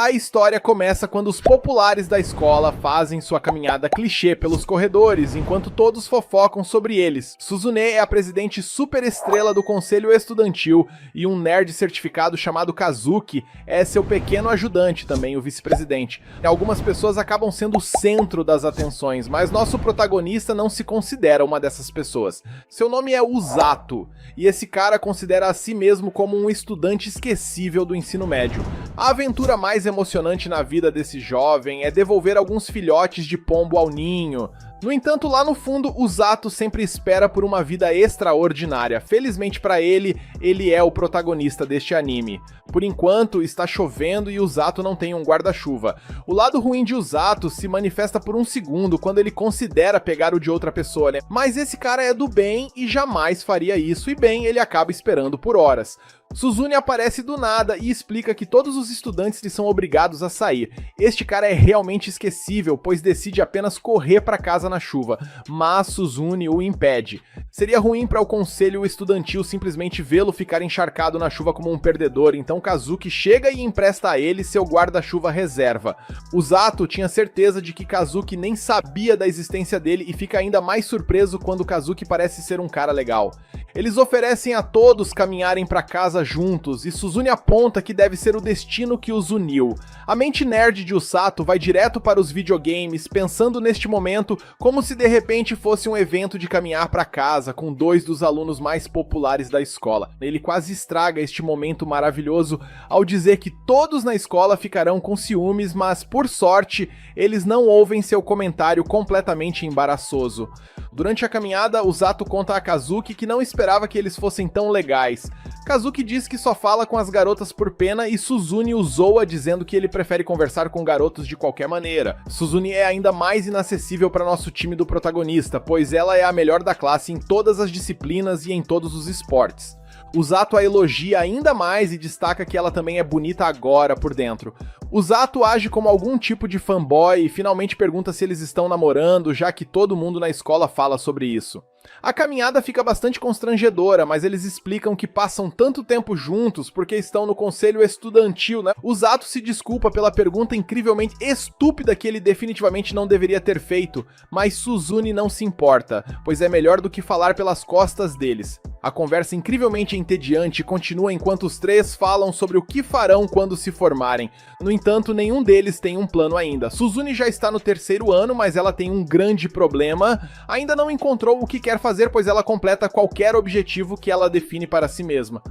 A história começa quando os populares da escola fazem sua caminhada clichê pelos corredores, enquanto todos fofocam sobre eles. Suzune é a presidente super estrela do conselho estudantil e um nerd certificado chamado Kazuki é seu pequeno ajudante, também o vice-presidente. Algumas pessoas acabam sendo o centro das atenções, mas nosso protagonista não se considera uma dessas pessoas. Seu nome é Usato, e esse cara considera a si mesmo como um estudante esquecível do ensino médio. A aventura mais emocionante na vida desse jovem é devolver alguns filhotes de pombo ao ninho. No entanto, lá no fundo, Usato sempre espera por uma vida extraordinária. Felizmente pra ele é o protagonista deste anime. Por enquanto, está chovendo e Usato não tem um guarda-chuva. O lado ruim de Usato se manifesta por um segundo quando ele considera pegar o de outra pessoa, né? Mas esse cara é do bem e jamais faria isso, e bem, ele acaba esperando por horas. Suzune aparece do nada e explica que todos os estudantes lhe são obrigados a sair. Este cara é realmente esquecível, pois decide apenas correr para casa na chuva, mas Suzune o impede. Seria ruim para o conselho estudantil simplesmente vê-lo ficar encharcado na chuva como um perdedor, então Kazuki chega e empresta a ele seu guarda-chuva reserva. Usato tinha certeza de que Kazuki nem sabia da existência dele e fica ainda mais surpreso quando Kazuki parece ser um cara legal. Eles oferecem a todos caminharem para casa juntos, e Suzune aponta que deve ser o destino que os uniu. A mente nerd de Usato vai direto para os videogames, pensando neste momento como se de repente fosse um evento de caminhar para casa com dois dos alunos mais populares da escola. Ele quase estraga este momento maravilhoso ao dizer que todos na escola ficarão com ciúmes, mas por sorte eles não ouvem seu comentário completamente embaraçoso. Durante a caminhada, Usato conta a Kazuki que não esperava que eles fossem tão legais. Kazuki diz que só fala com as garotas por pena e Suzune o zoa dizendo que ele prefere conversar com garotos de qualquer maneira. Suzune é ainda mais inacessível para nosso time do protagonista, pois ela é a melhor da classe em todas as disciplinas e em todos os esportes. Usato a elogia ainda mais e destaca que ela também é bonita agora por dentro. Usato age como algum tipo de fanboy e finalmente pergunta se eles estão namorando, já que todo mundo na escola fala sobre isso. A caminhada fica bastante constrangedora, mas eles explicam que passam tanto tempo juntos porque estão no conselho estudantil, né? Usato se desculpa pela pergunta incrivelmente estúpida que ele definitivamente não deveria ter feito, mas Suzune não se importa, pois é melhor do que falar pelas costas deles. A conversa incrivelmente entediante continua enquanto os três falam sobre o que farão quando se formarem. No entanto, nenhum deles tem um plano ainda. Suzune já está no 3º ano, mas ela tem um grande problema. Ainda não encontrou o que quer fazer, pois ela completa qualquer objetivo que ela define para si mesma.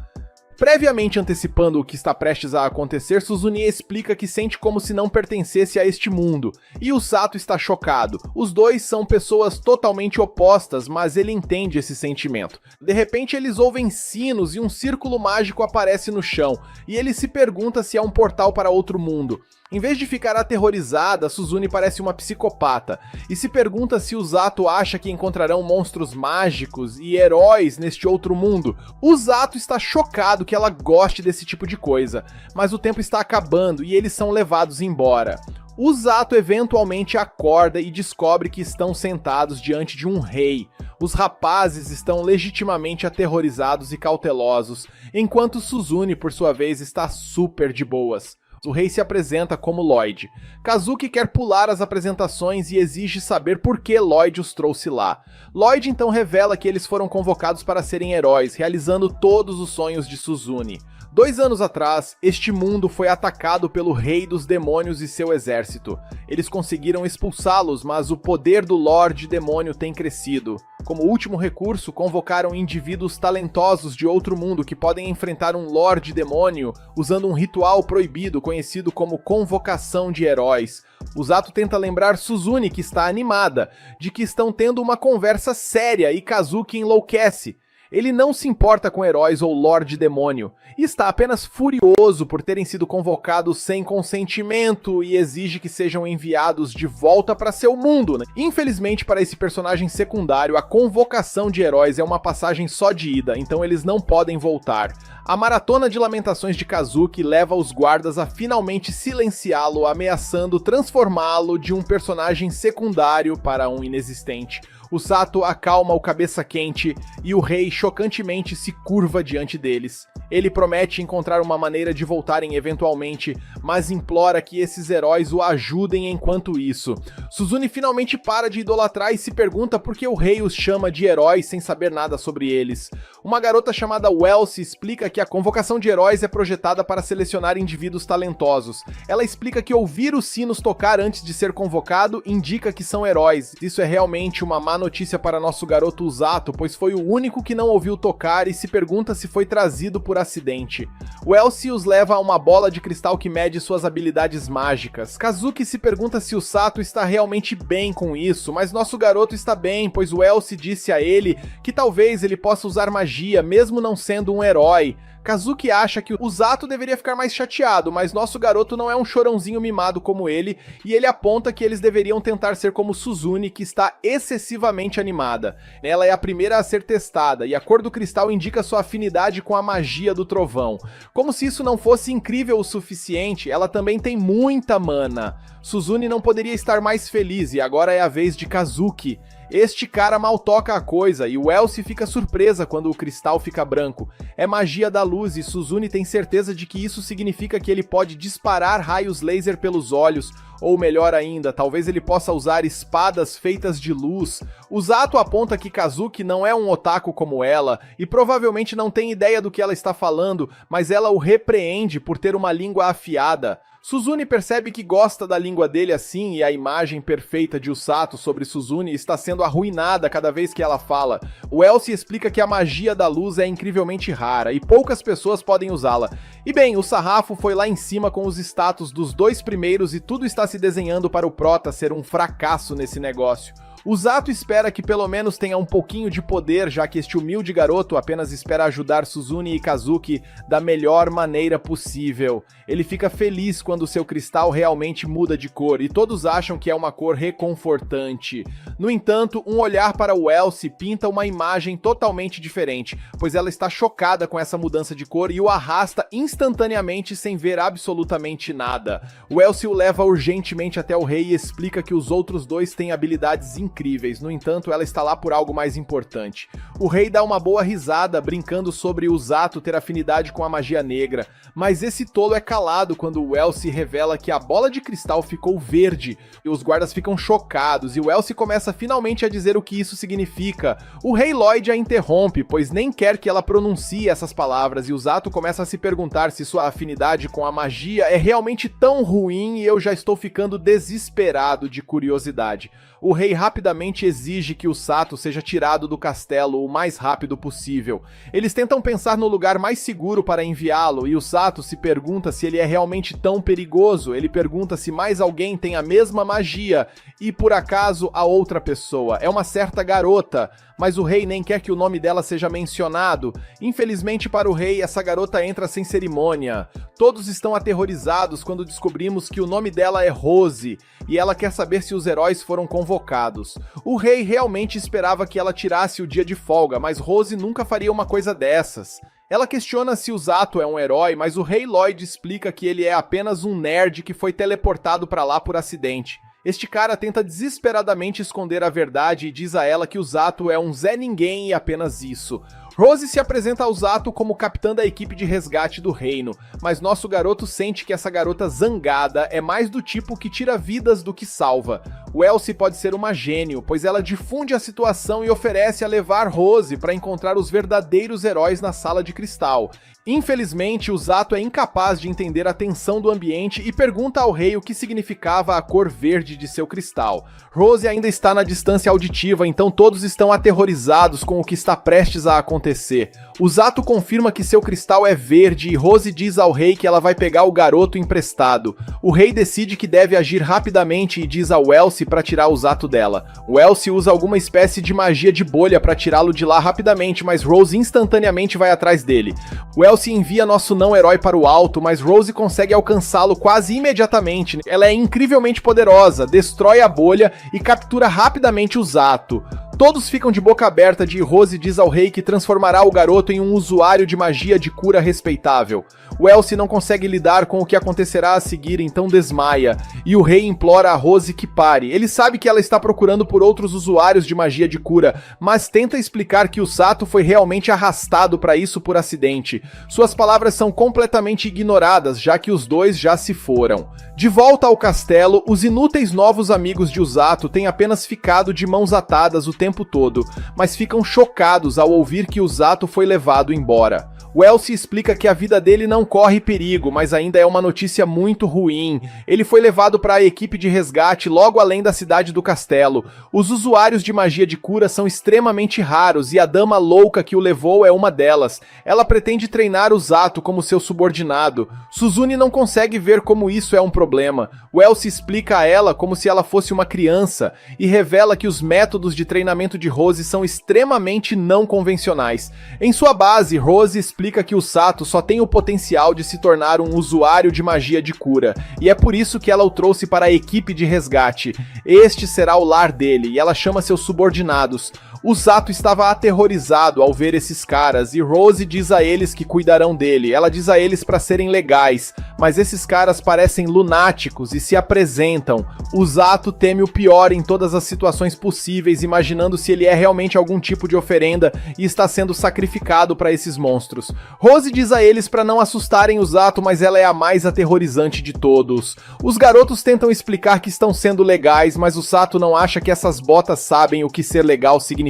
Previamente antecipando o que está prestes a acontecer, Suzune explica que sente como se não pertencesse a este mundo, e Usato está chocado. Os dois são pessoas totalmente opostas, mas ele entende esse sentimento. De repente eles ouvem sinos e um círculo mágico aparece no chão, e ele se pergunta se é um portal para outro mundo. Em vez de ficar aterrorizada, Suzune parece uma psicopata, e se pergunta se Usato acha que encontrarão monstros mágicos e heróis neste outro mundo. Usato está chocado que ela goste desse tipo de coisa, mas o tempo está acabando e eles são levados embora. Usato eventualmente acorda e descobre que estão sentados diante de um rei. Os rapazes estão legitimamente aterrorizados e cautelosos, enquanto Suzune, por sua vez, está super de boas. O rei se apresenta como Lloyd. Kazuki quer pular as apresentações e exige saber por que Lloyd os trouxe lá. Lloyd então revela que eles foram convocados para serem heróis, realizando todos os sonhos de Suzune. 2 anos atrás, este mundo foi atacado pelo Rei dos Demônios e seu exército. Eles conseguiram expulsá-los, mas o poder do Lorde Demônio tem crescido. Como último recurso, convocaram indivíduos talentosos de outro mundo que podem enfrentar um Lorde Demônio usando um ritual proibido conhecido como Convocação de Heróis. Usato tenta lembrar Suzune, que está animada, de que estão tendo uma conversa séria e Kazuki enlouquece. Ele não se importa com heróis ou Lorde Demônio, e está apenas furioso por terem sido convocados sem consentimento e exige que sejam enviados de volta para seu mundo, né? Infelizmente para esse personagem secundário, a convocação de heróis é uma passagem só de ida, então eles não podem voltar. A maratona de lamentações de Kazuki leva os guardas a finalmente silenciá-lo, ameaçando transformá-lo de um personagem secundário para um inexistente. O Sato acalma o cabeça quente e o rei chocantemente se curva diante deles. Ele promete encontrar uma maneira de voltarem eventualmente, mas implora que esses heróis o ajudem enquanto isso. Suzune finalmente para de idolatrar e se pergunta por que o rei os chama de heróis sem saber nada sobre eles. Uma garota chamada Welcy explica que a convocação de heróis é projetada para selecionar indivíduos talentosos. Ela explica que ouvir os sinos tocar antes de ser convocado indica que são heróis. Isso é realmente uma má notícia para nosso garoto Usato, pois foi o único que não ouviu tocar e se pergunta se foi trazido por acidente. Welcy os leva a uma bola de cristal que mede suas habilidades mágicas. Kazuki se pergunta se o Sato está realmente bem com isso, mas nosso garoto está bem, pois Welcy disse a ele que talvez ele possa usar magia, mesmo não sendo um herói. Kazuki acha que o Sato deveria ficar mais chateado, mas nosso garoto não é um chorãozinho mimado como ele, e ele aponta que eles deveriam tentar ser como Suzune, que está excessivamente animada. Ela é a primeira a ser testada, e a cor do cristal indica sua afinidade com a magia do trovão. Como se isso não fosse incrível o suficiente, ela também tem muita mana. Suzune não poderia estar mais feliz, e agora é a vez de Kazuki. Este cara mal toca a coisa e Welcy fica surpresa quando o cristal fica branco. É magia da luz e Suzune tem certeza de que isso significa que ele pode disparar raios laser pelos olhos, ou melhor ainda, talvez ele possa usar espadas feitas de luz. O Sato aponta que Kazuki não é um otaku como ela, e provavelmente não tem ideia do que ela está falando, mas ela o repreende por ter uma língua afiada. Suzune percebe que gosta da língua dele assim e a imagem perfeita de Usato sobre Suzune está sendo arruinada cada vez que ela fala. O Welcy explica que a magia da luz é incrivelmente rara e poucas pessoas podem usá-la. E bem, o sarrafo foi lá em cima com os status dos dois primeiros e tudo está se desenhando para o Prota ser um fracasso nesse negócio. O Sato espera que pelo menos tenha um pouquinho de poder, já que este humilde garoto apenas espera ajudar Suzune e Kazuki da melhor maneira possível. Ele fica feliz quando seu cristal realmente muda de cor, e todos acham que é uma cor reconfortante. No entanto, um olhar para Welcy pinta uma imagem totalmente diferente, pois ela está chocada com essa mudança de cor e o arrasta instantaneamente sem ver absolutamente nada. Welcy o leva urgentemente até o rei e explica que os outros dois têm habilidades incríveis, no entanto, ela está lá por algo mais importante. O rei dá uma boa risada, brincando sobre o Sato ter afinidade com a magia negra, mas esse tolo é calado quando o Welcy revela que a bola de cristal ficou verde, e os guardas ficam chocados, e o Welcy começa finalmente a dizer o que isso significa. O rei Lloyd a interrompe, pois nem quer que ela pronuncie essas palavras, e o Sato começa a se perguntar se sua afinidade com a magia é realmente tão ruim, e eu já estou ficando desesperado de curiosidade. O rei rapidamente exige que o Sato seja tirado do castelo o mais rápido possível. Eles tentam pensar no lugar mais seguro para enviá-lo, e o Sato se pergunta se ele é realmente tão perigoso. Ele pergunta se mais alguém tem a mesma magia, e por acaso a outra pessoa é uma certa garota, mas o rei nem quer que o nome dela seja mencionado. Infelizmente para o rei, essa garota entra sem cerimônia. Todos estão aterrorizados quando descobrimos que o nome dela é Rose, e ela quer saber se os heróis foram convocados. O rei realmente esperava que ela tirasse o dia de folga, mas Rose nunca faria uma coisa dessas. Ela questiona se o Sato é um herói, mas o rei Lloyd explica que ele é apenas um nerd que foi teleportado para lá por acidente. Este cara tenta desesperadamente esconder a verdade e diz a ela que o Sato é um Zé Ninguém e apenas isso. Rose se apresenta ao Sato como capitã da equipe de resgate do reino, mas nosso garoto sente que essa garota zangada é mais do tipo que tira vidas do que salva. Welcy pode ser uma gênio, pois ela difunde a situação e oferece a levar Rose para encontrar os verdadeiros heróis na Sala de Cristal. Infelizmente, o Sato é incapaz de entender a tensão do ambiente e pergunta ao rei o que significava a cor verde de seu cristal. Rose ainda está na distância auditiva, então todos estão aterrorizados com o que está prestes a acontecer. O Sato confirma que seu cristal é verde e Rose diz ao rei que ela vai pegar o garoto emprestado. O rei decide que deve agir rapidamente e diz a Welcy para tirar o Sato dela. Welcy usa alguma espécie de magia de bolha para tirá-lo de lá rapidamente, mas Rose instantaneamente vai atrás dele. Welcy envia nosso não-herói para o alto, mas Rose consegue alcançá-lo quase imediatamente. Ela é incrivelmente poderosa, destrói a bolha e captura rapidamente o Sato. Todos ficam de boca aberta e Rose diz ao rei que transformará o garoto em um usuário de magia de cura respeitável. O Elsie não consegue lidar com o que acontecerá a seguir, então desmaia, e o rei implora a Rose que pare. Ele sabe que ela está procurando por outros usuários de magia de cura, mas tenta explicar que o Sato foi realmente arrastado para isso por acidente. Suas palavras são completamente ignoradas, já que os dois já se foram. De volta ao castelo, os inúteis novos amigos de Usato têm apenas ficado de mãos atadas o tempo todo, mas ficam chocados ao ouvir que Usato foi levado embora. O Elsie explica que a vida dele não corre perigo, mas ainda é uma notícia muito ruim. Ele foi levado para a equipe de resgate logo além da cidade do castelo. Os usuários de magia de cura são extremamente raros e a dama louca que o levou é uma delas. Ela pretende treinar Usato como seu subordinado. Suzune não consegue ver como isso é um problema. O Elsie explica a ela como se ela fosse uma criança e revela que os métodos de treinamento de Rose são extremamente não convencionais. Em sua base, Rose explica que o Sato só tem o potencial de se tornar um usuário de magia de cura, e é por isso que ela o trouxe para a equipe de resgate. Este será o lar dele, e ela chama seus subordinados. O Sato estava aterrorizado ao ver esses caras, e Rose diz a eles que cuidarão dele. Ela diz a eles para serem legais, mas esses caras parecem lunáticos e se apresentam. O Sato teme o pior em todas as situações possíveis, imaginando se ele é realmente algum tipo de oferenda e está sendo sacrificado para esses monstros. Rose diz a eles para não assustarem o Sato, mas ela é a mais aterrorizante de todos. Os garotos tentam explicar que estão sendo legais, mas o Sato não acha que essas botas sabem o que ser legal significa.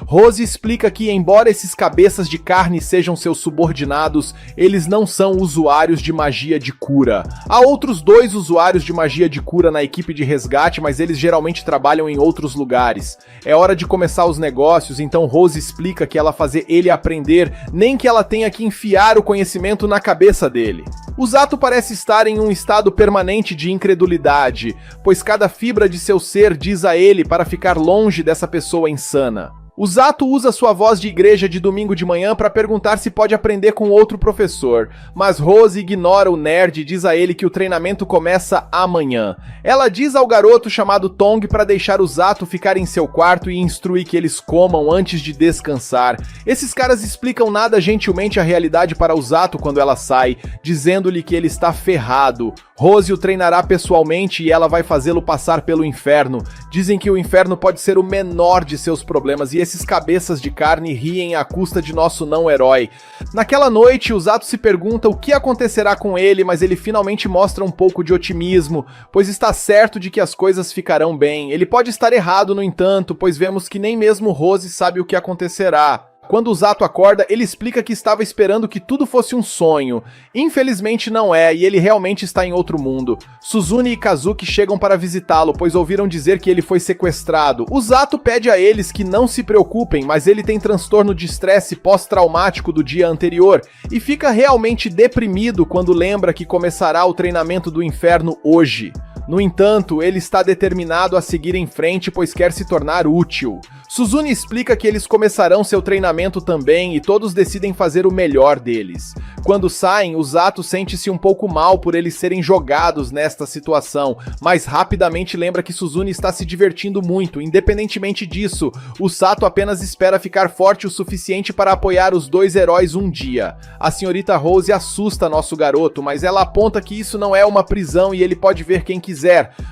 Rose explica que, embora esses cabeças de carne sejam seus subordinados, eles não são usuários de magia de cura. Há outros 2 usuários de magia de cura na equipe de resgate, mas eles geralmente trabalham em outros lugares. É hora de começar os negócios, então Rose explica que ela fazer ele aprender, nem que ela tenha que enfiar o conhecimento na cabeça dele. O Sato parece estar em um estado permanente de incredulidade, pois cada fibra de seu ser diz a ele para ficar longe dessa pessoa insana. O Sato usa sua voz de igreja de domingo de manhã para perguntar se pode aprender com outro professor, mas Rose ignora o nerd e diz a ele que o treinamento começa amanhã. Ela diz ao garoto chamado Tong para deixar o Sato ficar em seu quarto e instruir que eles comam antes de descansar. Esses caras explicam nada gentilmente a realidade para o Sato quando ela sai, dizendo-lhe que ele está ferrado. Rose o treinará pessoalmente e ela vai fazê-lo passar pelo inferno. Dizem que o inferno pode ser o menor de seus problemas e esses cabeças de carne riem à custa de nosso não-herói. Naquela noite, o Sato se pergunta o que acontecerá com ele, mas ele finalmente mostra um pouco de otimismo, pois está certo de que as coisas ficarão bem. Ele pode estar errado, no entanto, pois vemos que nem mesmo Rose sabe o que acontecerá. Quando o Sato acorda, ele explica que estava esperando que tudo fosse um sonho. Infelizmente não é, e ele realmente está em outro mundo. Suzune e Kazuki chegam para visitá-lo, pois ouviram dizer que ele foi sequestrado. O Sato pede a eles que não se preocupem, mas ele tem transtorno de estresse pós-traumático do dia anterior, e fica realmente deprimido quando lembra que começará o treinamento do inferno hoje. No entanto, ele está determinado a seguir em frente, pois quer se tornar útil. Suzune explica que eles começarão seu treinamento também e todos decidem fazer o melhor deles. Quando saem, o Sato sente-se um pouco mal por eles serem jogados nesta situação, mas rapidamente lembra que Suzune está se divertindo muito. Independentemente disso, o Sato apenas espera ficar forte o suficiente para apoiar os 2 heróis um dia. A senhorita Rose assusta nosso garoto, mas ela aponta que isso não é uma prisão e ele pode ver quem quiser.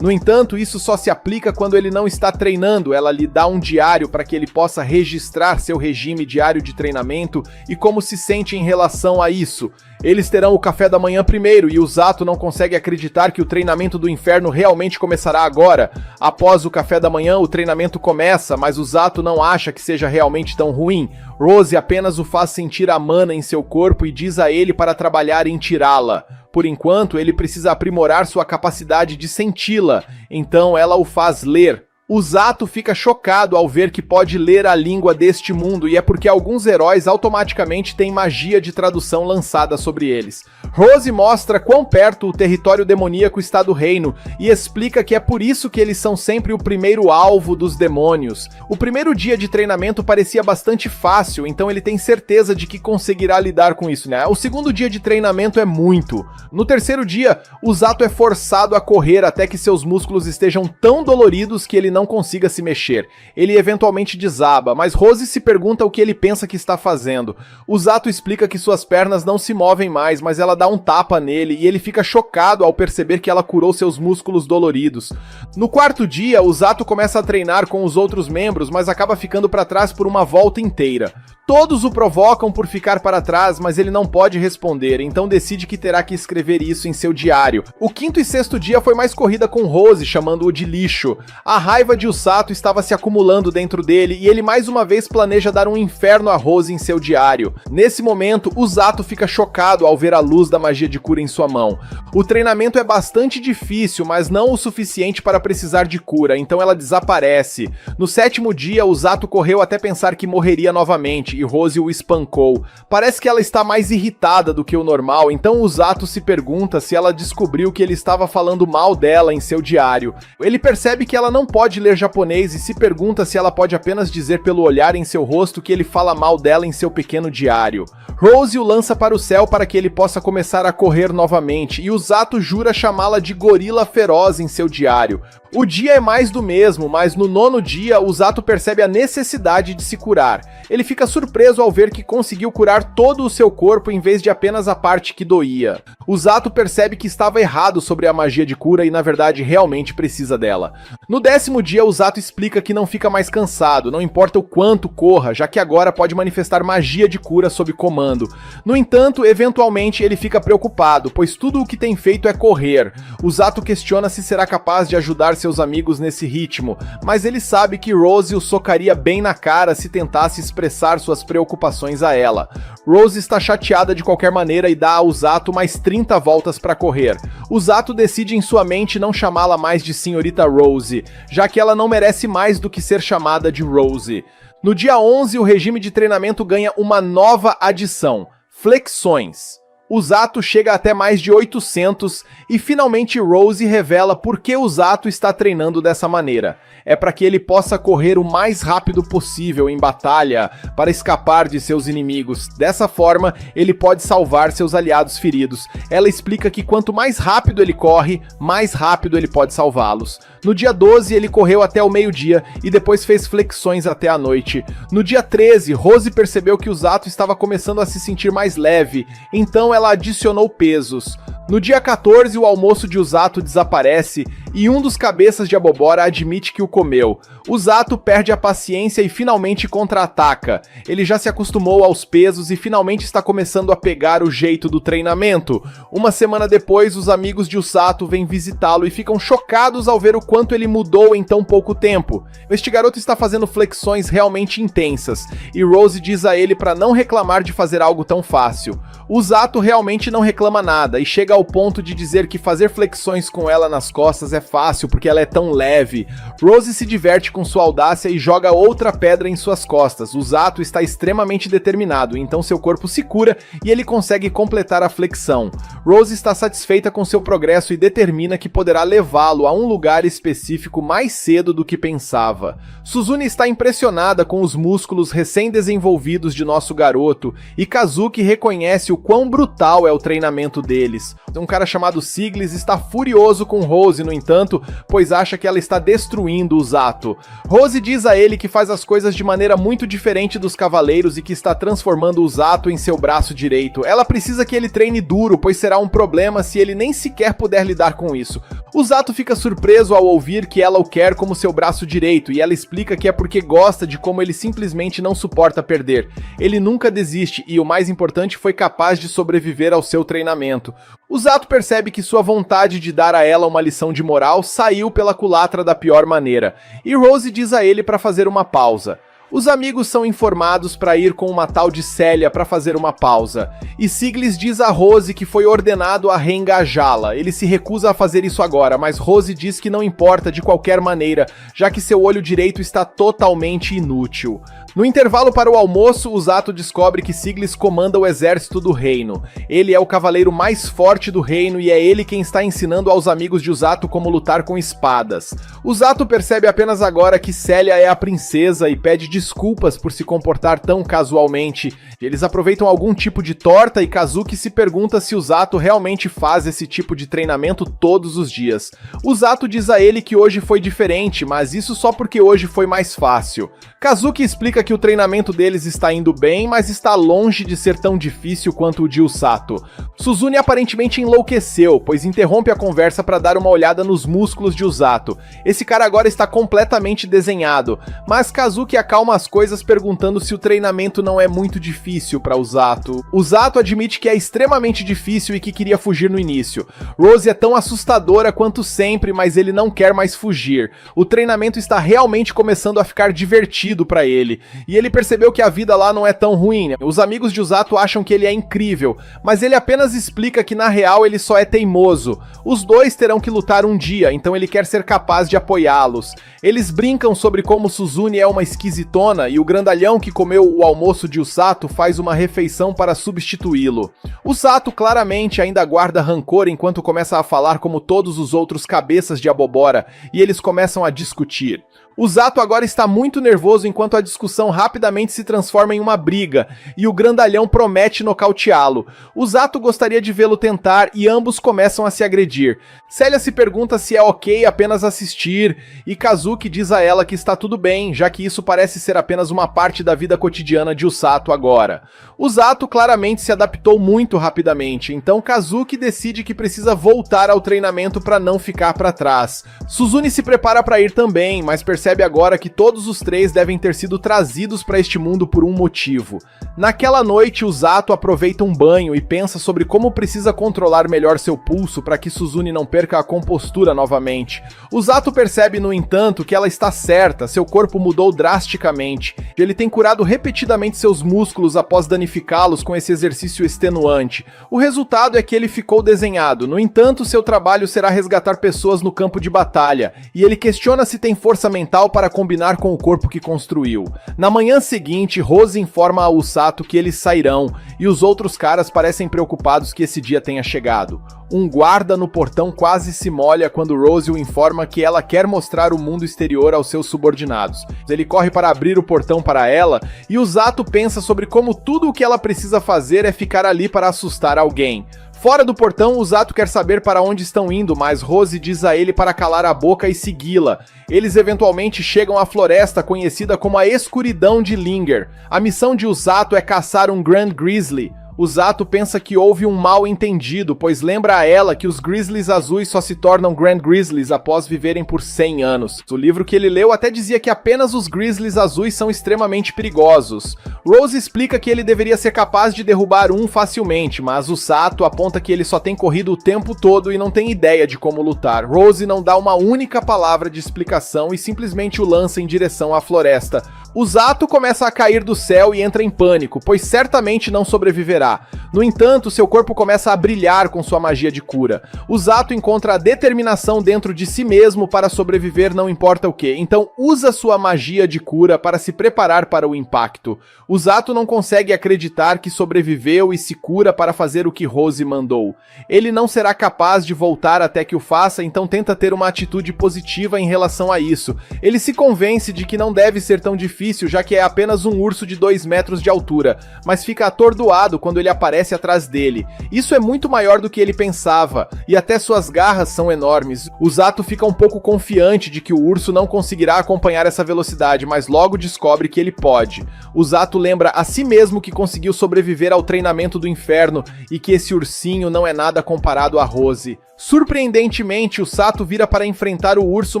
No entanto, isso só se aplica quando ele não está treinando. Ela lhe dá um diário para que ele possa registrar seu regime diário de treinamento e como se sente em relação a isso. Eles terão o café da manhã primeiro e o Sato não consegue acreditar que o treinamento do inferno realmente começará agora. Após o café da manhã, o treinamento começa, mas o Sato não acha que seja realmente tão ruim. Rose apenas o faz sentir a mana em seu corpo e diz a ele para trabalhar em tirá-la. Por enquanto, ele precisa aprimorar sua capacidade de senti-la, então ela o faz ler. O Sato fica chocado ao ver que pode ler a língua deste mundo, e é porque alguns heróis automaticamente têm magia de tradução lançada sobre eles. Rose mostra quão perto o território demoníaco está do reino, e explica que é por isso que eles são sempre o primeiro alvo dos demônios. O primeiro dia de treinamento parecia bastante fácil, então ele tem certeza de que conseguirá lidar com isso, né? O segundo dia de treinamento é muito. No terceiro dia, o Sato é forçado a correr até que seus músculos estejam tão doloridos que ele não não consiga se mexer. Ele eventualmente desaba, mas Rose se pergunta o que ele pensa que está fazendo. O Zato explica que suas pernas não se movem mais, mas ela dá um tapa nele e ele fica chocado ao perceber que ela curou seus músculos doloridos. No quarto dia, o Zato começa a treinar com os outros membros, mas acaba ficando para trás por uma volta inteira. Todos o provocam por ficar para trás, mas ele não pode responder, então decide que terá que escrever isso em seu diário. O quinto e sexto dia foi mais corrida com Rose, chamando-o de lixo. A raiva de Usato estava se acumulando dentro dele e ele mais uma vez planeja dar um inferno a Rose em seu diário. Nesse momento, Usato fica chocado ao ver a luz da magia de cura em sua mão. O treinamento é bastante difícil, mas não o suficiente para precisar de cura, então ela desaparece. No sétimo dia, Usato correu até pensar que morreria novamente, e Rose o espancou. Parece que ela está mais irritada do que o normal, então Usato se pergunta se ela descobriu que ele estava falando mal dela em seu diário. Ele percebe que ela não pode ler japonês e se pergunta se ela pode apenas dizer pelo olhar em seu rosto que ele fala mal dela em seu pequeno diário. Rose o lança para o céu para que ele possa começar a correr novamente, e Usato jura chamá-la de gorila feroz em seu diário. O dia é mais do mesmo, mas no nono dia, Usato percebe a necessidade de se curar. Ele fica surpreso ao ver que conseguiu curar todo o seu corpo em vez de apenas a parte que doía. Usato percebe que estava errado sobre a magia de cura e na verdade realmente precisa dela. No décimo dia, Usato explica que não fica mais cansado, não importa o quanto corra, já que agora pode manifestar magia de cura sob comando. No entanto, eventualmente ele fica preocupado, pois tudo o que tem feito é correr. Usato questiona se será capaz de ajudar seus amigos nesse ritmo, mas ele sabe que Rose o socaria bem na cara se tentasse expressar suas preocupações a ela. Rose está chateada de qualquer maneira e dá a Usato mais 30 voltas para correr. Usato decide em sua mente não chamá-la mais de Senhorita Rose, já que ela não merece mais do que ser chamada de Rose. No dia 11, o regime de treinamento ganha uma nova adição: flexões. Usato chega até mais de 800 e finalmente Rose revela por que Usato está treinando dessa maneira. É para que ele possa correr o mais rápido possível em batalha para escapar de seus inimigos. Dessa forma, ele pode salvar seus aliados feridos. Ela explica que quanto mais rápido ele corre, mais rápido ele pode salvá-los. No dia 12, ele correu até o meio-dia e depois fez flexões até a noite. No dia 13, Rose percebeu que Usato estava começando a se sentir mais leve, então ela adicionou pesos. No dia 14, o almoço de Usato desaparece e um dos cabeças de abobora admite que o comeu. Usato perde a paciência e finalmente contra-ataca. Ele já se acostumou aos pesos e finalmente está começando a pegar o jeito do treinamento. Uma semana depois, os amigos de Usato vêm visitá-lo e ficam chocados ao ver o quanto ele mudou em tão pouco tempo. Este garoto está fazendo flexões realmente intensas e Rose diz a ele para não reclamar de fazer algo tão fácil. Usato realmente não reclama nada e chega ao ponto de dizer que fazer flexões com ela nas costas é fácil porque ela é tão leve. Rose se diverte com sua audácia e joga outra pedra em suas costas. Usato está extremamente determinado, então seu corpo se cura e ele consegue completar a flexão. Rose está satisfeita com seu progresso e determina que poderá levá-lo a um lugar específico mais cedo do que pensava. Suzune está impressionada com os músculos recém-desenvolvidos de nosso garoto e Kazuki reconhece o quão brutal é o treinamento deles. Um cara chamado Siglis está furioso com Rose, no entanto, pois acha que ela está destruindo Usato. Rose diz a ele que faz as coisas de maneira muito diferente dos cavaleiros e que está transformando Usato em seu braço direito. Ela precisa que ele treine duro, pois será um problema se ele nem sequer puder lidar com isso. Usato fica surpreso ao ouvir que ela o quer como seu braço direito e ela explica que é porque gosta de como ele simplesmente não suporta perder. Ele nunca desiste e, o mais importante, foi capaz de sobreviver ao seu treinamento. Usato percebe que sua vontade de dar a ela uma lição de moral saiu pela culatra da pior maneira, e Rose diz a ele para fazer uma pausa. Os amigos são informados para ir com uma tal de Célia para fazer uma pausa, e Siglis diz a Rose que foi ordenado a reengajá-la. Ele se recusa a fazer isso agora, mas Rose diz que não importa de qualquer maneira, já que seu olho direito está totalmente inútil. No intervalo para o almoço, Usato descobre que Siglis comanda o exército do reino. Ele é o cavaleiro mais forte do reino e é ele quem está ensinando aos amigos de Usato como lutar com espadas. Usato percebe apenas agora que Célia é a princesa e pede desculpas por se comportar tão casualmente. Eles aproveitam algum tipo de torta e Kazuki se pergunta se o Zato realmente faz esse tipo de treinamento todos os dias. O Zato diz a ele que hoje foi diferente, mas isso só porque hoje foi mais fácil. Kazuki explica que o treinamento deles está indo bem, mas está longe de ser tão difícil quanto o de Usato. Suzune aparentemente enlouqueceu, pois interrompe a conversa para dar uma olhada nos músculos de Usato. Esse cara agora está completamente desenhado, mas Kazuki acalma as coisas perguntando se o treinamento não é muito difícil para Usato. Usato admite que é extremamente difícil e que queria fugir no início. Rose é tão assustadora quanto sempre, mas ele não quer mais fugir. O treinamento está realmente começando a ficar divertido para ele, e ele percebeu que a vida lá não é tão ruim. Os amigos de Usato acham que ele é incrível, mas ele apenas explica que na real ele só é teimoso. Os dois terão que lutar um dia, então ele quer ser capaz de apoiá-los. Eles brincam sobre como Suzune é uma esquisitona e o grandalhão que comeu o almoço de Usato faz uma refeição para substituí-lo. Usato claramente ainda guarda rancor enquanto começa a falar como todos os outros cabeças de abobora, e eles começam a discutir. Usato agora está muito nervoso enquanto a discussão rapidamente se transforma em uma briga, e o grandalhão promete nocauteá-lo. Usato gostaria de vê-lo tentar e ambos começam a se agredir. Célia se pergunta se é ok apenas assistir, e Kazuki diz a ela que está tudo bem, já que isso parece ser apenas uma parte da vida cotidiana de Usato agora. Usato claramente se adaptou muito rapidamente, então Kazuki decide que precisa voltar ao treinamento para não ficar para trás. Suzune se prepara para ir também, mas percebe agora que todos os três devem ter sido trazidos para este mundo por um motivo. Naquela noite, Usato aproveita um banho e pensa sobre como precisa controlar melhor seu pulso para que Suzune não perca a compostura novamente. Usato percebe, no entanto, que ela está certa, seu corpo mudou drasticamente. Ele tem curado repetidamente seus músculos após danificá-los com esse exercício extenuante. O resultado é que ele ficou desenhado, no entanto, seu trabalho será resgatar pessoas no campo de batalha, e ele questiona se tem força mental para combinar com o corpo que construiu. Na manhã seguinte, Rose informa a Usato que eles sairão, e os outros caras parecem preocupados que esse dia tenha chegado. Um guarda no portão quase se molha quando Rose o informa que ela quer mostrar o mundo exterior aos seus subordinados. Ele corre para abrir o portão para ela, e Usato pensa sobre como tudo o que ela precisa fazer é ficar ali para assustar alguém. Fora do portão, Usato quer saber para onde estão indo, mas Rose diz a ele para calar a boca e segui-la. Eles eventualmente chegam à floresta conhecida como a Escuridão de Linger. A missão de Usato é caçar um Grand Grizzly. Usato pensa que houve um mal entendido, pois lembra a ela que os Grizzlies azuis só se tornam Grand Grizzlies após viverem por 100 anos. O livro que ele leu até dizia que apenas os Grizzlies azuis são extremamente perigosos. Rose explica que ele deveria ser capaz de derrubar um facilmente, mas Usato aponta que ele só tem corrido o tempo todo e não tem ideia de como lutar. Rose não dá uma única palavra de explicação e simplesmente o lança em direção à floresta. Usato começa a cair do céu e entra em pânico, pois certamente não sobreviverá. No entanto, seu corpo começa a brilhar com sua magia de cura. Usato encontra a determinação dentro de si mesmo para sobreviver não importa o que, então usa sua magia de cura para se preparar para o impacto. Usato não consegue acreditar que sobreviveu e se cura para fazer o que Rose mandou. Ele não será capaz de voltar até que o faça, então tenta ter uma atitude positiva em relação a isso. Ele se convence de que não deve ser tão difícil, já que é apenas um urso de 2 metros de altura, mas fica atordoado quando ele aparece atrás dele. Isso é muito maior do que ele pensava, e até suas garras são enormes. Usato fica um pouco confiante de que o urso não conseguirá acompanhar essa velocidade, mas logo descobre que ele pode. Usato lembra a si mesmo que conseguiu sobreviver ao treinamento do inferno e que esse ursinho não é nada comparado a Rose. Surpreendentemente, Usato vira para enfrentar o urso,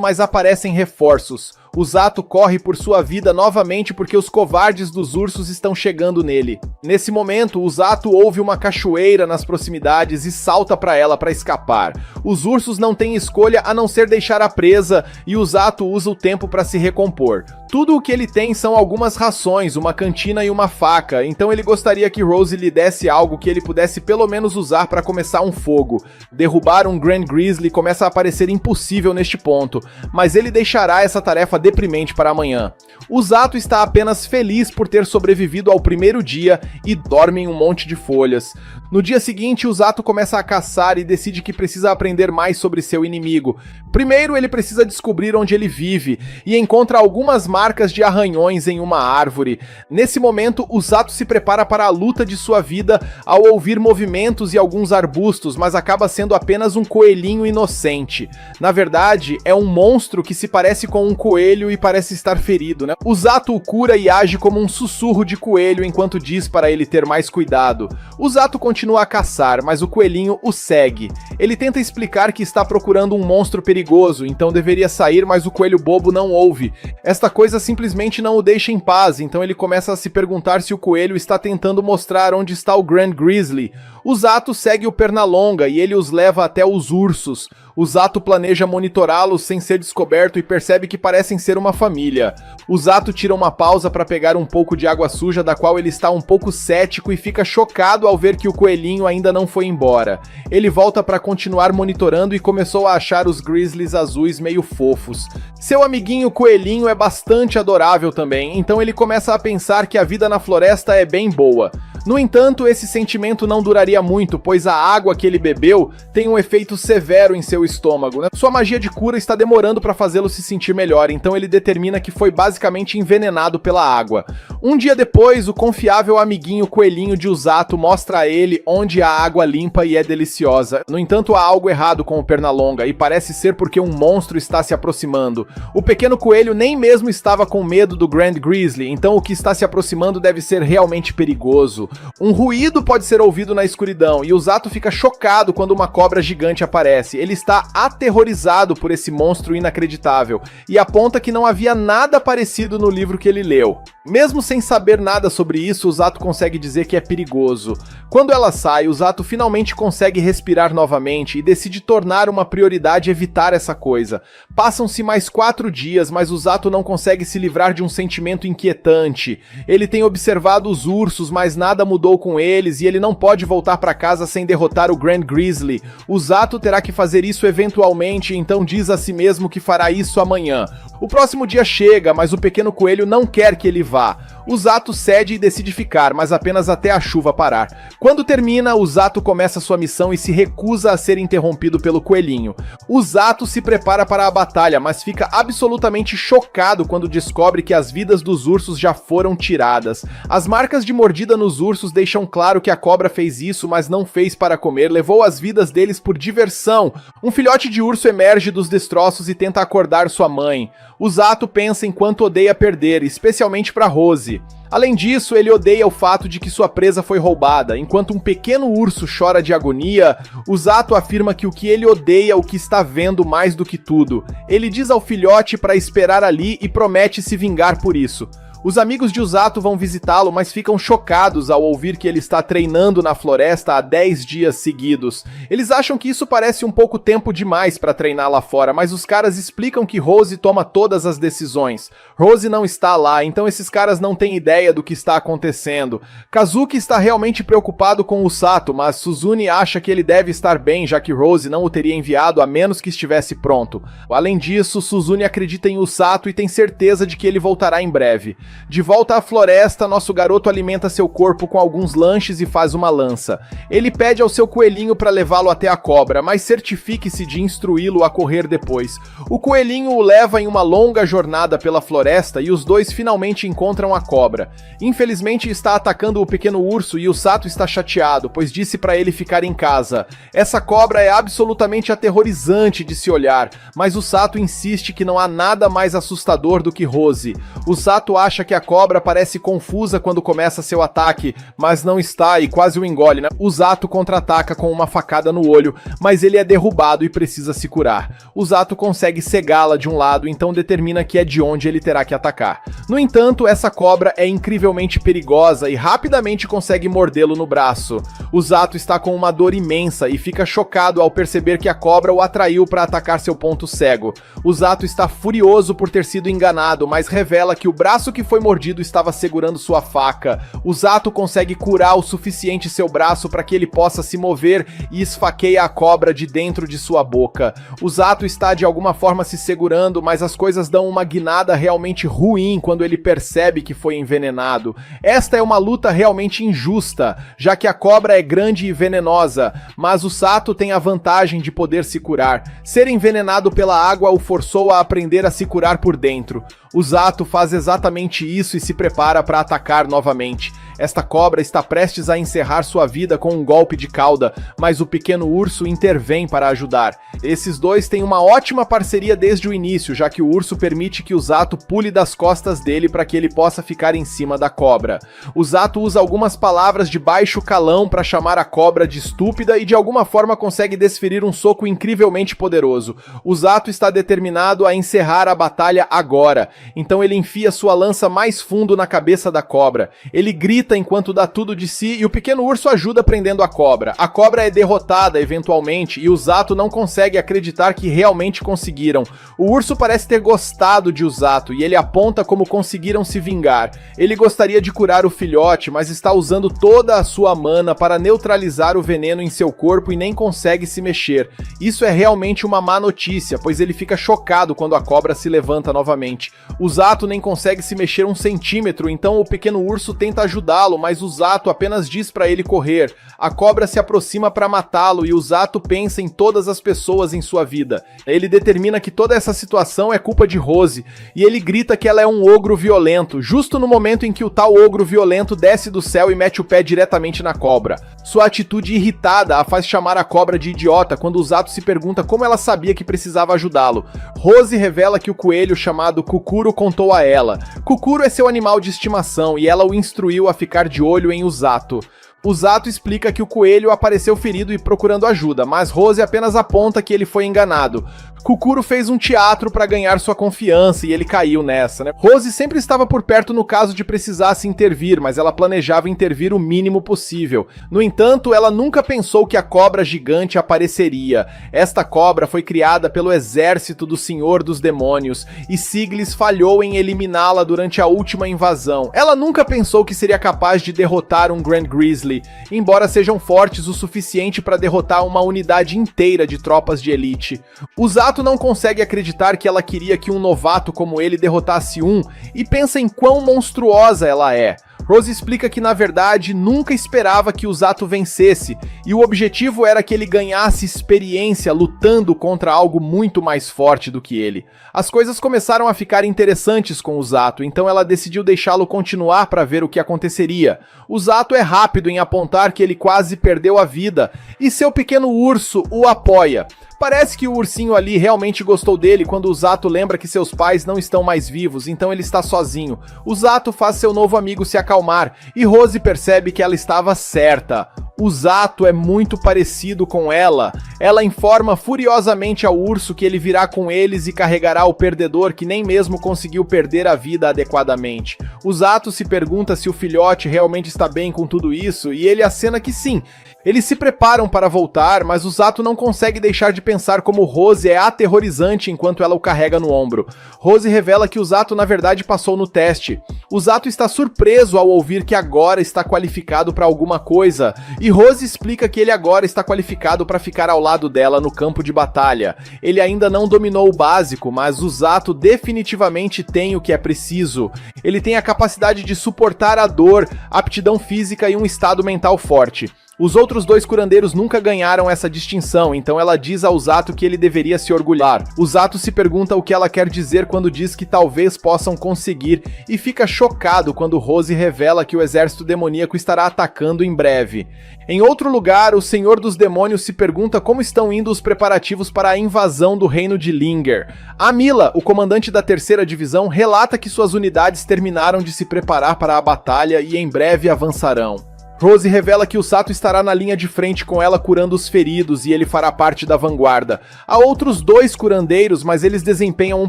mas aparecem reforços. Usato corre por sua vida novamente porque os covardes dos ursos estão chegando nele. Nesse momento, Usato ouve uma cachoeira nas proximidades e salta para ela para escapar. Os ursos não têm escolha a não ser deixar a presa e Usato usa o tempo para se recompor. Tudo o que ele tem são algumas rações, uma cantina e uma faca, então ele gostaria que Rose lhe desse algo que ele pudesse pelo menos usar para começar um fogo. Derrubar um Grand Grizzly começa a parecer impossível neste ponto, mas ele deixará essa tarefa deprimente para amanhã. O Zato está apenas feliz por ter sobrevivido ao primeiro dia e dorme em um monte de folhas. No dia seguinte, o Zato começa a caçar e decide que precisa aprender mais sobre seu inimigo. Primeiro, ele precisa descobrir onde ele vive e encontra algumas marcas de arranhões em uma árvore. Nesse momento, o Zato se prepara para a luta de sua vida ao ouvir movimentos e alguns arbustos, mas acaba sendo apenas um coelhinho inocente. Na verdade, é um monstro que se parece com um coelho e parece estar ferido, né? O Zato o cura e age como um sussurro de coelho enquanto diz para ele ter mais cuidado. O Zato continua a caçar, mas o coelhinho o segue. Ele tenta explicar que está procurando um monstro perigoso, então deveria sair, mas o coelho bobo não ouve. Esta coisa simplesmente não o deixa em paz, então ele começa a se perguntar se o coelho está tentando mostrar onde está o Grand Grizzly. O Zato segue o Pernalonga e ele os leva até os ursos. O Zato planeja monitorá-los sem ser descoberto e percebe que parecem ser uma família. O Zato tira uma pausa para pegar um pouco de água suja, da qual ele está um pouco cético e fica chocado ao ver que o coelhinho ainda não foi embora. Ele volta para continuar monitorando e começou a achar os grizzlies azuis meio fofos. Seu amiguinho coelhinho é bastante adorável também, então ele começa a pensar que a vida na floresta é bem boa. No entanto, esse sentimento não duraria muito, pois a água que ele bebeu tem um efeito severo em seu estômago, né? Sua magia de cura está demorando para fazê-lo se sentir melhor, então ele determina que foi basicamente envenenado pela água. Um dia depois, o confiável amiguinho coelhinho de Zato mostra a ele onde a água limpa e é deliciosa. No entanto, há algo errado com o Pernalonga, e parece ser porque um monstro está se aproximando. O pequeno coelho nem mesmo estava com medo do Grand Grizzly, então o que está se aproximando deve ser realmente perigoso. Um ruído pode ser ouvido na escuridão, e o Zato fica chocado quando uma cobra gigante aparece. Ele está aterrorizado por esse monstro inacreditável, e aponta que não havia nada parecido no livro que ele leu. Mesmo sem saber nada sobre isso, o Zato consegue dizer que é perigoso. Quando ela sai, o Zato finalmente consegue respirar novamente e decide tornar uma prioridade evitar essa coisa. Passam-se mais 4 dias, mas o Zato não consegue se livrar de um sentimento inquietante. Ele tem observado os ursos, mas nada mudou com eles e ele não pode voltar para casa sem derrotar o Grand Grizzly. O Zato terá que fazer isso eventualmente, então diz a si mesmo que fará isso amanhã. O próximo dia chega, mas o pequeno coelho não quer que ele vá. O Zato cede e decide ficar, mas apenas até a chuva parar. Quando termina, o Zato começa sua missão e se recusa a ser interrompido pelo coelhinho. O Zato se prepara para a batalha, mas fica absolutamente chocado quando descobre que as vidas dos ursos já foram tiradas. As marcas de mordida nos ursos deixam claro que a cobra fez isso, mas não fez para comer, levou as vidas deles por diversão. Um filhote de urso emerge dos destroços e tenta acordar sua mãe. O Zato pensa em quanto odeia perder, especialmente para Rose. Além disso, ele odeia o fato de que sua presa foi roubada. Enquanto um pequeno urso chora de agonia, o Zato afirma que o que ele odeia é o que está vendo mais do que tudo. Ele diz ao filhote para esperar ali e promete se vingar por isso. Os amigos de Zato vão visitá-lo, mas ficam chocados ao ouvir que ele está treinando na floresta há 10 dias seguidos. Eles acham que isso parece um pouco tempo demais para treinar lá fora, mas os caras explicam que Rose toma todas as decisões. Rose não está lá, então esses caras não têm ideia do que está acontecendo. Kazuki está realmente preocupado com o Sato, mas Suzune acha que ele deve estar bem, já que Rose não o teria enviado a menos que estivesse pronto. Além disso, Suzune acredita em Sato e tem certeza de que ele voltará em breve. De volta à floresta, nosso garoto alimenta seu corpo com alguns lanches e faz uma lança. Ele pede ao seu coelhinho para levá-lo até a cobra, mas certifique-se de instruí-lo a correr depois. O coelhinho o leva em uma longa jornada pela floresta e os dois finalmente encontram a cobra. Infelizmente está atacando o pequeno urso e o Sato está chateado, pois disse para ele ficar em casa. Essa cobra é absolutamente aterrorizante de se olhar, mas o Sato insiste que não há nada mais assustador do que Rose. O Sato acha que a cobra parece confusa quando começa seu ataque, mas não está e quase o engole, né? O Sato contra-ataca com uma facada no olho, mas ele é derrubado e precisa se curar. O Sato consegue cegá-la de um lado, então determina que é de onde ele terá que atacar. No entanto, essa cobra é incrivelmente perigosa e rapidamente consegue mordê-lo no braço. O Sato está com uma dor imensa e fica chocado ao perceber que a cobra o atraiu para atacar seu ponto cego. O Sato está furioso por ter sido enganado, mas revela que o braço que foi mordido estava segurando sua faca. O Zato consegue curar o suficiente seu braço para que ele possa se mover e esfaqueia a cobra de dentro de sua boca. O Zato está de alguma forma se segurando, mas as coisas dão uma guinada realmente ruim quando ele percebe que foi envenenado. Esta é uma luta realmente injusta, já que a cobra é grande e venenosa, mas o Sato tem a vantagem de poder se curar. Ser envenenado pela água o forçou a aprender a se curar por dentro. O Zato faz exatamente isso e se prepara para atacar novamente. Esta cobra está prestes a encerrar sua vida com um golpe de cauda, mas o pequeno urso intervém para ajudar. Esses dois têm uma ótima parceria desde o início, já que o urso permite que o Zato pule das costas dele para que ele possa ficar em cima da cobra. O Zato usa algumas palavras de baixo calão para chamar a cobra de estúpida e de alguma forma consegue desferir um soco incrivelmente poderoso. O Zato está determinado a encerrar a batalha agora, então ele enfia sua lança mais fundo na cabeça da cobra. Ele grita enquanto dá tudo de si e o pequeno urso ajuda prendendo a cobra. A cobra é derrotada eventualmente e o Zato não consegue acreditar que realmente conseguiram. O urso parece ter gostado de o Zato e ele aponta como conseguiram se vingar. Ele gostaria de curar o filhote, mas está usando toda a sua mana para neutralizar o veneno em seu corpo e nem consegue se mexer. Isso é realmente uma má notícia, pois ele fica chocado quando a cobra se levanta novamente. O Zato nem consegue se mexer 1 centímetro, então o pequeno urso tenta ajudá-lo, mas o Zato apenas diz para ele correr. A cobra se aproxima para matá-lo e o Zato pensa em todas as pessoas em sua vida. Ele determina que toda essa situação é culpa de Rose, e ele grita que ela é um ogro violento, justo no momento em que o tal ogro violento desce do céu e mete o pé diretamente na cobra. Sua atitude irritada a faz chamar a cobra de idiota quando o Zato se pergunta como ela sabia que precisava ajudá-lo. Rose revela que o coelho chamado Kukuro contou a ela. Kukuro é seu animal de estimação e ela o instruiu a ficar de olho em o Zato. O Zato explica que o coelho apareceu ferido e procurando ajuda, mas Rose apenas aponta que ele foi enganado. Kukuro fez um teatro para ganhar sua confiança e ele caiu nessa, né? Rose sempre estava por perto no caso de precisasse intervir, mas ela planejava intervir o mínimo possível. No entanto, ela nunca pensou que a cobra gigante apareceria. Esta cobra foi criada pelo exército do Senhor dos Demônios e Siglis falhou em eliminá-la durante a última invasão. Ela nunca pensou que seria capaz de derrotar um Grand Grizzly, embora sejam fortes o suficiente para derrotar uma unidade inteira de tropas de elite. O Zato não consegue acreditar que ela queria que um novato como ele derrotasse um e pensa em quão monstruosa ela é. Rose explica que na verdade nunca esperava que o Zato vencesse e o objetivo era que ele ganhasse experiência lutando contra algo muito mais forte do que ele. As coisas começaram a ficar interessantes com o Zato, então ela decidiu deixá-lo continuar para ver o que aconteceria. O Zato é rápido em apontar que ele quase perdeu a vida e seu pequeno urso o apoia. Parece que o ursinho ali realmente gostou dele quando o Zato lembra que seus pais não estão mais vivos, então ele está sozinho. O Zato faz seu novo amigo se acalmar e Rose percebe que ela estava certa. O Zato é muito parecido com ela. Ela informa furiosamente ao urso que ele virá com eles e carregará o perdedor que nem mesmo conseguiu perder a vida adequadamente. O Zato se pergunta se o filhote realmente está bem com tudo isso e ele acena que sim. Eles se preparam para voltar, mas o Zato não consegue deixar de pensar como Rose é aterrorizante enquanto ela o carrega no ombro. Rose revela que o Zato na verdade passou no teste. O Zato está surpreso ao ouvir que agora está qualificado para alguma coisa, e Rose explica que ele agora está qualificado para ficar ao lado dela no campo de batalha. Ele ainda não dominou o básico, mas o Zato definitivamente tem o que é preciso. Ele tem a capacidade de suportar a dor, aptidão física e um estado mental forte. Os outros dois curandeiros nunca ganharam essa distinção, então ela diz ao Zato que ele deveria se orgulhar. O Zato se pergunta o que ela quer dizer quando diz que talvez possam conseguir e fica chocado quando Rose revela que o exército demoníaco estará atacando em breve. Em outro lugar, o Senhor dos Demônios se pergunta como estão indo os preparativos para a invasão do reino de Linger. A Mila, o comandante da 3ª divisão, relata que suas unidades terminaram de se preparar para a batalha e em breve avançarão. Rose revela que o Sato estará na linha de frente com ela curando os feridos e ele fará parte da vanguarda. Há outros 2 curandeiros, mas eles desempenham um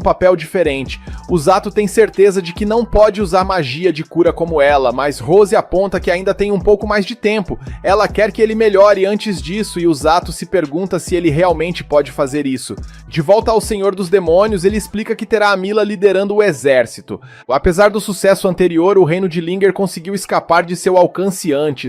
papel diferente. O Sato tem certeza de que não pode usar magia de cura como ela, mas Rose aponta que ainda tem um pouco mais de tempo. Ela quer que ele melhore antes disso e o Sato se pergunta se ele realmente pode fazer isso. De volta ao Senhor dos Demônios, ele explica que terá a Mila liderando o exército. Apesar do sucesso anterior, o reino de Linger conseguiu escapar de seu alcance antes.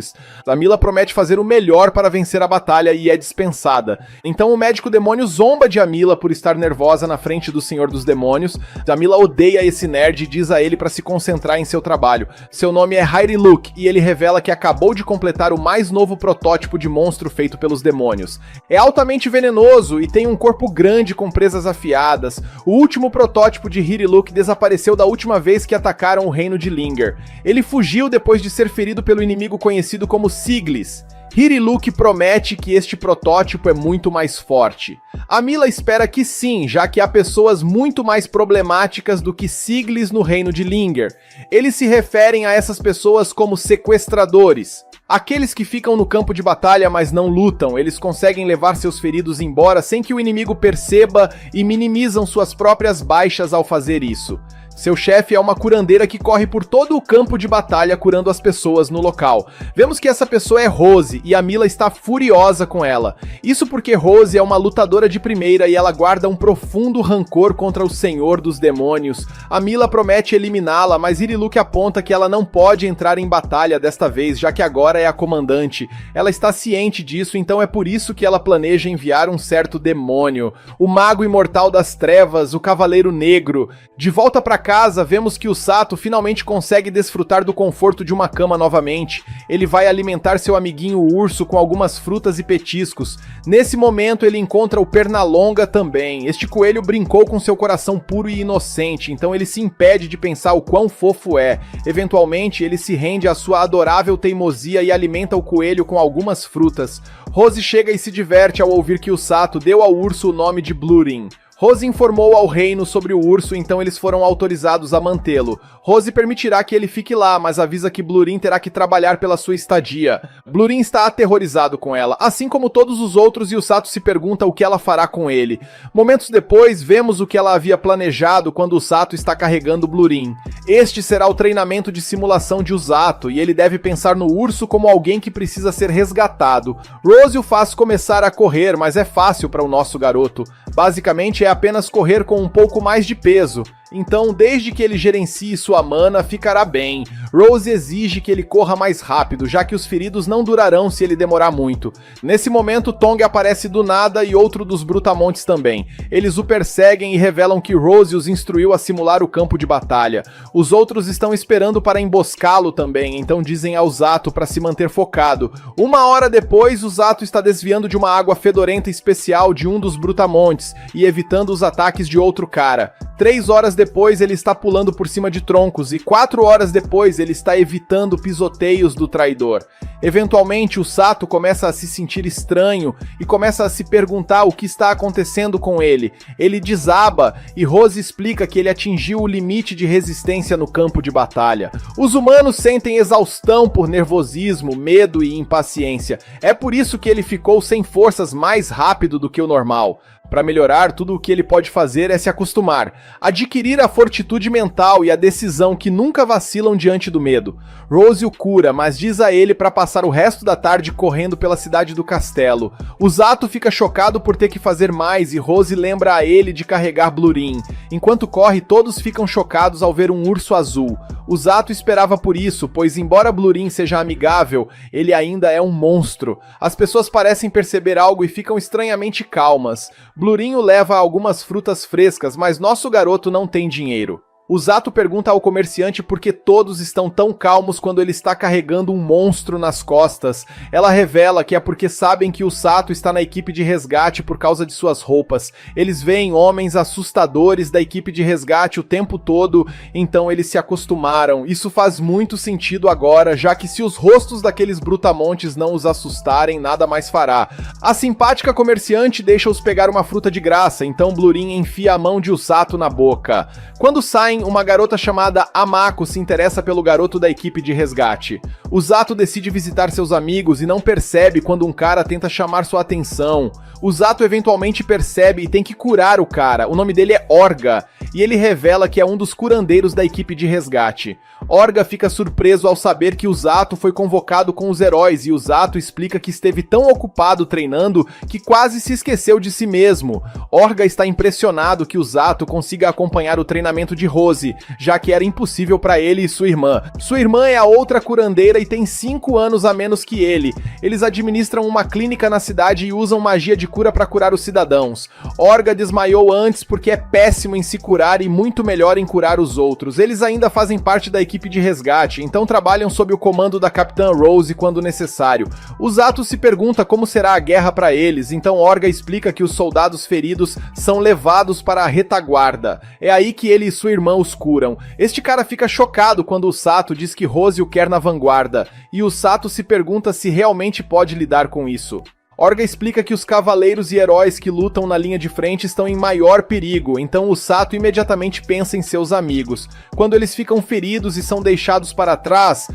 A Mila promete fazer o melhor para vencer a batalha e é dispensada. Então o médico demônio zomba de Amila por estar nervosa na frente do Senhor dos Demônios. Amila odeia esse nerd e diz a ele para se concentrar em seu trabalho. Seu nome é Hyriluk e ele revela que acabou de completar o mais novo protótipo de monstro feito pelos demônios. É altamente venenoso e tem um corpo grande com presas afiadas. O último protótipo de Hyriluk desapareceu da última vez que atacaram o reino de Linger. Ele fugiu depois de ser ferido pelo inimigo conhecido como Siglis. Hyriluk promete que este protótipo é muito mais forte. A Mila espera que sim, já que há pessoas muito mais problemáticas do que Siglis no reino de Linger. Eles se referem a essas pessoas como sequestradores. Aqueles que ficam no campo de batalha, mas não lutam, eles conseguem levar seus feridos embora sem que o inimigo perceba e minimizam suas próprias baixas ao fazer isso. Seu chefe é uma curandeira que corre por todo o campo de batalha curando as pessoas no local. Vemos que essa pessoa é Rose e a Mila está furiosa com ela. Isso porque Rose é uma lutadora de primeira e ela guarda um profundo rancor contra o Senhor dos Demônios. A Mila promete eliminá-la, mas Hyriluk aponta que ela não pode entrar em batalha desta vez, já que agora é a comandante. Ela está ciente disso, então é por isso que ela planeja enviar um certo demônio. O Mago Imortal das Trevas, o Cavaleiro Negro. De volta para casa, vemos que o Sato finalmente consegue desfrutar do conforto de uma cama novamente. Ele vai alimentar seu amiguinho urso com algumas frutas e petiscos. Nesse momento, ele encontra o Pernalonga também. Este coelho brincou com seu coração puro e inocente, então ele se impede de pensar o quão fofo é. Eventualmente, ele se rende à sua adorável teimosia e alimenta o coelho com algumas frutas. Rose chega e se diverte ao ouvir que o Sato deu ao urso o nome de Blurin. Rose informou ao reino sobre o urso, então eles foram autorizados a mantê-lo. Rose permitirá que ele fique lá, mas avisa que Blurin terá que trabalhar pela sua estadia. Blurin está aterrorizado com ela, assim como todos os outros, e o Sato se pergunta o que ela fará com ele. Momentos depois, vemos o que ela havia planejado quando o Sato está carregando Blurin. Este será o treinamento de simulação de Usato, e ele deve pensar no urso como alguém que precisa ser resgatado. Rose o faz começar a correr, mas é fácil para o nosso garoto. Basicamente é apenas correr com um pouco mais de peso. Então, desde que ele gerencie sua mana, ficará bem. Rose exige que ele corra mais rápido, já que os feridos não durarão se ele demorar muito. Nesse momento, Tong aparece do nada e outro dos Brutamontes também. Eles o perseguem e revelam que Rose os instruiu a simular o campo de batalha. Os outros estão esperando para emboscá-lo também, então dizem ao Zato para se manter focado. Uma hora depois, o Zato está desviando de uma água fedorenta especial de um dos Brutamontes e evitando os ataques de outro cara. 3 horas depois ele está pulando por cima de troncos e 4 horas depois ele está evitando pisoteios do traidor. Eventualmente o Sato começa a se sentir estranho e começa a se perguntar o que está acontecendo com ele. Ele desaba e Rose explica que ele atingiu o limite de resistência no campo de batalha. Os humanos sentem exaustão por nervosismo, medo e impaciência. É por isso que ele ficou sem forças mais rápido do que o normal. Para melhorar, tudo o que ele pode fazer é se acostumar, adquirir a fortitude mental e a decisão que nunca vacilam diante do medo. Rose o cura, mas diz a ele para passar o resto da tarde correndo pela cidade do castelo. O Zato fica chocado por ter que fazer mais e Rose lembra a ele de carregar Blurin. Enquanto corre, todos ficam chocados ao ver um urso azul. O Zato esperava por isso, pois embora Blurin seja amigável, ele ainda é um monstro. As pessoas parecem perceber algo e ficam estranhamente calmas. Blurin o leva a algumas frutas frescas, mas nosso garoto não tem dinheiro. O Zato pergunta ao comerciante por que todos estão tão calmos quando ele está carregando um monstro nas costas. Ela revela que é porque sabem que o Sato está na equipe de resgate por causa de suas roupas. Eles veem homens assustadores da equipe de resgate o tempo todo, então eles se acostumaram. Isso faz muito sentido agora, já que se os rostos daqueles brutamontes não os assustarem, nada mais fará. A simpática comerciante deixa-os pegar uma fruta de graça, então Blurin enfia a mão de Usato na boca. Quando saem saem, uma garota chamada Amako se interessa pelo garoto da equipe de resgate. O Zato decide visitar seus amigos e não percebe quando um cara tenta chamar sua atenção. O Zato eventualmente percebe e tem que curar o cara, o nome dele é Orga, e ele revela que é um dos curandeiros da equipe de resgate. Orga fica surpreso ao saber que o Zato foi convocado com os heróis e o Zato explica que esteve tão ocupado treinando que quase se esqueceu de si mesmo. Orga está impressionado que o Zato consiga acompanhar o treinamento de Rose, já que era impossível para ele e sua irmã. Sua irmã é a outra curandeira e tem 5 anos a menos que ele. Eles administram uma clínica na cidade e usam magia de cura para curar os cidadãos. Orga desmaiou antes porque é péssimo em se curar e muito melhor em curar os outros. Eles ainda fazem parte da equipe de resgate, então trabalham sob o comando da Capitã Rose quando necessário. O Zato se pergunta como será a guerra para eles, então Orga explica que os soldados feridos são levados para a retaguarda. É aí que ele e sua irmã os curam. Este cara fica chocado quando o Sato diz que Rose o quer na vanguarda, e o Sato se pergunta se realmente pode lidar com isso. Orga explica que os cavaleiros e heróis que lutam na linha de frente estão em maior perigo, então o Sato imediatamente pensa em seus amigos. Quando eles ficam feridos e são deixados para trás,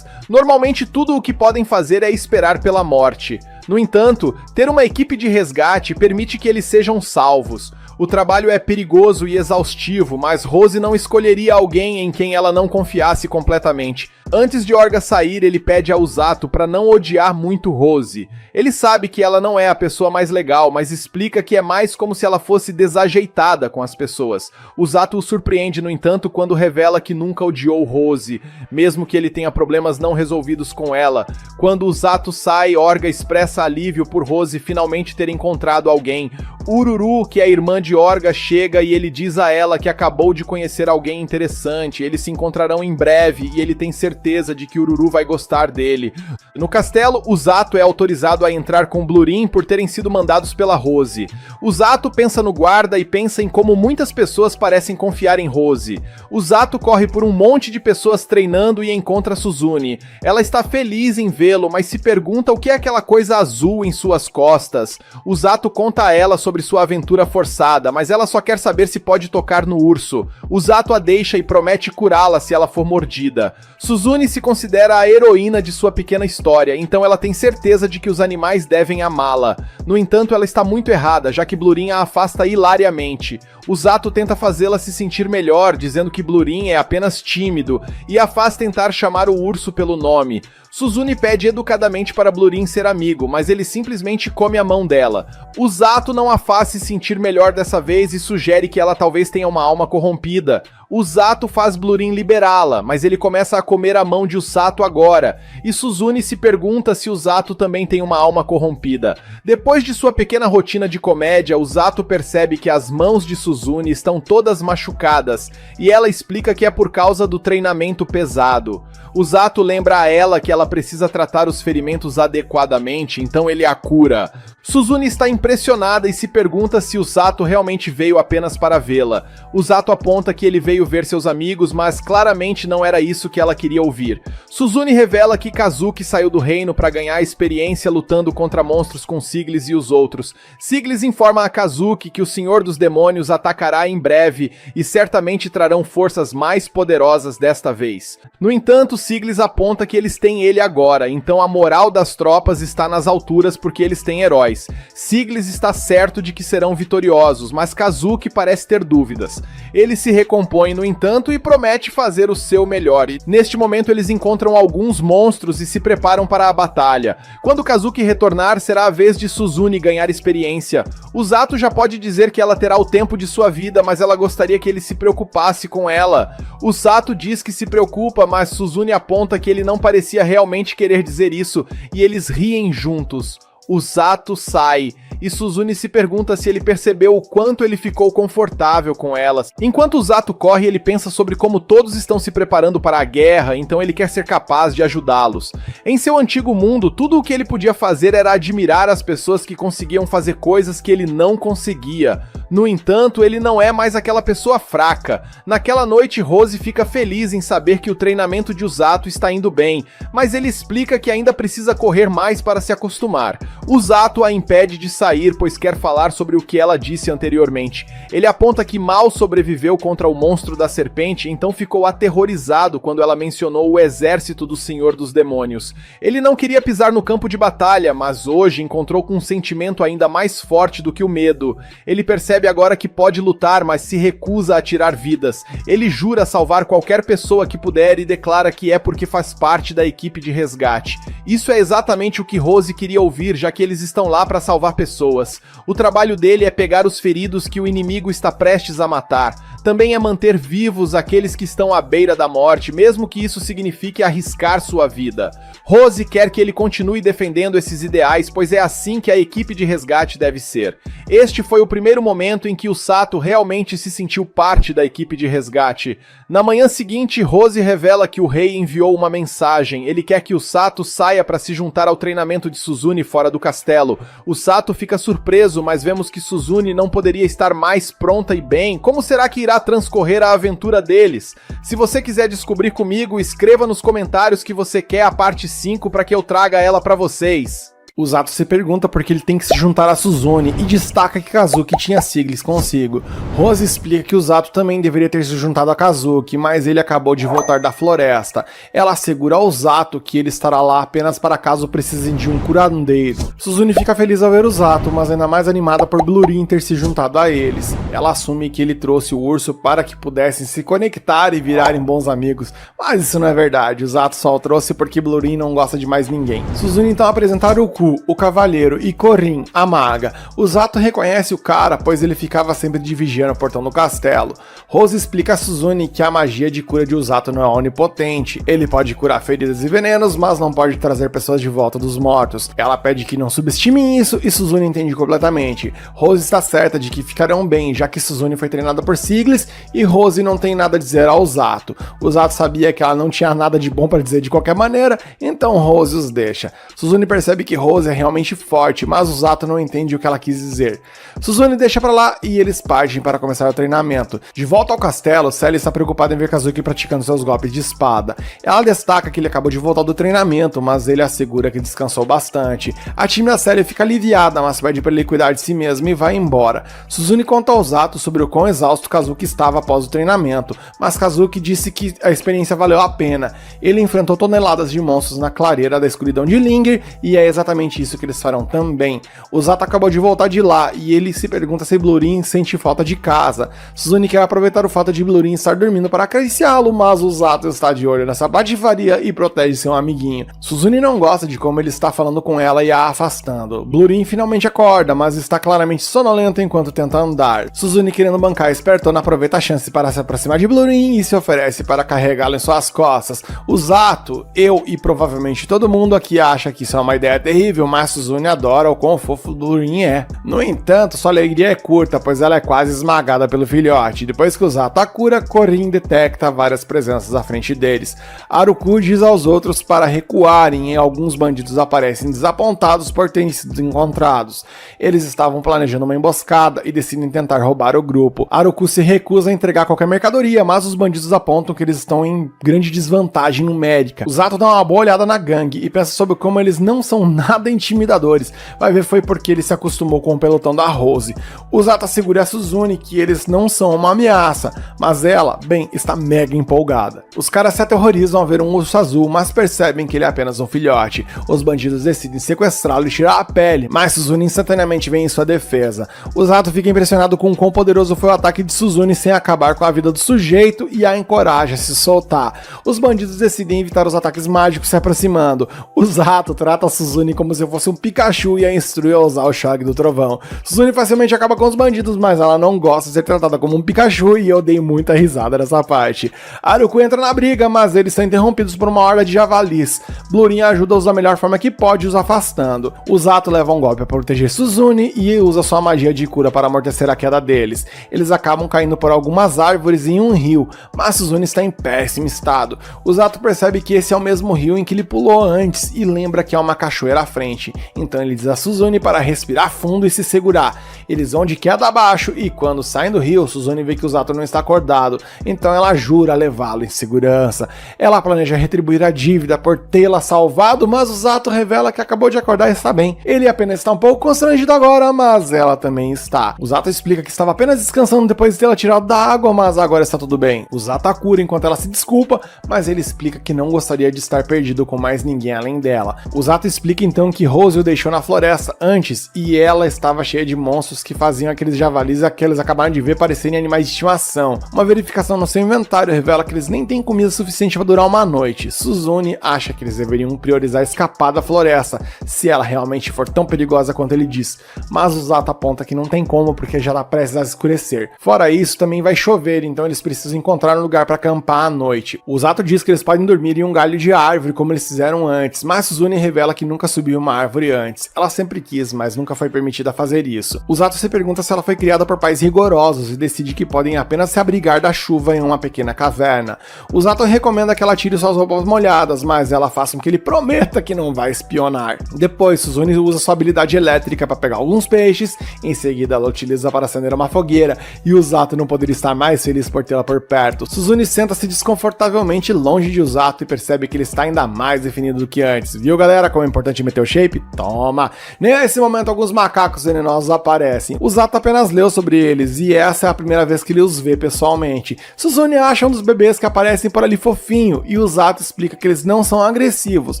normalmente tudo o que podem fazer é esperar pela morte. No entanto, ter uma equipe de resgate permite que eles sejam salvos. O trabalho é perigoso e exaustivo, mas Rose não escolheria alguém em quem ela não confiasse completamente. Antes de Orga sair, ele pede ao Zato para não odiar muito Rose. Ele sabe que ela não é a pessoa mais legal, mas explica que é mais como se ela fosse desajeitada com as pessoas. O Zato o surpreende, no entanto, quando revela que nunca odiou Rose, mesmo que ele tenha problemas não resolvidos com ela. Quando o Zato sai, Orga expressa alívio por Rose finalmente ter encontrado alguém. Ururu, que é a irmã de Orga, chega e ele diz a ela que acabou de conhecer alguém interessante, eles se encontrarão em breve e ele tem certeza de que Ururu vai gostar dele. No castelo, o Zato é autorizado a entrar com Blurin por terem sido mandados pela Rose. O Zato pensa no guarda e pensa em como muitas pessoas parecem confiar em Rose. O Zato corre por um monte de pessoas treinando e encontra Suzune. Ela está feliz em vê-lo, mas se pergunta o que é aquela coisa azul em suas costas. O Zato conta a ela sobre sua aventura forçada, mas ela só quer saber se pode tocar no urso. O Zato a deixa e promete curá-la se ela for mordida. Suzune se considera a heroína de sua pequena história, então ela tem certeza de que os animais devem amá-la. No entanto, ela está muito errada, já que Blurin a afasta hilariamente. O Zato tenta fazê-la se sentir melhor, dizendo que Blurin é apenas tímido, e a faz tentar chamar o urso pelo nome. Suzune pede educadamente para Blurin ser amigo, mas ele simplesmente come a mão dela. O Zato não a faz se sentir melhor dessa vez e sugere que ela talvez tenha uma alma corrompida. O Zato faz Blurin liberá-la, mas ele começa a comer a mão de Usato agora, e Suzune se pergunta se o Zato também tem uma alma corrompida. Depois de sua pequena rotina de comédia, o Zato percebe que as mãos de Suzune estão todas machucadas, e ela explica que é por causa do treinamento pesado. O Zato lembra a ela que ela precisa tratar os ferimentos adequadamente, então ele a cura. Suzune está impressionada e se pergunta se o Zato realmente veio apenas para vê-la. O Zato aponta que ele veio ver seus amigos, mas claramente não era isso que ela queria ouvir. Suzune revela que Kazuki saiu do reino para ganhar experiência lutando contra monstros com Siglis e os outros. Siglis informa a Kazuki que o Senhor dos Demônios atacará em breve e certamente trarão forças mais poderosas desta vez. No entanto, Siglis aponta que eles têm ele agora, então a moral das tropas está nas alturas porque eles têm heróis. Siglis está certo de que serão vitoriosos, mas Kazuki parece ter dúvidas. Ele se recompõe, no entanto, e promete fazer o seu melhor. E neste momento eles encontram alguns monstros e se preparam para a batalha. Quando Kazuki retornar, será a vez de Suzune ganhar experiência. O Zato já pode dizer que ela terá o tempo de sua vida, mas ela gostaria que ele se preocupasse com ela. O Sato diz que se preocupa, mas Suzune aponta que ele não parecia realmente querer dizer isso, e eles riem juntos. O Sato sai, e Suzune se pergunta se ele percebeu o quanto ele ficou confortável com elas. Enquanto o Sato corre, ele pensa sobre como todos estão se preparando para a guerra, então ele quer ser capaz de ajudá-los. Em seu antigo mundo, tudo o que ele podia fazer era admirar as pessoas que conseguiam fazer coisas que ele não conseguia. No entanto, ele não é mais aquela pessoa fraca. Naquela noite, Rose fica feliz em saber que o treinamento de Usato está indo bem, mas ele explica que ainda precisa correr mais para se acostumar. Usato a impede de sair, pois quer falar sobre o que ela disse anteriormente. Ele aponta que Mal sobreviveu contra o monstro da serpente, então ficou aterrorizado quando ela mencionou o exército do Senhor dos Demônios. Ele não queria pisar no campo de batalha, mas hoje encontrou com um sentimento ainda mais forte do que o medo. Ele percebe agora que pode lutar, mas se recusa a tirar vidas. Ele jura salvar qualquer pessoa que puder e declara que é porque faz parte da equipe de resgate. Isso é exatamente o que Rose queria ouvir, já que eles estão lá para salvar pessoas. O trabalho dele é pegar os feridos que o inimigo está prestes a matar. Também é manter vivos aqueles que estão à beira da morte, mesmo que isso signifique arriscar sua vida. Rose quer que ele continue defendendo esses ideais, pois é assim que a equipe de resgate deve ser. Este foi o primeiro momento em que o Sato realmente se sentiu parte da equipe de resgate. Na manhã seguinte, Rose revela que o rei enviou uma mensagem. Ele quer que o Sato saia para se juntar ao treinamento de Suzune fora do castelo. O Sato fica surpreso, mas vemos que Suzune não poderia estar mais pronta e bem. Como será que irá transcorrer a aventura deles? Se você quiser descobrir comigo, escreva nos comentários que você quer a parte 5 para que eu traga ela para vocês. Usato se pergunta por que ele tem que se juntar a Suzune e destaca que Kazuki tinha Siglis consigo. Rose explica que Usato também deveria ter se juntado a Kazuki, mas ele acabou de voltar da floresta. Ela assegura ao Usato que ele estará lá apenas para caso precisem de um curandeiro. Suzune fica feliz ao ver Usato, mas ainda mais animada por Blurin ter se juntado a eles. Ela assume que ele trouxe o urso para que pudessem se conectar e virarem bons amigos, mas isso não é verdade. Usato só o trouxe porque Blurin não gosta de mais ninguém. Suzune então apresenta Haruku, o cavaleiro, e Korin, a maga. Usato reconhece o cara, pois ele ficava sempre de vigia no portão do castelo. Rose explica a Suzune que a magia de cura de Usato não é onipotente. Ele pode curar feridas e venenos, mas não pode trazer pessoas de volta dos mortos. Ela pede que não subestimem isso e Suzune entende completamente. Rose está certa de que ficarão bem, já que Suzune foi treinada por Siglis e Rose não tem nada a dizer ao Usato. Usato sabia que ela não tinha nada de bom para dizer de qualquer maneira, então Rose os deixa. Suzune percebe que Rose é realmente forte, mas Usato não entende o que ela quis dizer. Suzune deixa pra lá e eles partem para começar o treinamento. De volta ao castelo, Sally está preocupada em ver Kazuki praticando seus golpes de espada. Ela destaca que ele acabou de voltar do treinamento, mas ele assegura que descansou bastante. A tímida Sally fica aliviada, mas pede para ele cuidar de si mesmo e vai embora. Suzune conta ao Usato sobre o quão exausto Kazuki estava após o treinamento, mas Kazuki disse que a experiência valeu a pena. Ele enfrentou toneladas de monstros na clareira da escuridão de Linger e é exatamente isso que eles farão também. Usato acabou de voltar de lá e ele se pergunta se Blurin sente falta de casa. Suzune quer aproveitar o fato de Blurin estar dormindo para acariciá-lo, mas Usato está de olho nessa patifaria e protege seu amiguinho. Suzune não gosta de como ele está falando com ela e a afastando. Blurin finalmente acorda, mas está claramente sonolento enquanto tenta andar. Suzune, querendo bancar a espertona, aproveita a chance para se aproximar de Blurin e se oferece para carregá-lo em suas costas. Usato, eu e provavelmente todo mundo aqui acha que isso é uma ideia terrível, mas Suzune adora o quão fofo Blurin é. No entanto, sua alegria é curta, pois ela é quase esmagada pelo filhote. Depois que Usato a cura, Korin detecta várias presenças à frente deles. Haruku diz aos outros para recuarem e alguns bandidos aparecem desapontados por terem sido encontrados. Eles estavam planejando uma emboscada e decidem tentar roubar o grupo. Haruku se recusa a entregar qualquer mercadoria, mas os bandidos apontam que eles estão em grande desvantagem numérica. Usato dá uma boa olhada na gangue e pensa sobre como eles não são nada intimidadores. Vai ver foi porque ele se acostumou com o pelotão da Rose. Usato assegura a Suzune que eles não são uma ameaça, mas ela, bem, está mega empolgada. Os caras se aterrorizam ao ver um urso azul, mas percebem que ele é apenas um filhote. Os bandidos decidem sequestrá-lo e tirar a pele, mas Suzune instantaneamente vem em sua defesa. Usato fica impressionado com o quão poderoso foi o ataque de Suzune sem acabar com a vida do sujeito e a encoraja a se soltar. Os bandidos decidem evitar os ataques mágicos se aproximando. Usato trata a Suzune como se fosse um Pikachu e a instrui a usar o Choque do Trovão. Suzune facilmente acaba com os bandidos, mas ela não gosta de ser tratada como um Pikachu e eu dei muita risada nessa parte. Haruku entra na briga, mas eles são interrompidos por uma horda de javalis. Blurin ajuda-os da melhor forma que pode, os afastando. Usato leva um golpe para proteger Suzune e usa sua magia de cura para amortecer a queda deles. Eles acabam caindo por algumas árvores e em um rio, mas Suzune está em péssimo estado. Usato percebe que esse é o mesmo rio em que ele pulou antes e lembra que há uma cachoeira à frente frente. Então ele diz a Suzune para respirar fundo e se segurar. Eles vão de queda abaixo e quando saem do rio, Suzune vê que o Zato não está acordado, então ela jura levá-lo em segurança. Ela planeja retribuir a dívida por tê-la salvado, mas o Zato revela que acabou de acordar e está bem. Ele apenas está um pouco constrangido agora, mas ela também está. O Zato explica que estava apenas descansando depois de tê-la tirado da água, mas agora está tudo bem. O Zato a cura enquanto ela se desculpa, mas ele explica que não gostaria de estar perdido com mais ninguém além dela. O Zato explica então que Rose o deixou na floresta antes e ela estava cheia de monstros que faziam aqueles javalis que eles acabaram de ver parecerem animais de estimação. Uma verificação no seu inventário revela que eles nem têm comida suficiente para durar uma noite. Suzune acha que eles deveriam priorizar escapar da floresta, se ela realmente for tão perigosa quanto ele diz, mas o Zato aponta que não tem como porque já está prestes a escurecer. Fora isso, também vai chover, então eles precisam encontrar um lugar para acampar à noite. O Zato diz que eles podem dormir em um galho de árvore como eles fizeram antes, mas Suzune revela que nunca subiu uma árvore antes. Ela sempre quis, mas nunca foi permitida fazer isso. O Zato se pergunta se ela foi criada por pais rigorosos e decide que podem apenas se abrigar da chuva em uma pequena caverna. O Zato recomenda que ela tire suas roupas molhadas, mas ela faça com que ele prometa que não vai espionar. Depois, Suzune usa sua habilidade elétrica para pegar alguns peixes, em seguida ela utiliza para acender uma fogueira, e o Zato não poderia estar mais feliz por tê-la por perto. Suzune senta-se desconfortavelmente longe de Zato e percebe que ele está ainda mais definido do que antes. Viu, galera, como é importante meter o shape? Toma! Nesse momento, alguns macacos venenosos aparecem. O Zato apenas leu sobre eles, e essa é a primeira vez que ele os vê pessoalmente. Suzune acha um dos bebês que aparecem por ali fofinho, e o Zato explica que eles não são agressivos.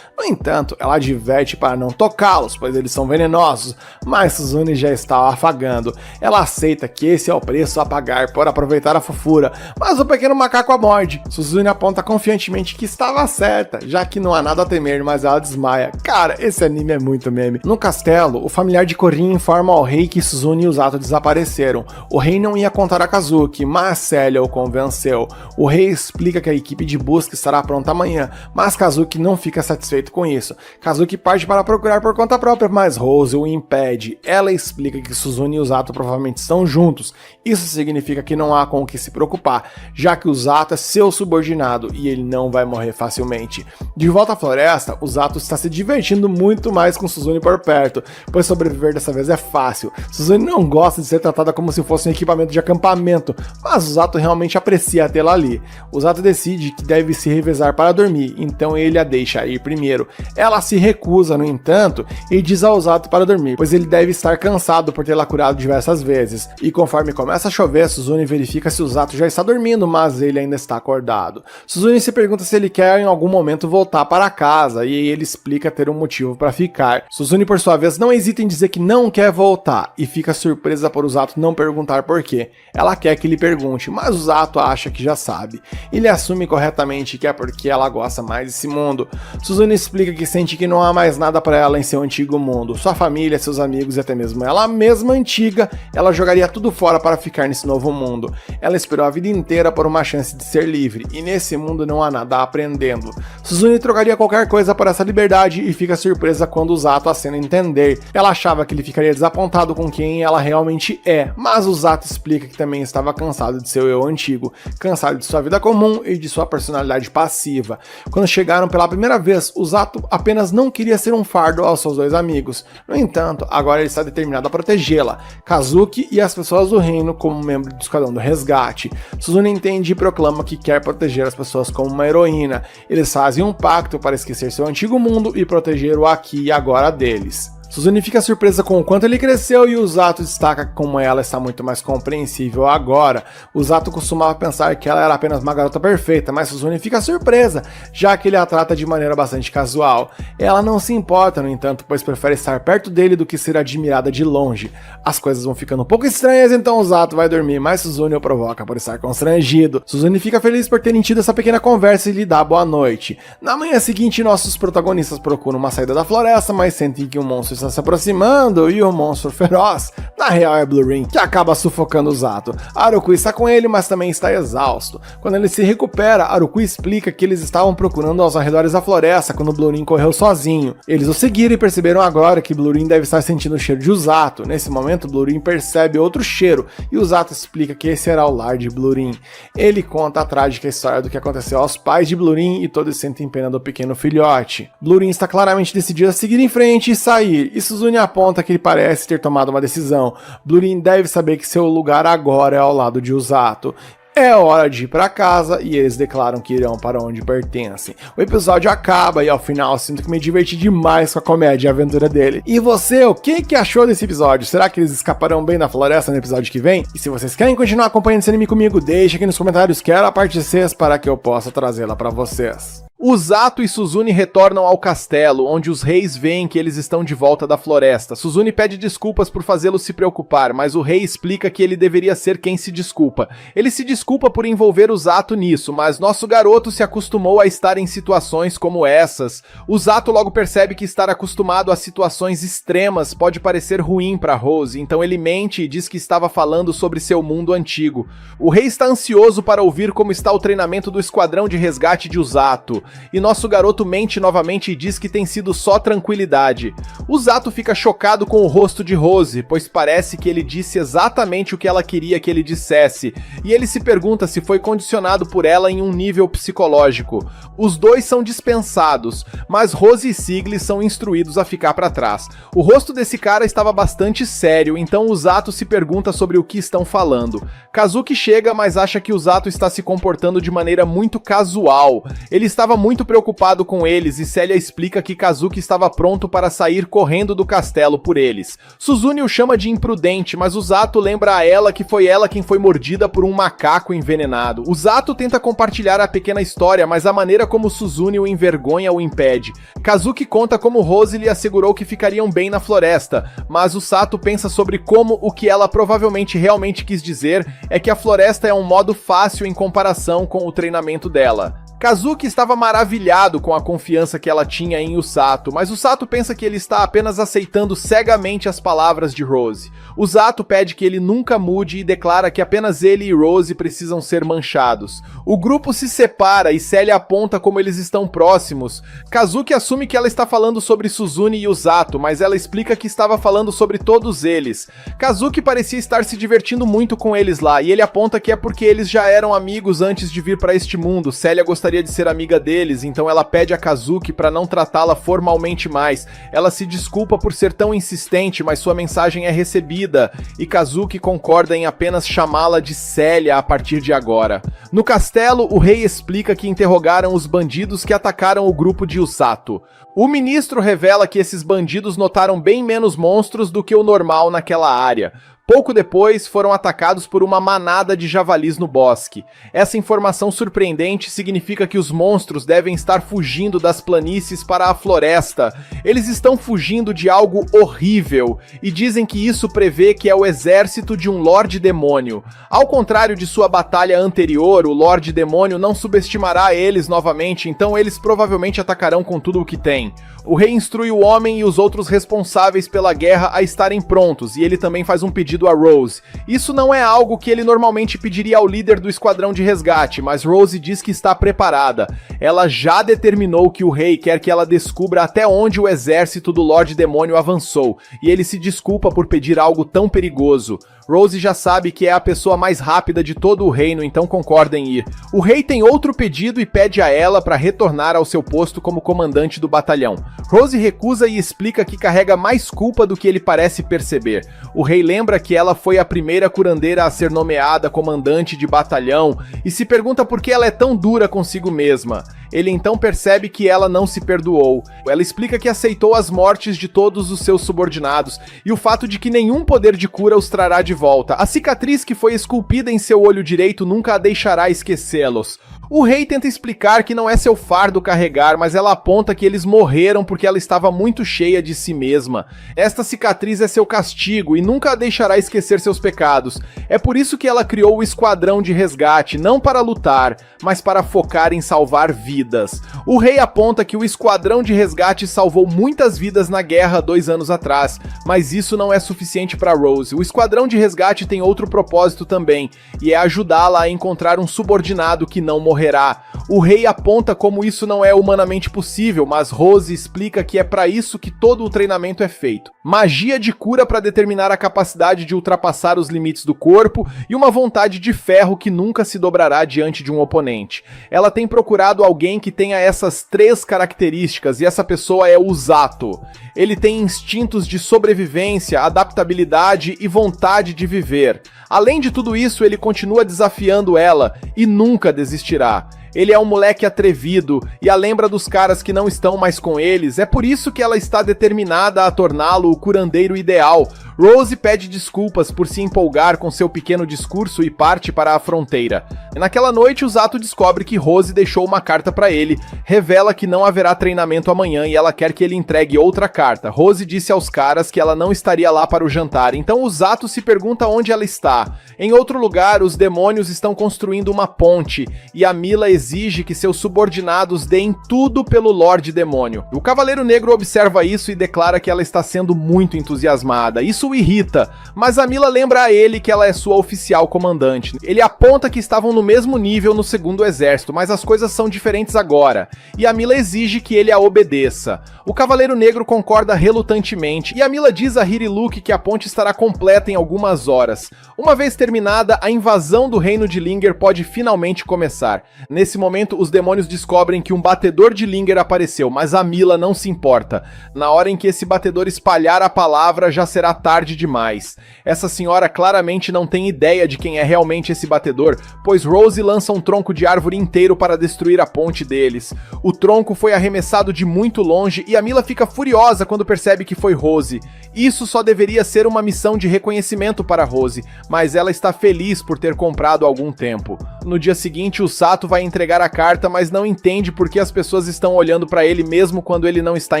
No entanto, ela adverte para não tocá-los, pois eles são venenosos, mas Suzune já está afagando. Ela aceita que esse é o preço a pagar por aproveitar a fofura, mas o pequeno macaco a morde. Suzune aponta confiantemente que estava certa, já que não há nada a temer, mas ela desmaia. Cara, esse anime é muito meme. No castelo, o familiar de Korin informa ao rei que Suzune e o Zato desapareceram. O rei não ia contar a Kazuki, mas Celia o convenceu. O rei explica que a equipe de busca estará pronta amanhã, mas Kazuki não fica satisfeito com isso. Kazuki parte para procurar por conta própria, mas Rose o impede. Ela explica que Suzune e o Zato provavelmente estão juntos. Isso significa que não há com o que se preocupar, já que o Zato é seu subordinado e ele não vai morrer facilmente. De volta à floresta, o Zato está se divertindo muito mais com Suzune por perto, pois sobreviver dessa vez é fácil. Suzune não gosta de ser tratada como se fosse um equipamento de acampamento, mas o Zato realmente aprecia tê-la ali. O Zato decide que deve se revezar para dormir, então ele a deixa ir primeiro. Ela se recusa, no entanto, e diz ao Zato para dormir, pois ele deve estar cansado por tê-la curado diversas vezes. E conforme começa a chover, Suzune verifica se o Zato já está dormindo, mas ele ainda está acordado. Suzune se pergunta se ele quer em algum momento voltar para casa, e ele explica ter um motivo para ficar. Suzune, por sua vez, não hesita em dizer que não quer voltar, e fica surpresa por o Zato não perguntar por quê. Ela quer que ele pergunte, mas o Zato acha que já sabe. Ele assume corretamente que é porque ela gosta mais desse mundo. Suzune explica que sente que não há mais nada para ela em seu antigo mundo. Sua família, seus amigos e até mesmo ela mesma antiga, ela jogaria tudo fora para ficar nesse novo mundo. Ela esperou a vida inteira por uma chance de ser livre, e nesse mundo não há nada aprendendo. Suzune trocaria qualquer coisa por essa liberdade e fica surpresa quando o Zato acena entender. Ela achava que ele ficaria desapontado com quem ela realmente é, mas o Zato explica que também estava cansado de seu eu antigo, cansado de sua vida comum e de sua personalidade passiva. Quando chegaram pela primeira vez, o Zato apenas não queria ser um fardo aos seus dois amigos. No entanto, agora ele está determinado a protegê-la, Kazuki e as pessoas do reino como membro do Esquadrão do Resgate. Suzune entende e proclama que quer proteger as pessoas como uma heroína. Eles fazem um pacto para esquecer seu antigo mundo e proteger o aqui e agora deles. Suzune fica surpresa com o quanto ele cresceu e o Zato destaca como ela está muito mais compreensível agora. O Zato costumava pensar que ela era apenas uma garota perfeita, mas Suzune fica surpresa, já que ele a trata de maneira bastante casual. Ela não se importa, no entanto, pois prefere estar perto dele do que ser admirada de longe. As coisas vão ficando um pouco estranhas, então o Zato vai dormir, mas Suzune o provoca por estar constrangido. Suzune fica feliz por terem tido essa pequena conversa e lhe dá boa noite. Na manhã seguinte, nossos protagonistas procuram uma saída da floresta, mas sentem que um monstro está se aproximando e o monstro feroz, na real é Blue Ring, que acaba sufocando o Zato. Arukui está com ele, mas também está exausto. Quando ele se recupera, Arukui explica que eles estavam procurando aos arredores da floresta quando Blue Ring correu sozinho. Eles o seguiram e perceberam agora que Blue Ring deve estar sentindo o cheiro de Usato. Nesse momento, Blue Ring percebe outro cheiro e Usato explica que esse era o lar de Blue Ring. Ele conta a trágica história do que aconteceu aos pais de Blue Ring e todos sentem pena do pequeno filhote. Blue Ring está claramente decidido a seguir em frente e sair, e Suzune aponta que ele parece ter tomado uma decisão. Blue Ring deve saber que seu lugar agora é ao lado de Usato. É hora de ir pra casa e eles declaram que irão para onde pertencem. O episódio acaba e ao final sinto que me diverti demais com a comédia e a aventura dele. E você, o que achou desse episódio? Será que eles escaparão bem da floresta no episódio que vem? E se vocês querem continuar acompanhando esse anime comigo, deixe aqui nos comentários quero a parte 6 para que eu possa trazê-la para vocês. Usato e Suzune retornam ao castelo, onde os reis veem que eles estão de volta da floresta. Suzune pede desculpas por fazê-lo se preocupar, mas o rei explica que ele deveria ser quem se desculpa. Ele se desculpa por envolver Usato nisso, mas nosso garoto se acostumou a estar em situações como essas. Usato logo percebe que estar acostumado a situações extremas pode parecer ruim para Rose, então ele mente e diz que estava falando sobre seu mundo antigo. O rei está ansioso para ouvir como está o treinamento do esquadrão de resgate de Usato. E nosso garoto mente novamente e diz que tem sido só tranquilidade. Usato fica chocado com o rosto de Rose, pois parece que ele disse exatamente o que ela queria que ele dissesse, e ele se pergunta se foi condicionado por ela em um nível psicológico. Os dois são dispensados, mas Rose e Sigli são instruídos a ficar para trás. O rosto desse cara estava bastante sério, então Usato se pergunta sobre o que estão falando. Kazuki chega, mas acha que Usato está se comportando de maneira muito casual. Ele estava muito preocupado com eles e Célia explica que Kazuki estava pronto para sair correndo do castelo por eles. Suzune o chama de imprudente, mas Usato lembra a ela que foi ela quem foi mordida por um macaco envenenado. Usato tenta compartilhar a pequena história, mas a maneira como Suzune o envergonha o impede. Kazuki conta como Rose lhe assegurou que ficariam bem na floresta, mas o Sato pensa sobre como o que ela provavelmente realmente quis dizer é que a floresta é um modo fácil em comparação com o treinamento dela. Kazuki estava maravilhado com a confiança que ela tinha em Usato, mas Usato pensa que ele está apenas aceitando cegamente as palavras de Rose. Usato pede que ele nunca mude e declara que apenas ele e Rose precisam ser manchados. O grupo se separa e Célia aponta como eles estão próximos. Kazuki assume que ela está falando sobre Suzune e Usato, mas ela explica que estava falando sobre todos eles. Kazuki parecia estar se divertindo muito com eles lá, e ele aponta que é porque eles já eram amigos antes de vir para este mundo. Célia gostaria de ser amiga deles, então ela pede a Kazuki para não tratá-la formalmente mais. Ela se desculpa por ser tão insistente, mas sua mensagem é recebida, e Kazuki concorda em apenas chamá-la de Célia a partir de agora. No castelo, o rei explica que interrogaram os bandidos que atacaram o grupo de Usato. O ministro revela que esses bandidos notaram bem menos monstros do que o normal naquela área. Pouco depois, foram atacados por uma manada de javalis no bosque. Essa informação surpreendente significa que os monstros devem estar fugindo das planícies para a floresta. Eles estão fugindo de algo horrível, e dizem que isso prevê que é o exército de um Lorde Demônio. Ao contrário de sua batalha anterior, o Lorde Demônio não subestimará eles novamente, então eles provavelmente atacarão com tudo o que tem. O rei instrui o homem e os outros responsáveis pela guerra a estarem prontos, e ele também faz um pedido a Rose. Isso não é algo que ele normalmente pediria ao líder do esquadrão de resgate, mas Rose diz que está preparada. Ela já determinou que o rei quer que ela descubra até onde o exército do Lorde Demônio avançou, e ele se desculpa por pedir algo tão perigoso. Rose já sabe que é a pessoa mais rápida de todo o reino, então concorda em ir. O rei tem outro pedido e pede a ela para retornar ao seu posto como comandante do batalhão. Rose recusa e explica que carrega mais culpa do que ele parece perceber. O rei lembra que ela foi a primeira curandeira a ser nomeada comandante de batalhão e se pergunta por que ela é tão dura consigo mesma. Ele então percebe que ela não se perdoou. Ela explica que aceitou as mortes de todos os seus subordinados e o fato de que nenhum poder de cura os trará de volta. A cicatriz que foi esculpida em seu olho direito nunca a deixará esquecê-los. O rei tenta explicar que não é seu fardo carregar, mas ela aponta que eles morreram porque ela estava muito cheia de si mesma. Esta cicatriz é seu castigo e nunca a deixará esquecer seus pecados. É por isso que ela criou o esquadrão de resgate, não para lutar, mas para focar em salvar vidas. vidas. O rei aponta que o esquadrão de resgate salvou muitas vidas na guerra 2 anos atrás, mas isso não é suficiente para Rose. O esquadrão de resgate tem outro propósito também, e é ajudá-la a encontrar um subordinado que não morrerá. O rei aponta como isso não é humanamente possível, mas Rose explica que é para isso que todo o treinamento é feito. Magia de cura para determinar a capacidade de ultrapassar os limites do corpo e uma vontade de ferro que nunca se dobrará diante de um oponente. Ela tem procurado alguém que tenha essas 3 características e essa pessoa é o Zato. Ele tem instintos de sobrevivência, adaptabilidade e vontade de viver. Além de tudo isso, ele continua desafiando ela e nunca desistirá. Ele é um moleque atrevido e a lembra dos caras que não estão mais com eles, é por isso que ela está determinada a torná-lo o curandeiro ideal. Rose pede desculpas por se empolgar com seu pequeno discurso e parte para a fronteira. Naquela noite, o Zato descobre que Rose deixou uma carta para ele, revela que não haverá treinamento amanhã e ela quer que ele entregue outra carta. Rose disse aos caras que ela não estaria lá para o jantar, então o Zato se pergunta onde ela está. Em outro lugar, os demônios estão construindo uma ponte e a Mila exige que seus subordinados deem tudo pelo Lorde Demônio. O Cavaleiro Negro observa isso e declara que ela está sendo muito entusiasmada. Isso o irrita, mas a Mila lembra a ele que ela é sua oficial comandante. Ele aponta que estavam no mesmo nível no segundo exército, mas as coisas são diferentes agora, e a Mila exige que ele a obedeça. O Cavaleiro Negro concorda relutantemente, e a Mila diz a Hiriluk que a ponte estará completa em algumas horas. Uma vez terminada, a invasão do reino de Linger pode finalmente começar. Nesse momento, os demônios descobrem que um batedor de Linger apareceu, mas a Mila não se importa. Na hora em que esse batedor espalhar a palavra, já será tarde demais. Essa senhora claramente não tem ideia de quem é realmente esse batedor, pois Rose lança um tronco de árvore inteiro para destruir a ponte deles. O tronco foi arremessado de muito longe e a Mila fica furiosa quando percebe que foi Rose. Isso só deveria ser uma missão de reconhecimento para Rose, mas ela está feliz por ter comprado algum tempo. No dia seguinte, o Sato vai entregar a carta, mas não entende por que as pessoas estão olhando para ele mesmo quando ele não está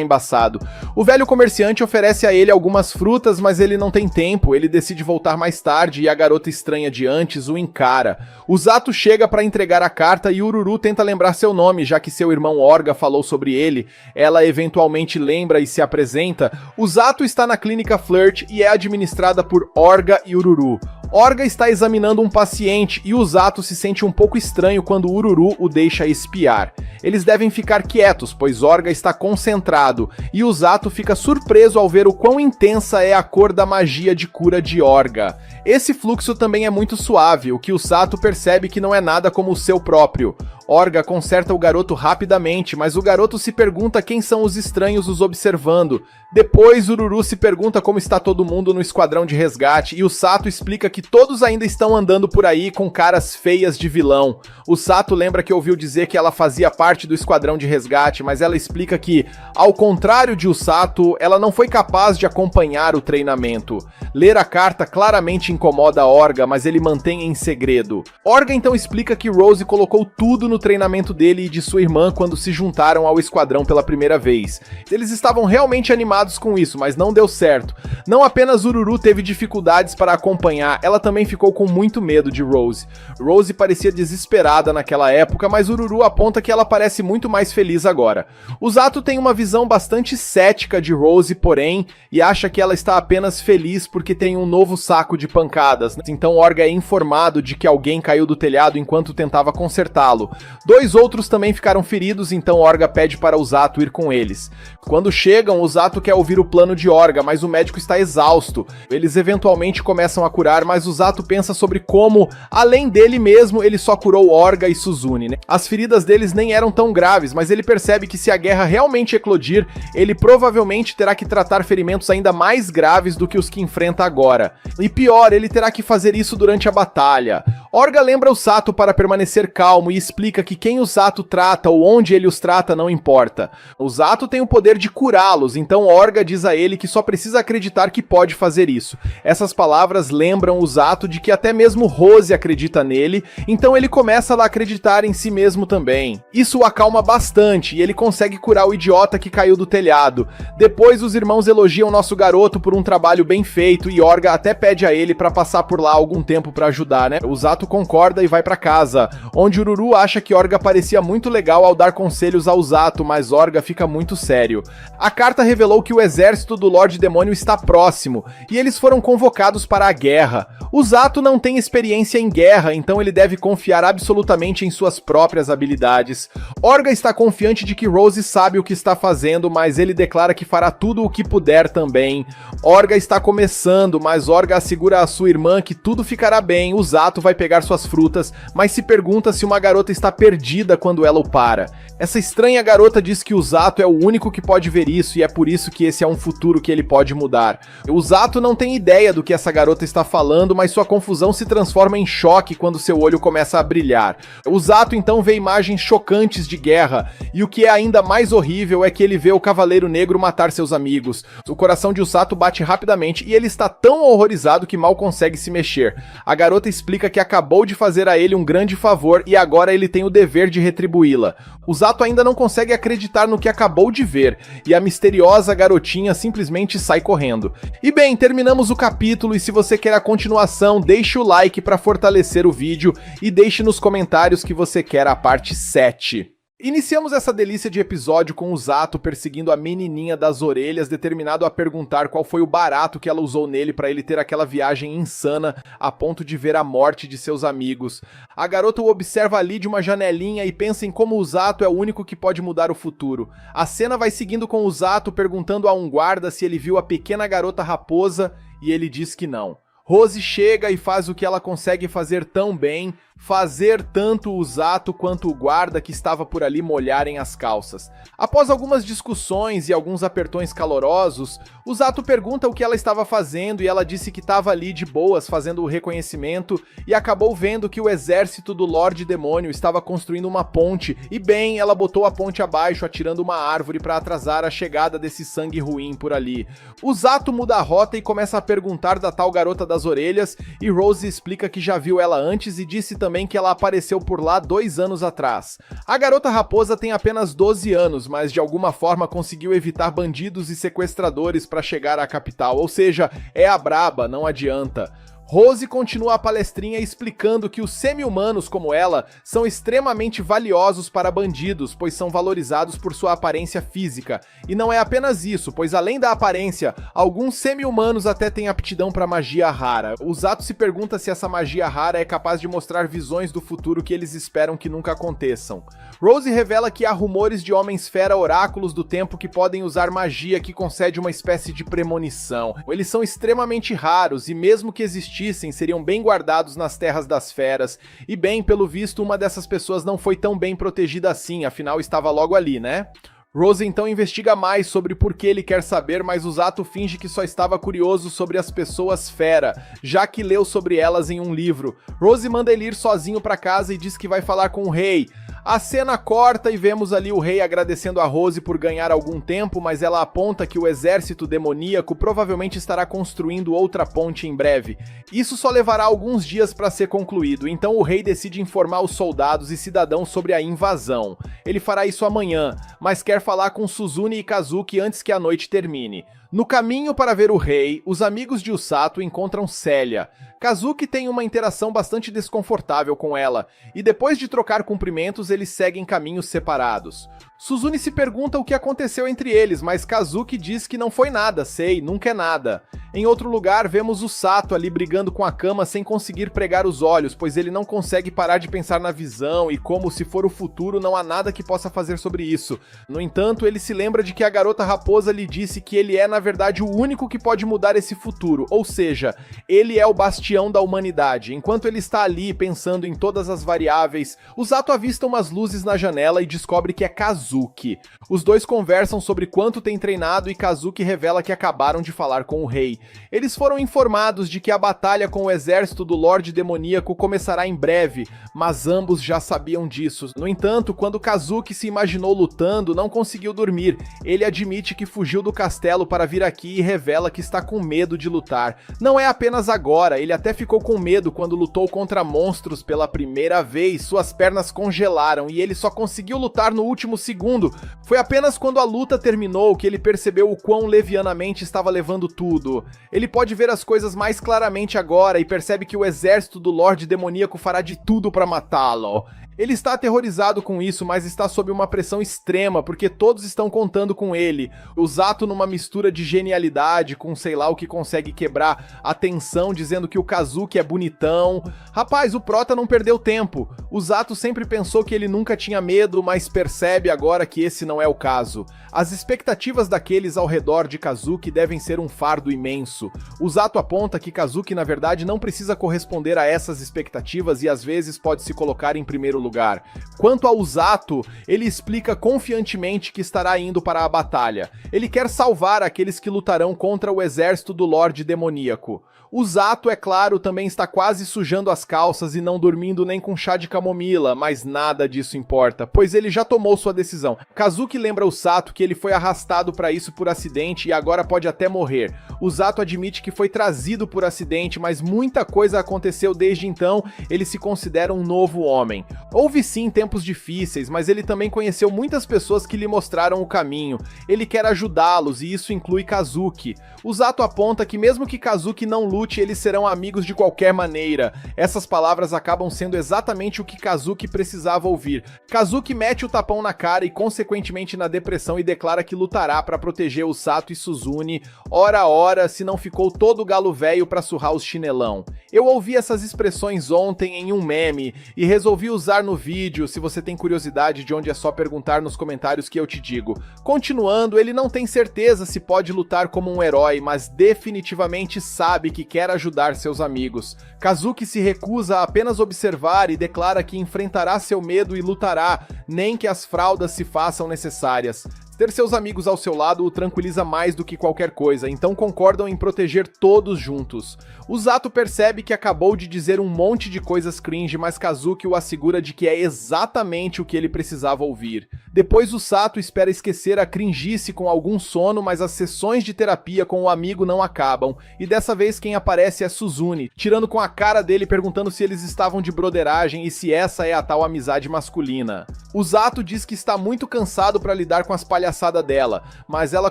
embaçado. O velho comerciante oferece a ele algumas frutas, mas ele não tem tempo, ele decide voltar mais tarde e a garota estranha de antes o encara. O Zato chega para entregar a carta e Ururu tenta lembrar seu nome, já que seu irmão Orga falou sobre ele. Ela eventualmente lembra e se apresenta. O Zato está na clínica Flirt e é administrada por Orga e Ururu. Orga está examinando um paciente e o Zato se sente um pouco estranho quando Ururu o deixa espiar. Eles devem ficar quietos, pois Orga está concentrado, e o Zato fica surpreso ao ver o quão intensa é a cor da magia de cura de Orga. Esse fluxo também é muito suave, o que o Sato percebe que não é nada como o seu próprio. Orga conserta o garoto rapidamente, mas o garoto se pergunta quem são os estranhos os observando. Depois, Ururu se pergunta como está todo mundo no esquadrão de resgate, e o Sato explica que todos ainda estão andando por aí com caras feias de vilão. O Sato lembra que ouviu dizer que ela fazia parte do esquadrão de resgate, mas ela explica que, ao contrário de Usato, ela não foi capaz de acompanhar o treinamento. Ler a carta claramente incomoda Orga, mas ele mantém em segredo. Orga então explica que Rose colocou tudo no treinamento dele e de sua irmã quando se juntaram ao esquadrão pela primeira vez. Eles estavam realmente animados com isso, mas não deu certo. Não apenas Ururu teve dificuldades para acompanhar, ela também ficou com muito medo de Rose. Rose parecia desesperada naquela época, mas Ururu aponta que ela parece muito mais feliz agora. O Zato tem uma visão bastante cética de Rose, porém, e acha que ela está apenas feliz porque tem um novo saco de pancadas. Então Orga é informado de que alguém caiu do telhado enquanto tentava consertá-lo. 2 outros também ficaram feridos, então Orga pede para o Zato ir com eles. Quando chegam, o Zato quer ouvir o plano de Orga, mas o médico está exausto. Eles eventualmente começam a curar, mas o Zato pensa sobre como, além dele mesmo, ele só curou Orga e Suzune, né? As feridas deles nem eram tão graves, mas ele percebe que se a guerra realmente eclodir, ele provavelmente terá que tratar ferimentos ainda mais graves do que os que enfrenta agora. E pior, ele terá que fazer isso durante a batalha. Orga lembra o Sato para permanecer calmo e explica que quem o Sato trata ou onde ele os trata não importa. O Sato tem o poder de curá-los, então Orga diz a ele que só precisa acreditar que pode fazer isso. Essas palavras lembram o Sato de que até mesmo Rose acredita nele, então ele começa a acreditar em si mesmo também. Isso o acalma bastante e ele consegue curar o idiota que caiu do telhado. Depois os irmãos elogiam nosso garoto por um trabalho bem feito e Orga até pede a ele para passar por lá algum tempo para ajudar, né? O Sato concorda e vai para casa, onde Ururu acha que Orga parecia muito legal ao dar conselhos ao Zato, mas Orga fica muito sério. A carta revelou que o exército do Lorde Demônio está próximo, e eles foram convocados para a guerra. O Zato não tem experiência em guerra, então ele deve confiar absolutamente em suas próprias habilidades. Orga está confiante de que Rose sabe o que está fazendo, mas ele declara que fará tudo o que puder também. Orga está começando, mas Orga assegura a sua irmã que tudo ficará bem, o Zato vai pegar suas frutas, mas se pergunta se uma garota está perdida quando ela o para. Essa estranha garota diz que o Zato é o único que pode ver isso e é por isso que esse é um futuro que ele pode mudar. O Zato não tem ideia do que essa garota está falando, mas sua confusão se transforma em choque quando seu olho começa a brilhar. O Zato então vê imagens chocantes de guerra, e o que é ainda mais horrível é que ele vê o Cavaleiro Negro matar seus amigos. O coração de Usato bate rapidamente e ele está tão horrorizado que mal consegue se mexer. A garota explica que acabou de fazer a ele um grande favor e agora ele tem o dever de retribuí-la. Usato ainda não consegue acreditar no que acabou de ver, e a misteriosa garotinha simplesmente sai correndo. E bem, terminamos o capítulo, e se você quer a continuação, deixe o like para fortalecer o vídeo e deixe nos comentários que você quer a parte 7. Iniciamos essa delícia de episódio com o Zato perseguindo a menininha das orelhas, determinado a perguntar qual foi o barato que ela usou nele para ele ter aquela viagem insana a ponto de ver a morte de seus amigos. A garota o observa ali de uma janelinha e pensa em como o Zato é o único que pode mudar o futuro. A cena vai seguindo com o Zato perguntando a um guarda se ele viu a pequena garota raposa e ele diz que não. Rose chega e faz o que ela consegue fazer tão bem, fazer tanto o Zato quanto o guarda que estava por ali molharem as calças. Após algumas discussões e alguns apertões calorosos, o Zato pergunta o que ela estava fazendo e ela disse que estava ali de boas fazendo o reconhecimento e acabou vendo que o exército do Lorde Demônio estava construindo uma ponte e bem, ela botou a ponte abaixo atirando uma árvore para atrasar a chegada desse sangue ruim por ali. O Zato muda a rota e começa a perguntar da tal garota das orelhas e Rose explica que já viu ela antes e disse também que ela apareceu por lá 2 anos atrás. A garota raposa tem apenas 12 anos, mas de alguma forma conseguiu evitar bandidos e sequestradores para chegar à capital, ou seja, é a braba, não adianta. Rose continua a palestrinha explicando que os semi-humanos como ela são extremamente valiosos para bandidos, pois são valorizados por sua aparência física. E não é apenas isso, pois além da aparência, alguns semi-humanos até têm aptidão para magia rara. O Zato se pergunta se essa magia rara é capaz de mostrar visões do futuro que eles esperam que nunca aconteçam. Rose revela que há rumores de homens-fera oráculos do tempo que podem usar magia que concede uma espécie de premonição. Eles são extremamente raros e mesmo que existissem, seriam bem guardados nas terras das feras, e bem, pelo visto, uma dessas pessoas não foi tão bem protegida assim, afinal estava logo ali, né? Rose então investiga mais sobre por que ele quer saber, mas o Zato finge que só estava curioso sobre as pessoas fera, já que leu sobre elas em um livro. Rose manda ele ir sozinho para casa e diz que vai falar com o rei. A cena corta e vemos ali o rei agradecendo a Rose por ganhar algum tempo, mas ela aponta que o exército demoníaco provavelmente estará construindo outra ponte em breve. Isso só levará alguns dias para ser concluído, então o rei decide informar os soldados e cidadãos sobre a invasão. Ele fará isso amanhã, mas quer falar com Suzune e Kazuki antes que a noite termine. No caminho para ver o rei, os amigos de Usato encontram Célia. Kazuki tem uma interação bastante desconfortável com ela, e depois de trocar cumprimentos, eles seguem caminhos separados. Suzune se pergunta o que aconteceu entre eles, mas Kazuki diz que não foi nada, sei, nunca é nada. Em outro lugar, vemos o Sato ali brigando com a cama sem conseguir pregar os olhos, pois ele não consegue parar de pensar na visão e como se for o futuro não há nada que possa fazer sobre isso. No entanto, ele se lembra de que a garota raposa lhe disse que ele é na verdade o único que pode mudar esse futuro, ou seja, ele é o bastião da humanidade. Enquanto ele está ali pensando em todas as variáveis, o Sato avista umas luzes na janela e descobre que é Kazuki. Os dois conversam sobre quanto tem treinado e Kazuki revela que acabaram de falar com o rei. Eles foram informados de que a batalha com o exército do Lorde Demoníaco começará em breve, mas ambos já sabiam disso. No entanto, quando Kazuki se imaginou lutando, não conseguiu dormir. Ele admite que fugiu do castelo para vir aqui e revela que está com medo de lutar. Não é apenas agora, ele até ficou com medo quando lutou contra monstros pela primeira vez. Suas pernas congelaram e ele só conseguiu lutar no último segundo. Foi apenas quando a luta terminou que ele percebeu o quão levianamente estava levando tudo. Ele pode ver as coisas mais claramente agora e percebe que o exército do Lorde Demoníaco fará de tudo para matá-lo. Ele está aterrorizado com isso, mas está sob uma pressão extrema, porque todos estão contando com ele. O Zato numa mistura de genialidade com sei lá o que consegue quebrar a tensão, dizendo que o Kazuki é bonitão. Rapaz, o prota não perdeu tempo. O Zato sempre pensou que ele nunca tinha medo, mas percebe agora que esse não é o caso. As expectativas daqueles ao redor de Kazuki devem ser um fardo imenso. O Zato aponta que Kazuki na verdade não precisa corresponder a essas expectativas e às vezes pode se colocar em primeiro lugar. Quanto ao Zato, ele explica confiantemente que estará indo para a batalha. Ele quer salvar aqueles que lutarão contra o exército do Lorde Demoníaco. O Zato, é claro, também está quase sujando as calças e não dormindo nem com chá de camomila, mas nada disso importa, pois ele já tomou sua decisão. Kazuki lembra o Sato que ele foi arrastado para isso por acidente e agora pode até morrer. O Zato admite que foi trazido por acidente, mas muita coisa aconteceu desde então, ele se considera um novo homem. Houve sim tempos difíceis, mas ele também conheceu muitas pessoas que lhe mostraram o caminho. Ele quer ajudá-los e isso inclui Kazuki. O Zato aponta que mesmo que Kazuki não lute, eles serão amigos de qualquer maneira. Essas palavras acabam sendo exatamente o que Kazuki precisava ouvir. Kazuki mete o tapão na cara e consequentemente na depressão e declara que lutará para proteger o Sato e Suzune, ora, se não ficou todo galo velho pra surrar os chinelão. Eu ouvi essas expressões ontem em um meme e resolvi usar no vídeo, se você tem curiosidade de onde é só perguntar nos comentários que eu te digo. Continuando, ele não tem certeza se pode lutar como um herói, mas definitivamente sabe que quer ajudar seus amigos. Kazuki se recusa a apenas observar e declara que enfrentará seu medo e lutará, nem que as fraldas se façam necessárias. Ter seus amigos ao seu lado o tranquiliza mais do que qualquer coisa, então concordam em proteger todos juntos. O Zato percebe que acabou de dizer um monte de coisas cringe, mas Kazuki o assegura de que é exatamente o que ele precisava ouvir. Depois o Sato espera esquecer a cringice com algum sono, mas as sessões de terapia com o amigo não acabam, e dessa vez quem aparece é Suzune, tirando com a cara dele perguntando se eles estavam de broderagem e se essa é a tal amizade masculina. O Zato diz que está muito cansado para lidar com as palhaçadas dela, mas ela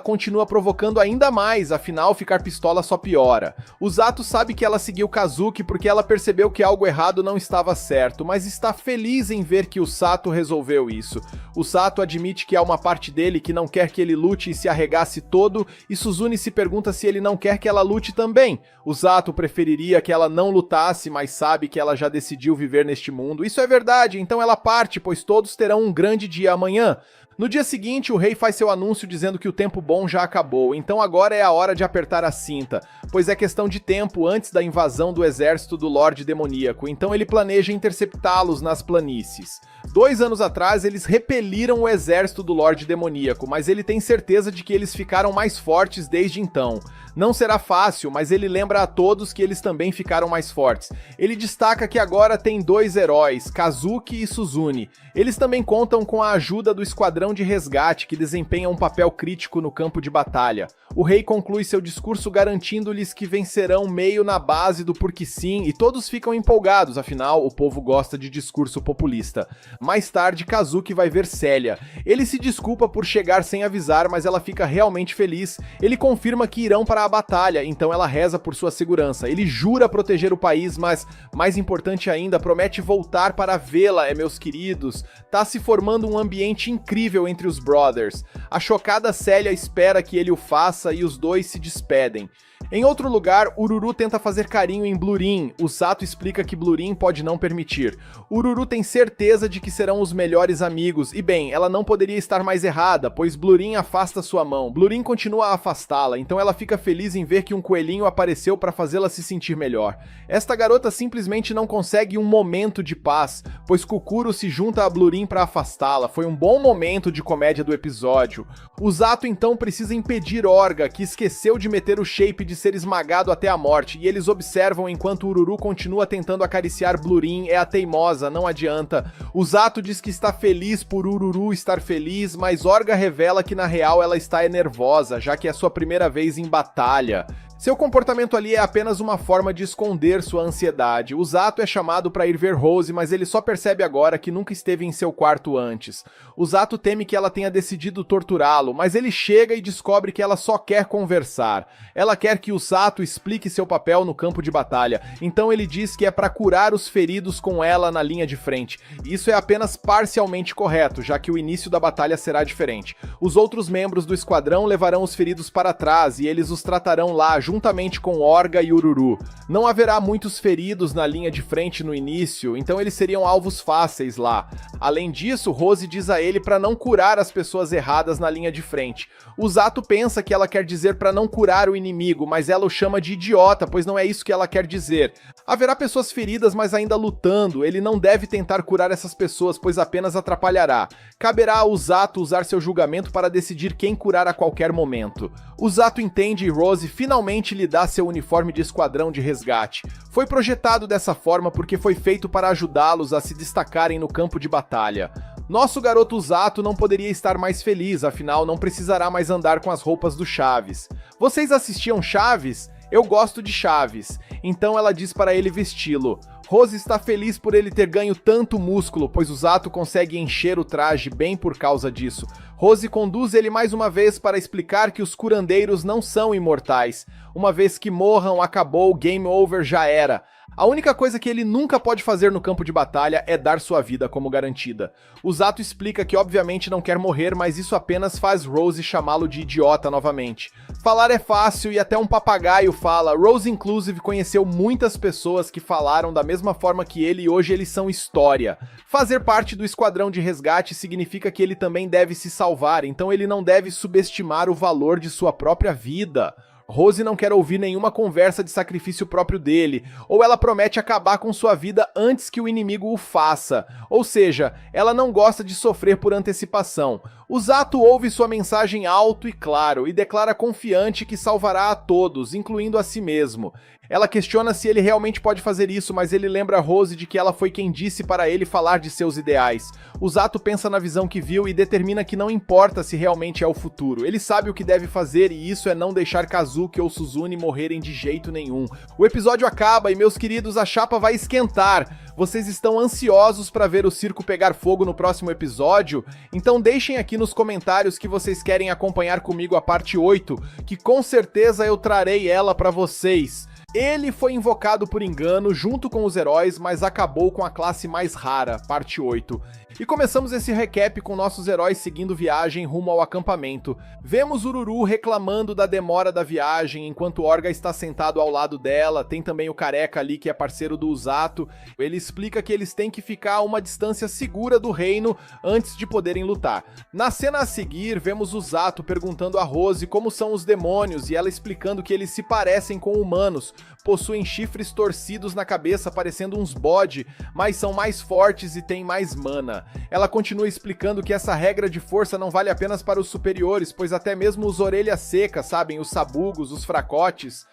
continua provocando ainda mais, afinal ficar pistola só piora. O Zato sabe que ela seguiu Kazuki porque ela percebeu que algo errado não estava certo, mas está feliz em ver que o Sato resolveu isso. O Sato admite que há uma parte dele que não quer que ele lute e se arregace todo, e Suzune se pergunta se ele não quer que ela lute também. O Sato preferiria que ela não lutasse, mas sabe que ela já decidiu viver neste mundo. Isso é verdade, então ela parte, pois todos terão um grande dia amanhã. No dia seguinte, o rei faz seu anúncio dizendo que o tempo bom já acabou, então agora é a hora de apertar a cinta, pois é questão de tempo antes da invasão do exército do Lorde Demoníaco, então ele planeja interceptá-los nas planícies. 2 anos atrás, eles repeliram o exército do Lorde Demoníaco, mas ele tem certeza de que eles ficaram mais fortes desde então. Não será fácil, mas ele lembra a todos que eles também ficaram mais fortes. Ele destaca que agora tem 2 heróis, Kazuki e Suzune. Eles também contam com a ajuda do Esquadrão de Resgate, que desempenha um papel crítico no campo de batalha. O rei conclui seu discurso garantindo-lhes que vencerão meio na base do porque sim, e todos ficam empolgados, afinal, o povo gosta de discurso populista. Mais tarde, Kazuki vai ver Célia. Ele se desculpa por chegar sem avisar, mas ela fica realmente feliz. Ele confirma que irão para a batalha, então ela reza por sua segurança. Ele jura proteger o país, mas, mais importante ainda, promete voltar para vê-la, meus queridos. Tá se formando um ambiente incrível entre os brothers. A chocada Célia espera que ele o faça e os dois se despedem. Em outro lugar, Ururu tenta fazer carinho em Blurin. O Sato explica que Blurin pode não permitir. Ururu tem certeza de que serão os melhores amigos, e bem, ela não poderia estar mais errada, pois Blurin afasta sua mão. Blurin continua a afastá-la, então ela fica feliz em ver que um coelhinho apareceu para fazê-la se sentir melhor. Esta garota simplesmente não consegue um momento de paz, pois Kukuro se junta a Blurin para afastá-la. Foi um bom momento de comédia do episódio. O Sato então precisa impedir Orga, que esqueceu de meter o shape de ser esmagado até a morte, e eles observam enquanto Ururu continua tentando acariciar Blurin. É a teimosa, não adianta. O Sato diz que está feliz por Ururu estar feliz, mas Orga revela que na real ela está nervosa, já que é sua primeira vez em batalha. Seu comportamento ali é apenas uma forma de esconder sua ansiedade. O Zato é chamado para ir ver Rose, mas ele só percebe agora que nunca esteve em seu quarto antes. O Zato teme que ela tenha decidido torturá-lo, mas ele chega e descobre que ela só quer conversar. Ela quer que o Zato explique seu papel no campo de batalha, então ele diz que é para curar os feridos com ela na linha de frente. Isso é apenas parcialmente correto, já que o início da batalha será diferente. Os outros membros do esquadrão levarão os feridos para trás e eles os tratarão lá, juntamente com Orga e Ururu. Não haverá muitos feridos na linha de frente no início, então eles seriam alvos fáceis lá. Além disso, Rose diz a ele para não curar as pessoas erradas na linha de frente. O Zato pensa que ela quer dizer para não curar o inimigo, mas ela o chama de idiota, pois não é isso que ela quer dizer. Haverá pessoas feridas, mas ainda lutando. Ele não deve tentar curar essas pessoas, pois apenas atrapalhará. Caberá ao Zato usar seu julgamento para decidir quem curar a qualquer momento. O Zato entende e Rose finalmente lhe dá seu uniforme de esquadrão de resgate. Foi projetado dessa forma porque foi feito para ajudá-los a se destacarem no campo de batalha. Nosso garoto Zato não poderia estar mais feliz, afinal não precisará mais andar com as roupas do Chaves. Vocês assistiam Chaves? Eu gosto de Chaves. Então ela diz para ele vesti-lo. Rose está feliz por ele ter ganho tanto músculo, pois o Zato consegue encher o traje bem por causa disso. Rose conduz ele mais uma vez para explicar que os curandeiros não são imortais. Uma vez que morram, acabou, game over, já era. A única coisa que ele nunca pode fazer no campo de batalha é dar sua vida como garantida. O Zato explica que obviamente não quer morrer, mas isso apenas faz Rose chamá-lo de idiota novamente. Falar é fácil e até um papagaio fala. Rose Inclusive conheceu muitas pessoas que falaram da mesma forma que ele e hoje eles são história. Fazer parte do esquadrão de resgate significa que ele também deve se salvar, então ele não deve subestimar o valor de sua própria vida. Rose não quer ouvir nenhuma conversa de sacrifício próprio dele, ou ela promete acabar com sua vida antes que o inimigo o faça. Ou seja, ela não gosta de sofrer por antecipação. O Zato ouve sua mensagem alto e claro e declara confiante que salvará a todos, incluindo a si mesmo. Ela questiona se ele realmente pode fazer isso, mas ele lembra Rose de que ela foi quem disse para ele falar de seus ideais. O Zato pensa na visão que viu e determina que não importa se realmente é o futuro. Ele sabe o que deve fazer e isso é não deixar Kazuki ou Suzune morrerem de jeito nenhum. O episódio acaba e, meus queridos, a chapa vai esquentar. Vocês estão ansiosos para ver o circo pegar fogo no próximo episódio? Então deixem aqui nos comentários que vocês querem acompanhar comigo a parte 8, que com certeza eu trarei ela para vocês. Ele foi invocado por engano junto com os heróis, mas acabou com a classe mais rara, parte 8. E começamos esse recap com nossos heróis seguindo viagem rumo ao acampamento. Vemos Ururu reclamando da demora da viagem, enquanto Orga está sentado ao lado dela. Tem também o Careca ali, que é parceiro do Zato. Ele explica que eles têm que ficar a uma distância segura do reino antes de poderem lutar. Na cena a seguir, vemos o Zato perguntando a Rose como são os demônios e ela explicando que eles se parecem com humanos, possuem chifres torcidos na cabeça parecendo uns bode, mas são mais fortes e têm mais mana. Ela continua explicando que essa regra de força não vale apenas para os superiores, pois até mesmo os orelhas secas, sabem, os sabugos, os fracotes,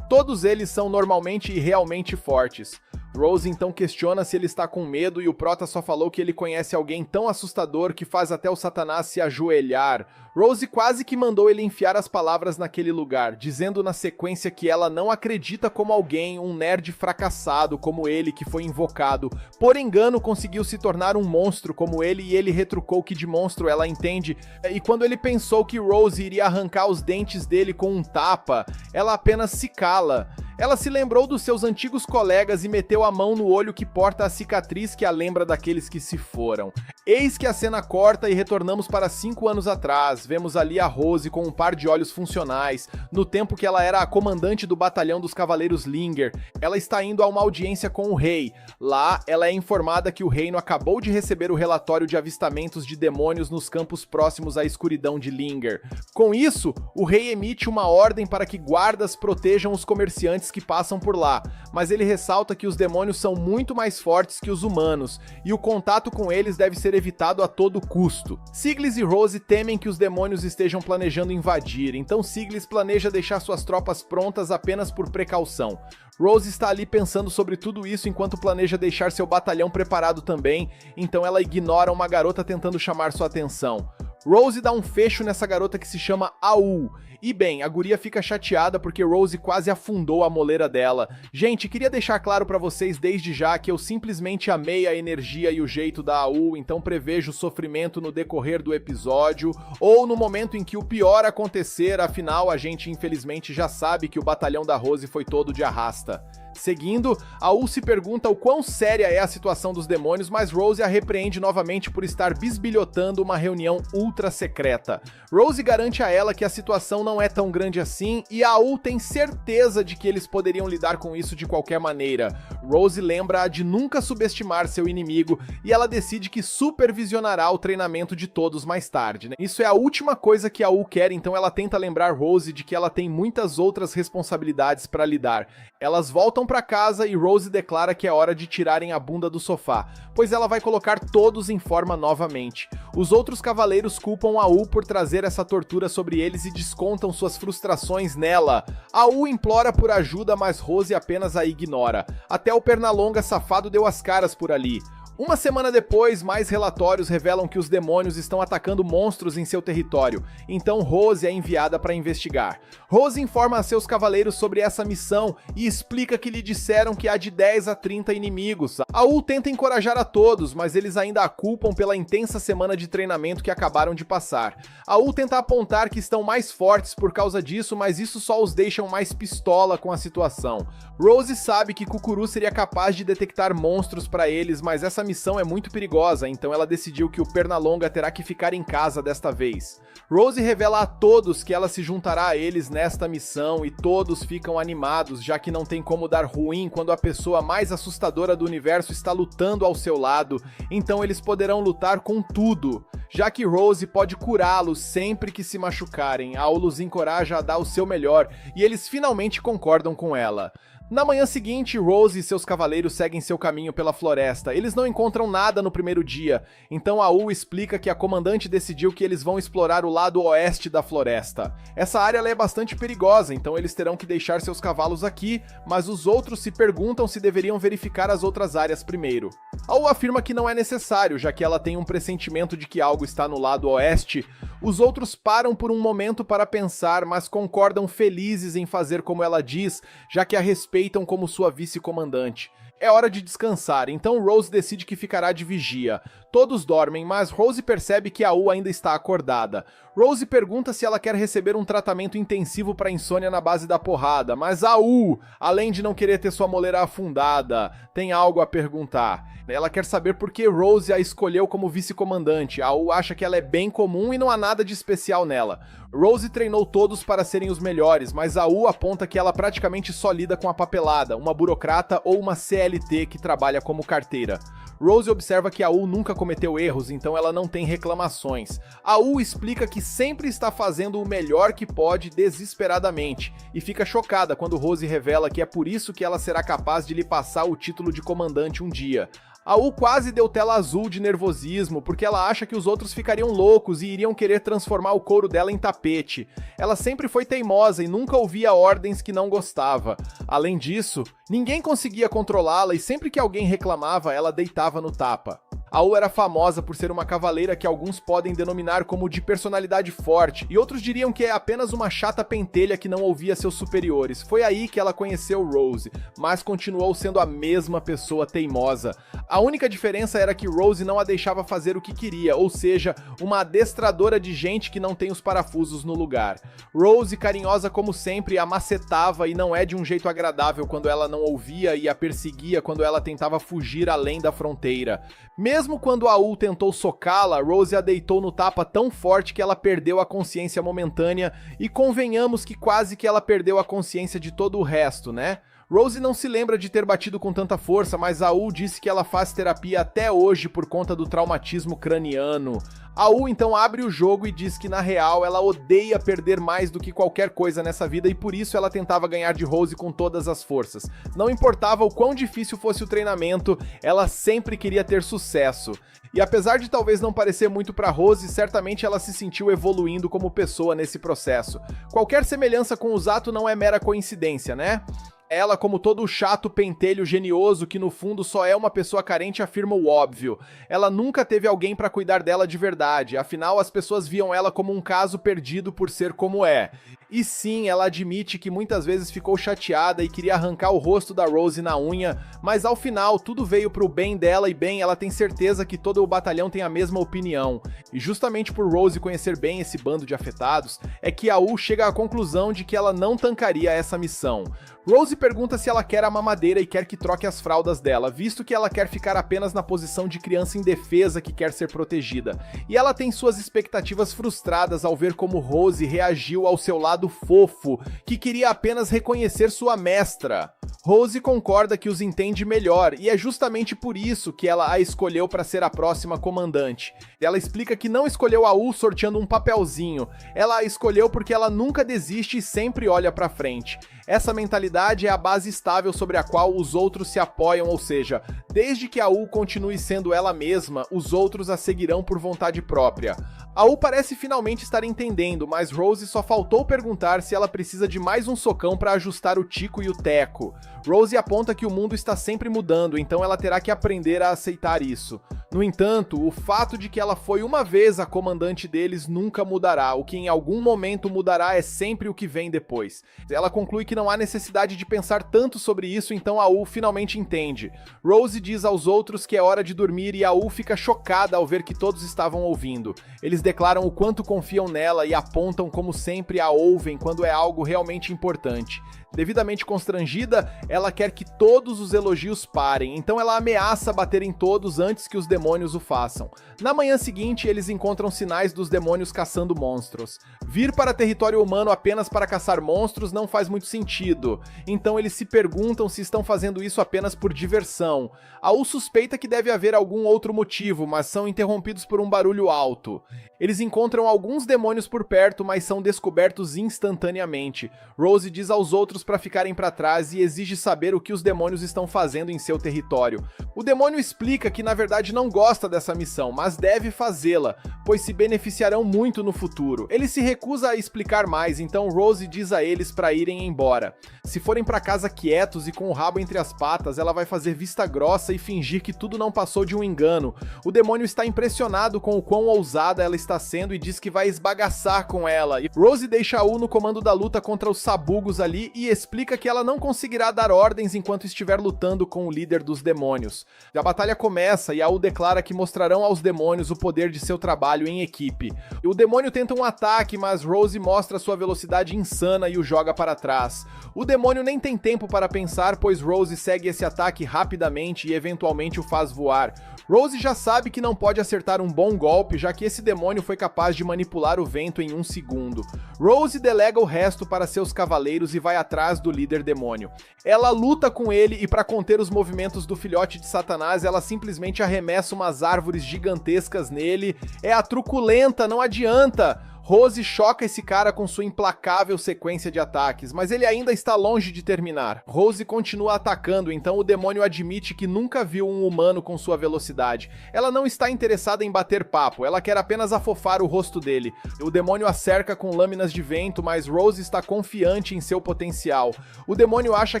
todos eles são normalmente e realmente fortes. Rose então questiona se ele está com medo e o Prota só falou que ele conhece alguém tão assustador que faz até o Satanás se ajoelhar. Rose quase que mandou ele enfiar as palavras naquele lugar, dizendo na sequência que ela não acredita como alguém, um nerd fracassado como ele que foi invocado, por engano conseguiu se tornar um monstro como ele e ele retrucou que de monstro ela entende, e quando ele pensou que Rose iria arrancar os dentes dele com um tapa, ela apenas se cala. Ela se lembrou dos seus antigos colegas e meteu a mão no olho que porta a cicatriz que a lembra daqueles que se foram. Eis que a cena corta e retornamos para 5 anos atrás. Vemos ali a Rose com um par de olhos funcionais, no tempo que ela era a comandante do batalhão dos Cavaleiros Linger. Ela está indo a uma audiência com o rei. Lá, ela é informada que o reino acabou de receber o relatório de avistamentos de demônios nos campos próximos à escuridão de Linger. Com isso, o rei emite uma ordem para que guardas protejam os comerciantes que passam por lá, mas ele ressalta que os demônios são muito mais fortes que os humanos, e o contato com eles deve ser evitado a todo custo. Siglis e Rose temem que os demônios estejam planejando invadir, então Siglis planeja deixar suas tropas prontas apenas por precaução. Rose está ali pensando sobre tudo isso enquanto planeja deixar seu batalhão preparado também, então ela ignora uma garota tentando chamar sua atenção. Rose dá um fecho nessa garota que se chama AU. E bem, a guria fica chateada porque Rose quase afundou a moleira dela. Gente, queria deixar claro pra vocês desde já que eu simplesmente amei a energia e o jeito da AU, então prevejo sofrimento no decorrer do episódio, ou no momento em que o pior acontecer, afinal a gente infelizmente já sabe que o batalhão da Rose foi todo de arrasta. Seguindo, AU se pergunta o quão séria é a situação dos demônios, mas Rose a repreende novamente por estar bisbilhotando uma reunião ultra secreta. Rose garante a ela que a situação não é tão grande assim e AU tem certeza de que eles poderiam lidar com isso de qualquer maneira. Rose lembra-a de nunca subestimar seu inimigo e ela decide que supervisionará o treinamento de todos mais tarde, né? Isso é a última coisa que AU quer, então ela tenta lembrar Rose de que ela tem muitas outras responsabilidades para lidar. Elas voltam pra casa e Rose declara que é hora de tirarem a bunda do sofá, pois ela vai colocar todos em forma novamente. Os outros cavaleiros culpam AU por trazer essa tortura sobre eles e descontam suas frustrações nela. AU implora por ajuda, mas Rose apenas a ignora. Até o Pernalonga safado deu as caras por ali. Uma semana depois, mais relatórios revelam que os demônios estão atacando monstros em seu território, então Rose é enviada para investigar. Rose informa a seus cavaleiros sobre essa missão e explica que lhe disseram que há de 10 a 30 inimigos. AU tenta encorajar a todos, mas eles ainda a culpam pela intensa semana de treinamento que acabaram de passar. AU tenta apontar que estão mais fortes por causa disso, mas isso só os deixa mais pistola com a situação. Rose sabe que Kukuru seria capaz de detectar monstros para eles, mas essa missão é muito perigosa, então ela decidiu que o Pernalonga terá que ficar em casa desta vez. Rose revela a todos que ela se juntará a eles nesta missão e todos ficam animados, já que não tem como dar ruim quando a pessoa mais assustadora do universo está lutando ao seu lado, então eles poderão lutar com tudo, já que Rose pode curá-los sempre que se machucarem. AU os encoraja a dar o seu melhor e eles finalmente concordam com ela. Na manhã seguinte, Rose e seus cavaleiros seguem seu caminho pela floresta. Eles não encontram nada no primeiro dia, então AU explica que a comandante decidiu que eles vão explorar o lado oeste da floresta. Essa área é bastante perigosa, então eles terão que deixar seus cavalos aqui, mas os outros se perguntam se deveriam verificar as outras áreas primeiro. AU afirma que não é necessário, já que ela tem um pressentimento de que algo está no lado oeste. Os outros param por um momento para pensar, mas concordam felizes em fazer como ela diz, já que a respeitam como sua vice-comandante. É hora de descansar, então Rose decide que ficará de vigia. Todos dormem, mas Rose percebe que AU ainda está acordada. Rose pergunta se ela quer receber um tratamento intensivo para insônia na base da porrada, mas AU, além de não querer ter sua moleira afundada, tem algo a perguntar. Ela quer saber por que Rose a escolheu como vice-comandante. AU acha que ela é bem comum e não há nada de especial nela. Rose treinou todos para serem os melhores, mas AU aponta que ela praticamente só lida com a papelada, uma burocrata ou uma CLT que trabalha como carteira. Rose observa que AU nunca cometeu erros, então ela não tem reclamações. AU explica que sempre está fazendo o melhor que pode desesperadamente, e fica chocada quando Rose revela que é por isso que ela será capaz de lhe passar o título de comandante um dia. AU quase deu tela azul de nervosismo, porque ela acha que os outros ficariam loucos e iriam querer transformar o couro dela em tapete. Ela sempre foi teimosa e nunca ouvia ordens que não gostava. Além disso, ninguém conseguia controlá-la e sempre que alguém reclamava, ela deitava no tapa. AU era famosa por ser uma cavaleira que alguns podem denominar como de personalidade forte, e outros diriam que é apenas uma chata pentelha que não ouvia seus superiores. Foi aí que ela conheceu Rose, mas continuou sendo a mesma pessoa teimosa. A única diferença era que Rose não a deixava fazer o que queria, ou seja, uma adestradora de gente que não tem os parafusos no lugar. Rose, carinhosa como sempre, a macetava e não é de um jeito agradável quando ela não ouvia e a perseguia quando ela tentava fugir além da fronteira. Mesmo quando AU tentou socá-la, Rose a deitou no tapa tão forte que ela perdeu a consciência momentânea, e convenhamos que quase que ela perdeu a consciência de todo o resto, né? Rose não se lembra de ter batido com tanta força, mas AU disse que ela faz terapia até hoje por conta do traumatismo craniano. AU então abre o jogo e diz que na real ela odeia perder mais do que qualquer coisa nessa vida e por isso ela tentava ganhar de Rose com todas as forças. Não importava o quão difícil fosse o treinamento, ela sempre queria ter sucesso. E apesar de talvez não parecer muito pra Rose, certamente ela se sentiu evoluindo como pessoa nesse processo. Qualquer semelhança com o Zato não é mera coincidência, né? Ela, como todo o chato pentelho genioso que no fundo só é uma pessoa carente, afirma o óbvio. Ela nunca teve alguém pra cuidar dela de verdade, afinal as pessoas viam ela como um caso perdido por ser como é. E sim, ela admite que muitas vezes ficou chateada e queria arrancar o rosto da Rose na unha, mas ao final tudo veio pro bem dela e bem, ela tem certeza que todo o batalhão tem a mesma opinião. E justamente por Rose conhecer bem esse bando de afetados, é que a U chega à conclusão de que ela não tancaria essa missão. Rose pergunta se ela quer a mamadeira e quer que troque as fraldas dela, visto que ela quer ficar apenas na posição de criança indefesa que quer ser protegida. E ela tem suas expectativas frustradas ao ver como Rose reagiu ao seu lado fofo, que queria apenas reconhecer sua mestra. Rose concorda que os entende melhor, e é justamente por isso que ela a escolheu para ser a próxima comandante. Ela explica que não escolheu a U sorteando um papelzinho, ela a escolheu porque ela nunca desiste e sempre olha para frente. Essa mentalidade é a base estável sobre a qual os outros se apoiam, ou seja, desde que a U continue sendo ela mesma, os outros a seguirão por vontade própria. A U parece finalmente estar entendendo, mas Rose só faltou perguntar se ela precisa de mais um socão para ajustar o tico e o teco. Rose aponta que o mundo está sempre mudando, então ela terá que aprender a aceitar isso. No entanto, o fato de que ela foi uma vez a comandante deles nunca mudará, o que em algum momento mudará é sempre o que vem depois. Ela conclui que não há necessidade de pensar tanto sobre isso, então a U finalmente entende. Rose diz aos outros que é hora de dormir e a U fica chocada ao ver que todos estavam ouvindo. Eles declaram o quanto confiam nela e apontam como sempre a ouvem quando é algo realmente importante. Devidamente constrangida, ela quer que todos os elogios parem, então ela ameaça bater em todos antes que os demônios o façam. Na manhã seguinte, eles encontram sinais dos demônios caçando monstros. Vir para território humano apenas para caçar monstros não faz muito sentido, então eles se perguntam se estão fazendo isso apenas por diversão. A U suspeita que deve haver algum outro motivo, mas são interrompidos por um barulho alto. Eles encontram alguns demônios por perto, mas são descobertos instantaneamente. Rose diz aos outros para ficarem para trás e exige saber o que os demônios estão fazendo em seu território. O demônio explica que na verdade não gosta dessa missão, mas deve fazê-la, pois se beneficiarão muito no futuro. Ele se recusa a explicar mais, então Rose diz a eles para irem embora. Se forem para casa quietos e com o rabo entre as patas, ela vai fazer vista grossa e fingir que tudo não passou de um engano. O demônio está impressionado com o quão ousada ela está sendo e diz que vai esbagaçar com ela. E Rose deixa a U no comando da luta contra os sabugos ali e explica que ela não conseguirá dar ordens enquanto estiver lutando com o líder dos demônios. A batalha começa e a U declara que mostrarão aos demônios o poder de seu trabalho em equipe. O demônio tenta um ataque, mas Rose mostra sua velocidade insana e o joga para trás. O demônio nem tem tempo para pensar, pois Rose segue esse ataque rapidamente e eventualmente o faz voar. Rose já sabe que não pode acertar um bom golpe, já que esse demônio foi capaz de manipular o vento em um segundo. Rose delega o resto para seus cavaleiros e vai atrás do líder demônio. Ela luta com ele e para conter os movimentos do filhote de Satanás, ela simplesmente arremessa umas árvores gigantescas nele. É a truculenta, não adianta! Rose choca esse cara com sua implacável sequência de ataques, mas ele ainda está longe de terminar. Rose continua atacando, então o demônio admite que nunca viu um humano com sua velocidade. Ela não está interessada em bater papo, ela quer apenas afofar o rosto dele. O demônio a cerca com lâminas de vento, mas Rose está confiante em seu potencial. O demônio acha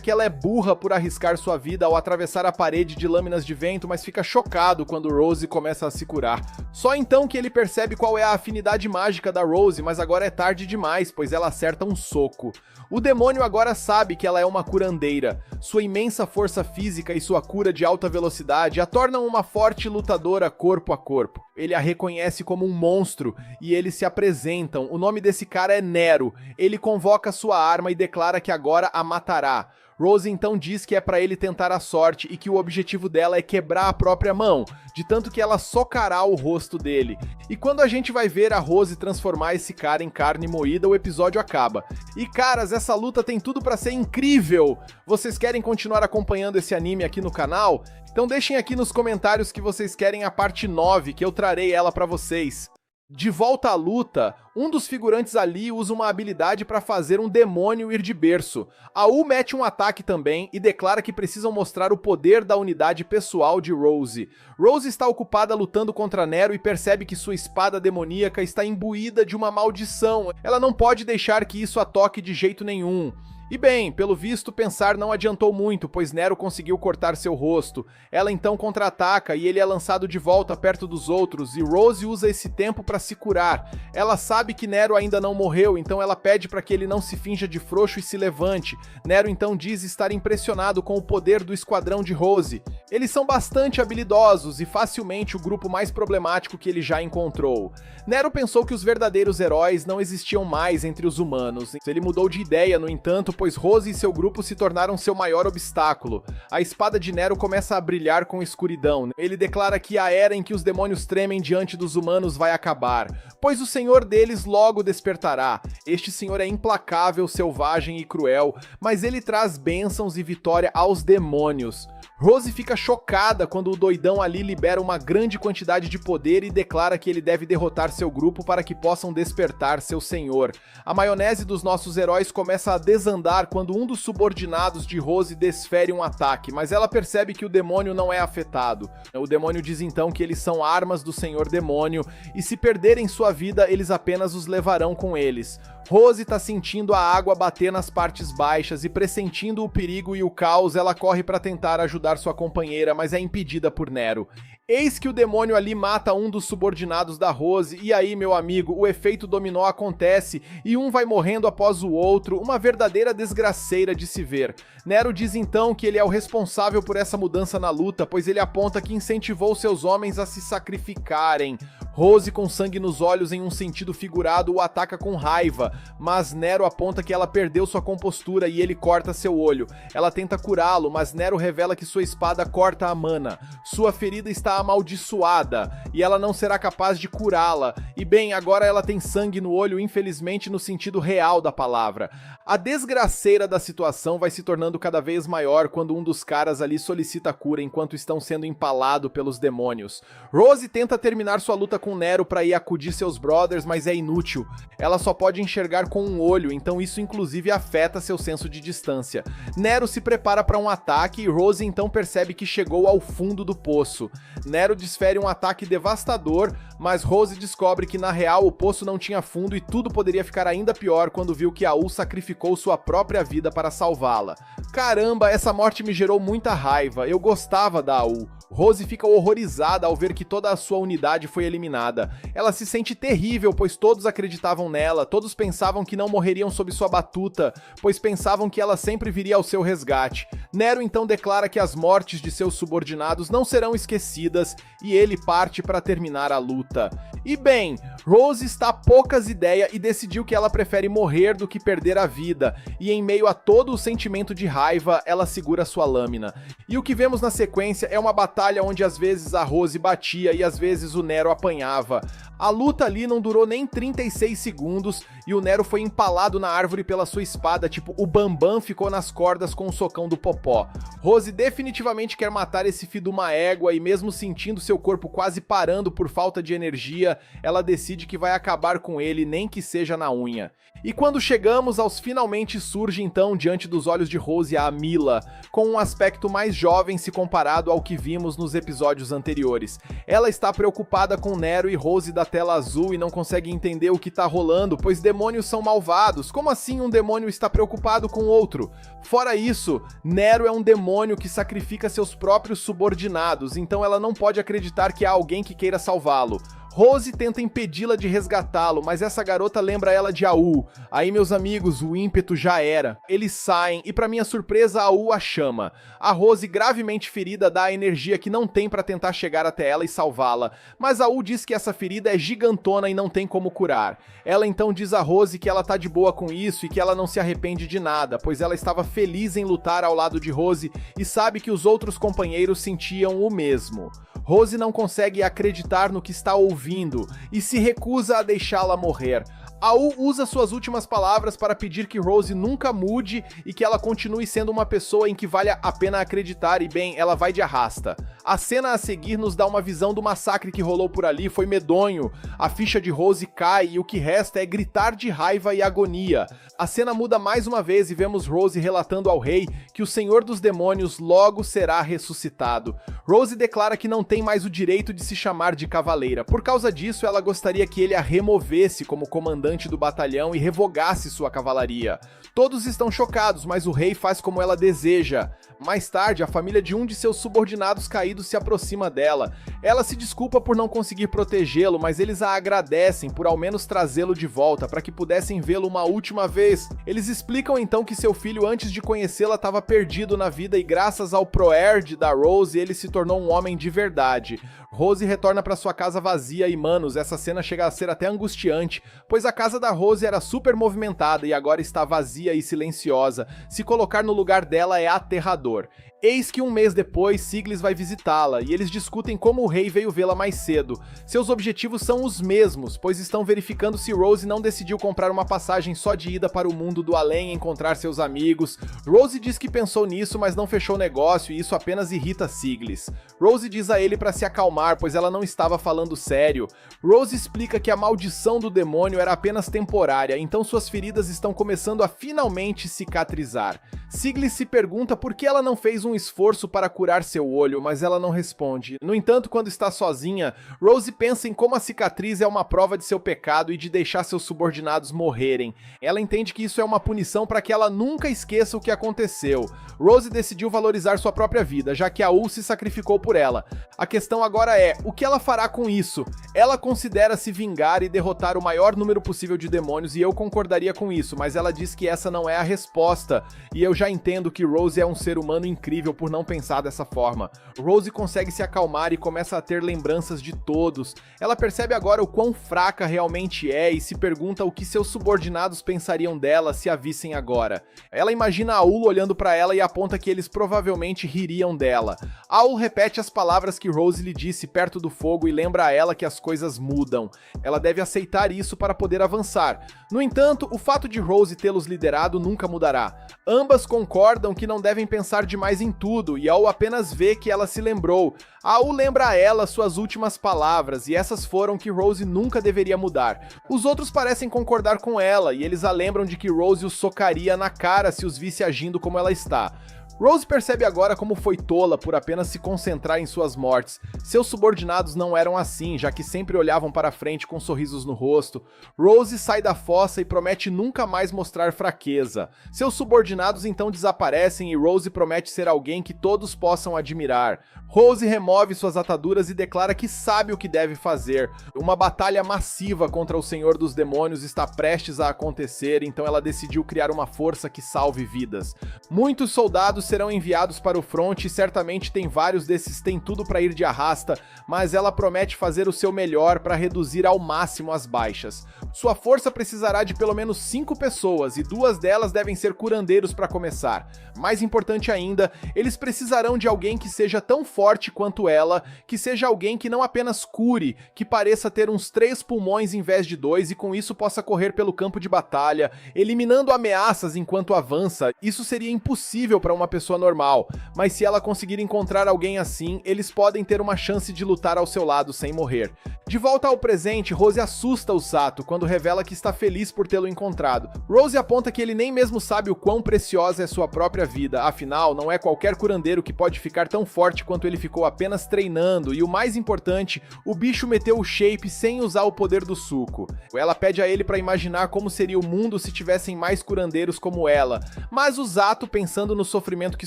que ela é burra por arriscar sua vida ao atravessar a parede de lâminas de vento, mas fica chocado quando Rose começa a se curar. Só então que ele percebe qual é a afinidade mágica da Rose, mas agora é tarde demais, pois ela acerta um soco. O demônio agora sabe que ela é uma curandeira. Sua imensa força física e sua cura de alta velocidade a tornam uma forte lutadora corpo a corpo. Ele a reconhece como um monstro e eles se apresentam. O nome desse cara é Nero. Ele convoca sua arma e declara que agora a matará. Rose então diz que é pra ele tentar a sorte e que o objetivo dela é quebrar a própria mão, de tanto que ela socará o rosto dele. E quando a gente vai ver a Rose transformar esse cara em carne moída, o episódio acaba. E caras, essa luta tem tudo pra ser incrível! Vocês querem continuar acompanhando esse anime aqui no canal? Então deixem aqui nos comentários que vocês querem a parte 9, que eu trarei ela pra vocês. De volta à luta, um dos figurantes ali usa uma habilidade para fazer um demônio ir de berço. A U mete um ataque também e declara que precisam mostrar o poder da unidade pessoal de Rose. Rose está ocupada lutando contra Nero e percebe que sua espada demoníaca está imbuída de uma maldição. Ela não pode deixar que isso a toque de jeito nenhum. E bem, pelo visto, pensar não adiantou muito, pois Nero conseguiu cortar seu rosto. Ela então contra-ataca e ele é lançado de volta perto dos outros, e Rose usa esse tempo para se curar. Ela sabe que Nero ainda não morreu, então ela pede para que ele não se finja de frouxo e se levante. Nero então diz estar impressionado com o poder do esquadrão de Rose. Eles são bastante habilidosos e facilmente o grupo mais problemático que ele já encontrou. Nero pensou que os verdadeiros heróis não existiam mais entre os humanos. Ele mudou de ideia, no entanto, pois Rose e seu grupo se tornaram seu maior obstáculo. A espada de Nero começa a brilhar com escuridão. Ele declara que a era em que os demônios tremem diante dos humanos vai acabar, pois o senhor deles logo despertará. Este senhor é implacável, selvagem e cruel, mas ele traz bênçãos e vitória aos demônios. Rose fica chocada quando o doidão ali libera uma grande quantidade de poder e declara que ele deve derrotar seu grupo para que possam despertar seu senhor. A maionese dos nossos heróis começa a desandar quando um dos subordinados de Rose desfere um ataque, mas ela percebe que o demônio não é afetado. O demônio diz então que eles são armas do senhor demônio e se perderem sua vida, eles apenas os levarão com eles. Rose tá sentindo a água bater nas partes baixas e pressentindo o perigo e o caos, ela corre para tentar ajudar sua companheira, mas é impedida por Nero. Eis que o demônio ali mata um dos subordinados da Rose, e aí, meu amigo, o efeito dominó acontece, e um vai morrendo após o outro, uma verdadeira desgraceira de se ver. Nero diz então que ele é o responsável por essa mudança na luta, pois ele aponta que incentivou seus homens a se sacrificarem. Rose, com sangue nos olhos em um sentido figurado, o ataca com raiva, mas Nero aponta que ela perdeu sua compostura e ele corta seu olho. Ela tenta curá-lo, mas Nero revela que sua espada corta a mana. Sua ferida está amaldiçoada e ela não será capaz de curá-la. E bem, agora ela tem sangue no olho, infelizmente no sentido real da palavra. A desgraceira da situação vai se tornando cada vez maior quando um dos caras ali solicita cura enquanto estão sendo empalados pelos demônios. Rose tenta terminar sua luta com Nero para ir acudir seus brothers, mas é inútil. Ela só pode enxergar com um olho, então isso inclusive afeta seu senso de distância. Nero se prepara para um ataque e Rose então percebe que chegou ao fundo do poço. Nero desfere um ataque devastador, mas Rose descobre que na real o poço não tinha fundo e tudo poderia ficar ainda pior quando viu que Aul sacrificou sua própria vida para salvá-la. Caramba, essa morte me gerou muita raiva, eu gostava da Aul. Rose fica horrorizada ao ver que toda a sua unidade foi eliminada. Ela se sente terrível, pois todos acreditavam nela, todos pensavam que não morreriam sob sua batuta, pois pensavam que ela sempre viria ao seu resgate. Nero então declara que as mortes de seus subordinados não serão esquecidas e ele parte para terminar a luta. E bem, Rose está a poucas ideias e decidiu que ela prefere morrer do que perder a vida, e em meio a todo o sentimento de raiva, ela segura sua lâmina. E o que vemos na sequência é uma batalha onde às vezes a Rose batia e às vezes o Nero apanhava. A luta ali não durou nem 36 segundos e o Nero foi empalado na árvore pela sua espada, tipo o Bambam ficou nas cordas com o socão do Popó. Rose definitivamente quer matar esse filho de uma égua e mesmo sentindo seu corpo quase parando por falta de energia, ela decide que vai acabar com ele, nem que seja na unha. E quando chegamos aos finalmente surge então diante dos olhos de Rose a Mila, com um aspecto mais jovem se comparado ao que vimos nos episódios anteriores. Ela está preocupada com Nero e Rose da tela azul e não consegue entender o que tá rolando, pois demônios são malvados. Como assim um demônio está preocupado com outro? Fora isso, Nero é um demônio que sacrifica seus próprios subordinados, então ela não pode acreditar que há alguém que queira salvá-lo. Rose tenta impedi-la de resgatá-lo, mas essa garota lembra ela de Aul. Aí, meus amigos, o ímpeto já era. Eles saem e, pra minha surpresa, Aul a chama. A Rose, gravemente ferida, dá a energia que não tem pra tentar chegar até ela e salvá-la, mas Aul diz que essa ferida é gigantona e não tem como curar. Ela então diz a Rose que ela tá de boa com isso e que ela não se arrepende de nada, pois ela estava feliz em lutar ao lado de Rose e sabe que os outros companheiros sentiam o mesmo. Rose não consegue acreditar no que está ouvindo e se recusa a deixá-la morrer. Aul usa suas últimas palavras para pedir que Rose nunca mude e que ela continue sendo uma pessoa em que vale a pena acreditar e bem, ela vai de arrasta. A cena a seguir nos dá uma visão do massacre que rolou por ali, foi medonho. A ficha de Rose cai e o que resta é gritar de raiva e agonia. A cena muda mais uma vez e vemos Rose relatando ao rei que o Senhor dos Demônios logo será ressuscitado. Rose declara que não tem mais o direito de se chamar de cavaleira. Por causa disso, ela gostaria que ele a removesse como comandante comandante do batalhão e revogasse sua cavalaria. Todos estão chocados, mas o rei faz como ela deseja. Mais tarde, a família de um de seus subordinados caídos se aproxima dela. Ela se desculpa por não conseguir protegê-lo, mas eles a agradecem por ao menos trazê-lo de volta para que pudessem vê-lo uma última vez. Eles explicam então que seu filho, antes de conhecê-la, estava perdido na vida e graças ao Proerd da Rose, ele se tornou um homem de verdade. Rose retorna para sua casa vazia e, manos, essa cena chega a ser até angustiante, pois a casa da Rose era super movimentada e agora está vazia e silenciosa. Se colocar no lugar dela é aterrador. Eis que um mês depois, Siglis vai visitá-la, e eles discutem como o rei veio vê-la mais cedo. Seus objetivos são os mesmos, pois estão verificando se Rose não decidiu comprar uma passagem só de ida para o mundo do além e encontrar seus amigos. Rose diz que pensou nisso, mas não fechou o negócio, e isso apenas irrita Siglis. Rose diz a ele para se acalmar, pois ela não estava falando sério. Rose explica que a maldição do demônio era apenas temporária, então suas feridas estão começando a finalmente cicatrizar. Siglis se pergunta por que ela não fez um esforço para curar seu olho, mas ela não responde. No entanto, quando está sozinha, Rose pensa em como a cicatriz é uma prova de seu pecado e de deixar seus subordinados morrerem. Ela entende que isso é uma punição para que ela nunca esqueça o que aconteceu. Rose decidiu valorizar sua própria vida, já que Aul se sacrificou por ela. A questão agora é, o que ela fará com isso? Ela considera se vingar e derrotar o maior número possível de demônios, e eu concordaria com isso, mas ela diz que essa não é a resposta, e eu já entendo que Rose é um ser humano incrível por não pensar dessa forma. Rose consegue se acalmar e começa a ter lembranças de todos. Ela percebe agora o quão fraca realmente é e se pergunta o que seus subordinados pensariam dela se a vissem agora. Ela imagina Aul olhando para ela e aponta que eles provavelmente ririam dela. Aul repete as palavras que Rose lhe disse perto do fogo e lembra a ela que as coisas mudam. Ela deve aceitar isso para poder avançar. No entanto, o fato de Rose tê-los liderado nunca mudará. Ambas concordam que não devem pensar demais em tudo, e Aul apenas vê que ela se lembrou. Aul lembra a ela suas últimas palavras, e essas foram que Rose nunca deveria mudar. Os outros parecem concordar com ela, e eles a lembram de que Rose os socaria na cara se os visse agindo como ela está. Rose percebe agora como foi tola por apenas se concentrar em suas mortes. Seus subordinados não eram assim, já que sempre olhavam para frente com sorrisos no rosto. Rose sai da fossa e promete nunca mais mostrar fraqueza. Seus subordinados então desaparecem e Rose promete ser alguém que todos possam admirar. Rose remove suas ataduras e declara que sabe o que deve fazer. Uma batalha massiva contra o Senhor dos Demônios está prestes a acontecer, então ela decidiu criar uma força que salve vidas. Muitos soldados serão enviados para o front e certamente vários desses têm tudo para ir de arrasta, mas ela promete fazer o seu melhor para reduzir ao máximo as baixas. Sua força precisará de pelo menos 5 pessoas e 2 delas devem ser curandeiros para começar. Mais importante ainda, eles precisarão de alguém que seja tão forte quanto ela, que seja alguém que não apenas cure, que pareça ter uns 3 pulmões em vez de 2 e com isso possa correr pelo campo de batalha, eliminando ameaças enquanto avança. Isso seria impossível para uma pessoa normal, mas se ela conseguir encontrar alguém assim, eles podem ter uma chance de lutar ao seu lado sem morrer. De volta ao presente, Rose assusta o Sato quando revela que está feliz por tê-lo encontrado. Rose aponta que ele nem mesmo sabe o quão preciosa é sua própria vida, afinal, não é qualquer curandeiro que pode ficar tão forte quanto ele ficou apenas treinando, e o mais importante, o bicho meteu o shape sem usar o poder do suco. Ela pede a ele para imaginar como seria o mundo se tivessem mais curandeiros como ela, mas o Sato, pensando no sofrimento que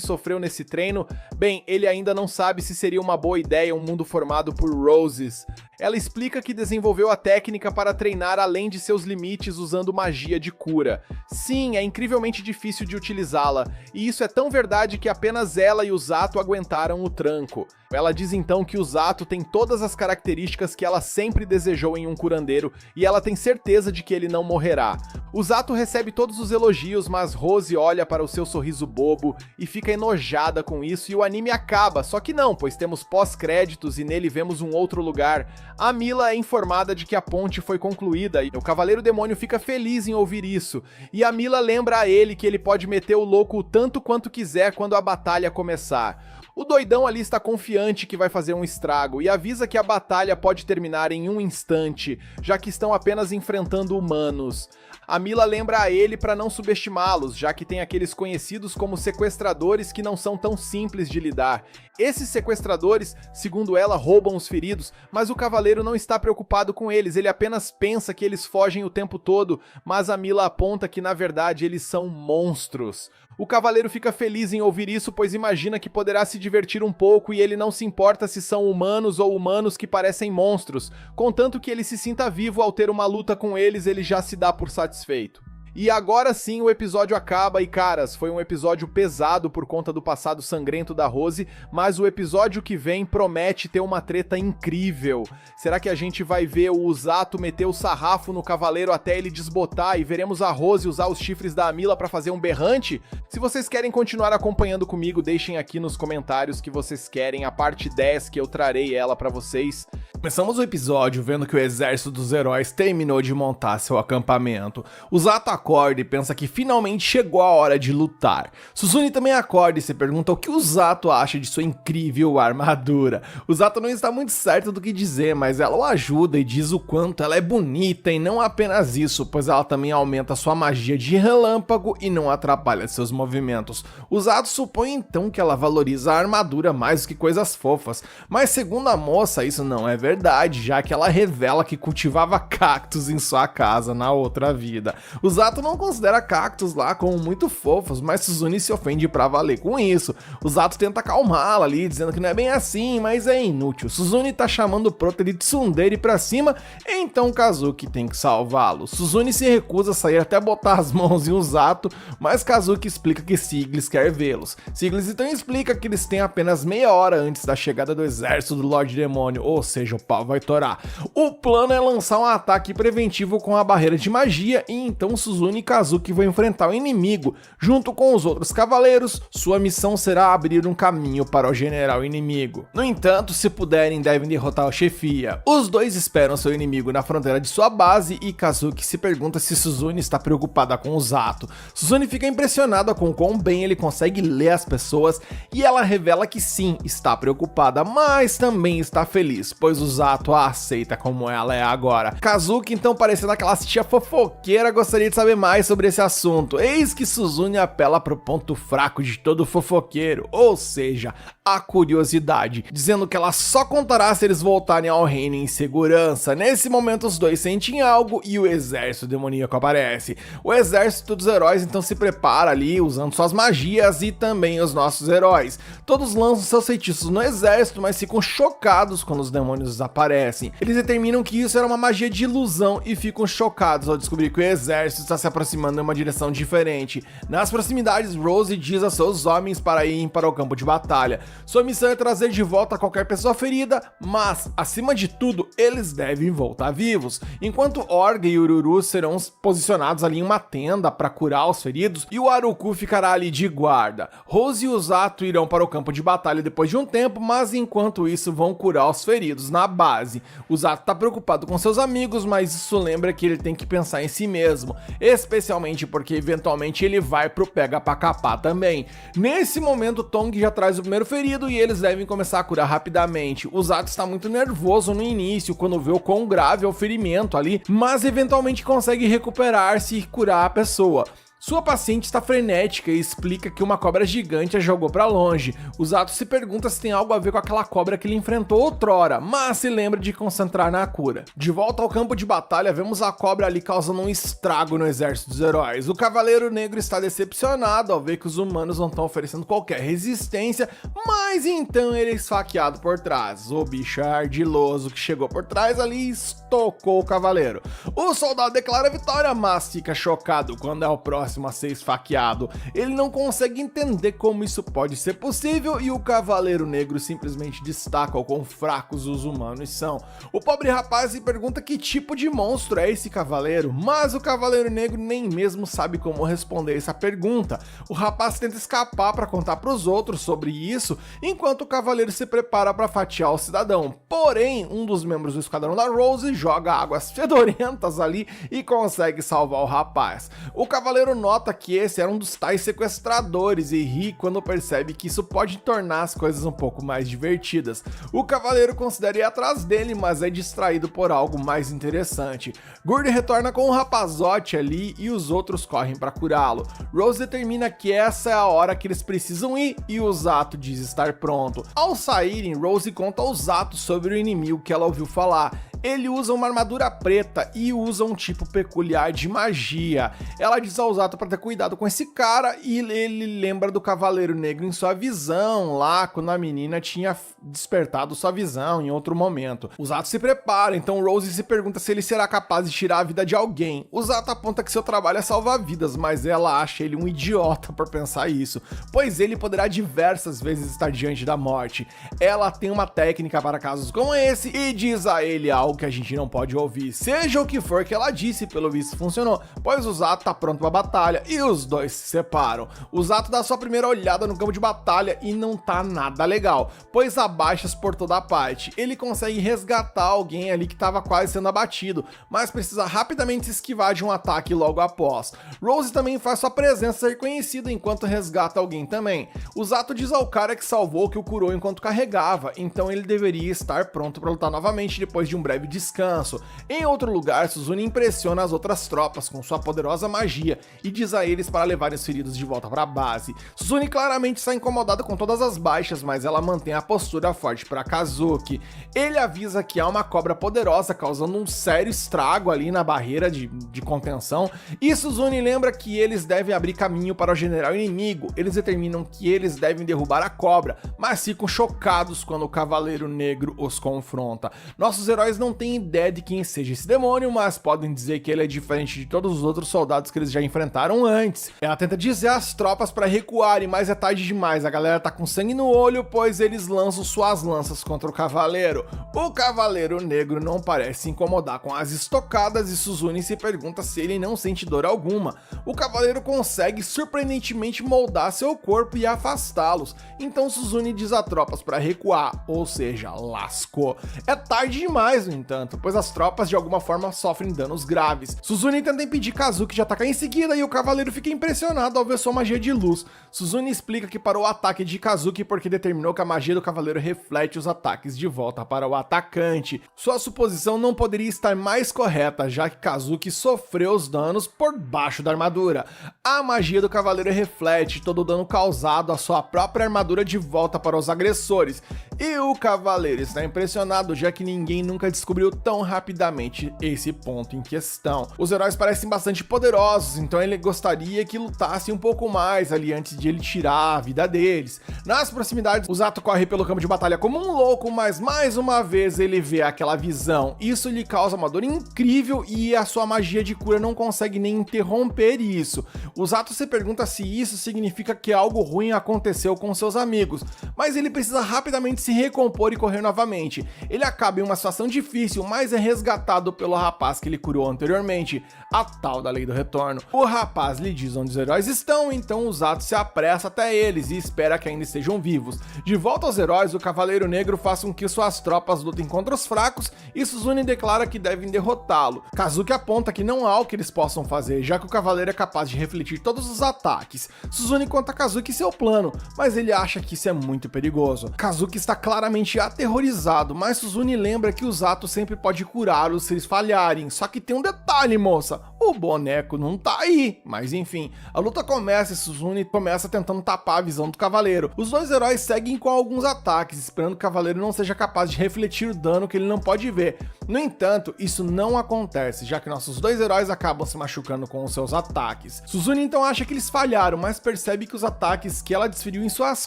sofreu nesse treino, bem, ele ainda não sabe se seria uma boa ideia um mundo formado por Roses. Ela explica que desenvolveu a técnica para treinar além de seus limites usando magia de cura. Sim, é incrivelmente difícil de utilizá-la, e isso é tão verdade que apenas ela e o Sato aguentaram o tranco. Ela diz então que o Sato tem todas as características que ela sempre desejou em um curandeiro, e ela tem certeza de que ele não morrerá. O Sato recebe todos os elogios, mas Rose olha para o seu sorriso bobo e fica enojada com isso, e o anime acaba, só que não, pois temos pós-créditos e nele vemos um outro lugar. A Mila é informada de que a ponte foi concluída, e o Cavaleiro Demônio fica feliz em ouvir isso, e a Mila lembra a ele que ele pode meter o louco o tanto quanto quiser quando a batalha começar. O doidão ali está confiante que vai fazer um estrago e avisa que a batalha pode terminar em um instante, já que estão apenas enfrentando humanos. A Mila lembra a ele para não subestimá-los, já que tem aqueles conhecidos como sequestradores que não são tão simples de lidar. Esses sequestradores, segundo ela, roubam os feridos, mas o cavaleiro não está preocupado com eles, ele apenas pensa que eles fogem o tempo todo, mas a Mila aponta que na verdade eles são monstros. O cavaleiro fica feliz em ouvir isso, pois imagina que poderá se divertir um pouco e ele não se importa se são humanos ou humanos que parecem monstros, contanto que ele se sinta vivo ao ter uma luta com eles, ele já se dá por satisfeito. E agora sim o episódio acaba e caras, foi um episódio pesado por conta do passado sangrento da Rose, mas o episódio que vem promete ter uma treta incrível. Será que a gente vai ver o Usato meter o sarrafo no cavaleiro até ele desbotar e veremos a Rose usar os chifres da Mila pra fazer um berrante? Se vocês querem continuar acompanhando comigo, deixem aqui nos comentários que vocês querem a parte 10 que eu trarei ela pra vocês. Começamos o episódio vendo que o exército dos heróis terminou de montar seu acampamento. Usato acorda e pensa que finalmente chegou a hora de lutar. Suzune também acorda e se pergunta o que o Usato acha de sua incrível armadura. Usato não está muito certo do que dizer, mas ela o ajuda e diz o quanto ela é bonita e não apenas isso, pois ela também aumenta sua magia de relâmpago e não atrapalha seus movimentos. Usato supõe então que ela valoriza a armadura mais do que coisas fofas, mas segundo a moça isso não é verdade, já que ela revela que cultivava cactos em sua casa na outra vida. Usato não considera cactos lá como muito fofos, mas Suzune se ofende pra valer com isso. Usato tenta acalmá-la ali, dizendo que não é bem assim, mas é inútil. Suzune tá chamando o prota de tsundere pra cima, então Kazuki tem que salvá-lo. Suzune se recusa a sair até botar as mãos em Usato, mas Kazuki explica que Siglis quer vê-los. Siglis então explica que eles têm apenas meia hora antes da chegada do exército do Lorde Demônio, ou seja, o pau vai torar. O plano é lançar um ataque preventivo com a barreira de magia e então Suzune e Kazuki vão enfrentar o inimigo. Junto com os outros cavaleiros, sua missão será abrir um caminho para o general inimigo. No entanto, se puderem, devem derrotar o chefia. Os dois esperam seu inimigo na fronteira de sua base e Kazuki se pergunta se Suzune está preocupada com Usato. Suzune fica impressionada com quão bem ele consegue ler as pessoas e ela revela que sim, está preocupada, mas também está feliz, pois Usato a aceita como ela é agora. Kazuki, então parecendo aquela tia fofoqueira, gostaria de saber mais sobre esse assunto. Eis que Suzune apela pro ponto fraco de todo fofoqueiro, ou seja, a curiosidade, dizendo que ela só contará se eles voltarem ao reino em segurança. Nesse momento os dois sentem algo e o exército demoníaco aparece. O exército dos heróis então se prepara ali usando suas magias e também os nossos heróis. Todos lançam seus feitiços no exército, mas ficam chocados quando os demônios aparecem. Eles determinam que isso era uma magia de ilusão e ficam chocados ao descobrir que o exército está se aproximando em uma direção diferente. Nas proximidades, Rose diz a seus homens para irem para o campo de batalha. Sua missão é trazer de volta qualquer pessoa ferida, mas, acima de tudo, eles devem voltar vivos. Enquanto Orga e Ururu serão posicionados ali em uma tenda para curar os feridos, e o Haruku ficará ali de guarda. Rose e Usato irão para o campo de batalha depois de um tempo, mas enquanto isso vão curar os feridos na base. Usato está preocupado com seus amigos, mas isso lembra que ele tem que pensar em si mesmo, especialmente porque eventualmente ele vai pro pega pra capar também. Nesse momento, Tong já traz o primeiro ferido e eles devem começar a curar rapidamente. Usato está muito nervoso no início quando vê o quão grave é o ferimento ali, mas eventualmente consegue recuperar-se e curar a pessoa. Sua paciente está frenética e explica que uma cobra gigante a jogou para longe. Usato se pergunta se tem algo a ver com aquela cobra que ele enfrentou outrora, mas se lembra de concentrar na cura. De volta ao campo de batalha, vemos a cobra ali causando um estrago no exército dos heróis. O Cavaleiro Negro está decepcionado ao ver que os humanos não estão oferecendo qualquer resistência, mas então ele é esfaqueado por trás. O bicho ardiloso que chegou por trás ali estocou o cavaleiro. O soldado declara vitória, mas fica chocado quando é o próximo a ser esfaqueado. Ele não consegue entender como isso pode ser possível e o Cavaleiro Negro simplesmente destaca o quão fracos os humanos são. O pobre rapaz se pergunta que tipo de monstro é esse cavaleiro, mas o Cavaleiro Negro nem mesmo sabe como responder essa pergunta. O rapaz tenta escapar para contar para os outros sobre isso, enquanto o cavaleiro se prepara para fatiar o cidadão. Porém, um dos membros do esquadrão da Rose joga águas fedorentas ali e consegue salvar o rapaz. O Cavaleiro nota que esse era um dos tais sequestradores e ri quando percebe que isso pode tornar as coisas um pouco mais divertidas. O cavaleiro considera ir atrás dele, mas é distraído por algo mais interessante. Gurdy retorna com o rapazote ali e os outros correm para curá-lo. Rose determina que essa é a hora que eles precisam ir e o Zato diz estar pronto. Ao saírem, Rose conta ao Zato sobre o inimigo que ela ouviu falar. Ele usa uma armadura preta e usa um tipo peculiar de magia. Ela diz ao Zato para ter cuidado com esse cara e ele lembra do Cavaleiro Negro em sua visão, lá quando a menina tinha despertado sua visão em outro momento. O Zato se prepara, então Rose se pergunta se ele será capaz de tirar a vida de alguém. O Zato aponta que seu trabalho é salvar vidas, mas ela acha ele um idiota por pensar isso, pois ele poderá diversas vezes estar diante da morte. Ela tem uma técnica para casos como esse e diz a ele algo que a gente não pode ouvir. Seja o que for que ela disse, pelo visto funcionou, pois o Zato tá pronto pra batalha e os dois se separam. O Zato dá sua primeira olhada no campo de batalha e não tá nada legal, pois há baixas por toda parte. Ele consegue resgatar alguém ali que tava quase sendo abatido, mas precisa rapidamente se esquivar de um ataque logo após. Rose também faz sua presença ser conhecida enquanto resgata alguém também. O Zato diz ao cara que salvou que o curou enquanto carregava, então ele deveria estar pronto para lutar novamente depois de um breve descanso. Em outro lugar, Suzune impressiona as outras tropas com sua poderosa magia e diz a eles para levarem os feridos de volta para a base. Suzune claramente está incomodada com todas as baixas, mas ela mantém a postura forte para Kazuki. Ele avisa que há uma cobra poderosa causando um sério estrago ali na barreira de contenção, e Suzune lembra que eles devem abrir caminho para o general inimigo. Eles determinam que eles devem derrubar a cobra, mas ficam chocados quando o Cavaleiro Negro os confronta. Nossos heróis não têm ideia de quem seja esse demônio, mas podem dizer que ele é diferente de todos os outros soldados que eles já enfrentaram antes. Ela tenta dizer às tropas para recuarem, mas é tarde demais. A galera tá com sangue no olho, pois eles lançam suas lanças contra o Cavaleiro. O Cavaleiro Negro não parece se incomodar com as estocadas e Suzune se pergunta se ele não sente dor alguma. O Cavaleiro consegue surpreendentemente moldar seu corpo e afastá-los, então Suzune diz a tropas para recuar, ou seja, lascou. É tarde demais, no entanto, pois as tropas de alguma forma sofrem danos graves. Suzune tenta impedir Kazuki de atacar em seguida e o Cavaleiro fica impressionado ao ver sua magia de luz. Suzune explica que parou o ataque de Kazuki porque determinou que a magia do Cavaleiro reflete os ataques de volta para o atacante. Sua suposição não poderia estar mais correta, já que Kazuki sofreu os danos por baixo da armadura. A magia do Cavaleiro reflete todo o dano causado à sua própria armadura de volta para os agressores. E o Cavaleiro está impressionado, já que ninguém nunca descobriu tão rapidamente esse ponto em questão. Os heróis parecem bastante poderosos, então ele gostaria que lutassem um pouco mais ali antes de ele tirar a vida deles. Nas proximidades, o Zato corre pelo campo de batalha como um louco, mas mais uma vez ele vê aquela visão. Isso lhe causa uma dor incrível e a sua magia de cura não consegue nem interromper isso. O Zato se pergunta se isso significa que algo ruim aconteceu com seus amigos, mas ele precisa rapidamente se recompor e correr novamente. Ele acaba em uma situação difícil, mas é resgatado pelo rapaz que ele curou anteriormente, a tal da Lei do Retorno. O rapaz lhe diz onde os heróis estão, então o Zato se apressa até eles e espera que ainda estejam vivos. De volta aos heróis, o Cavaleiro Negro faz com que suas tropas lutem contra os fracos e Suzune declara que devem derrotá-lo. Kazuki aponta que não há o que eles possam fazer, já que o Cavaleiro é capaz de refletir todos os ataques. Suzune conta a Kazuki seu plano, mas ele acha que isso é muito perigoso. Kazuki está claramente aterrorizado, mas Suzune lembra que o Zato sempre pode curá-los se eles falharem. Só que tem um detalhe, moça, o boneco não tá aí. Mas enfim, a luta começa e Suzune começa tentando tapar a visão do Cavaleiro. Os dois heróis seguem com alguns ataques, esperando que o Cavaleiro não seja capaz de refletir o dano que ele não pode ver. No entanto, isso não acontece, já que nossos dois heróis acabam se machucando com os seus ataques. Suzune então acha que eles falharam, mas percebe que os ataques que ela desferiu em suas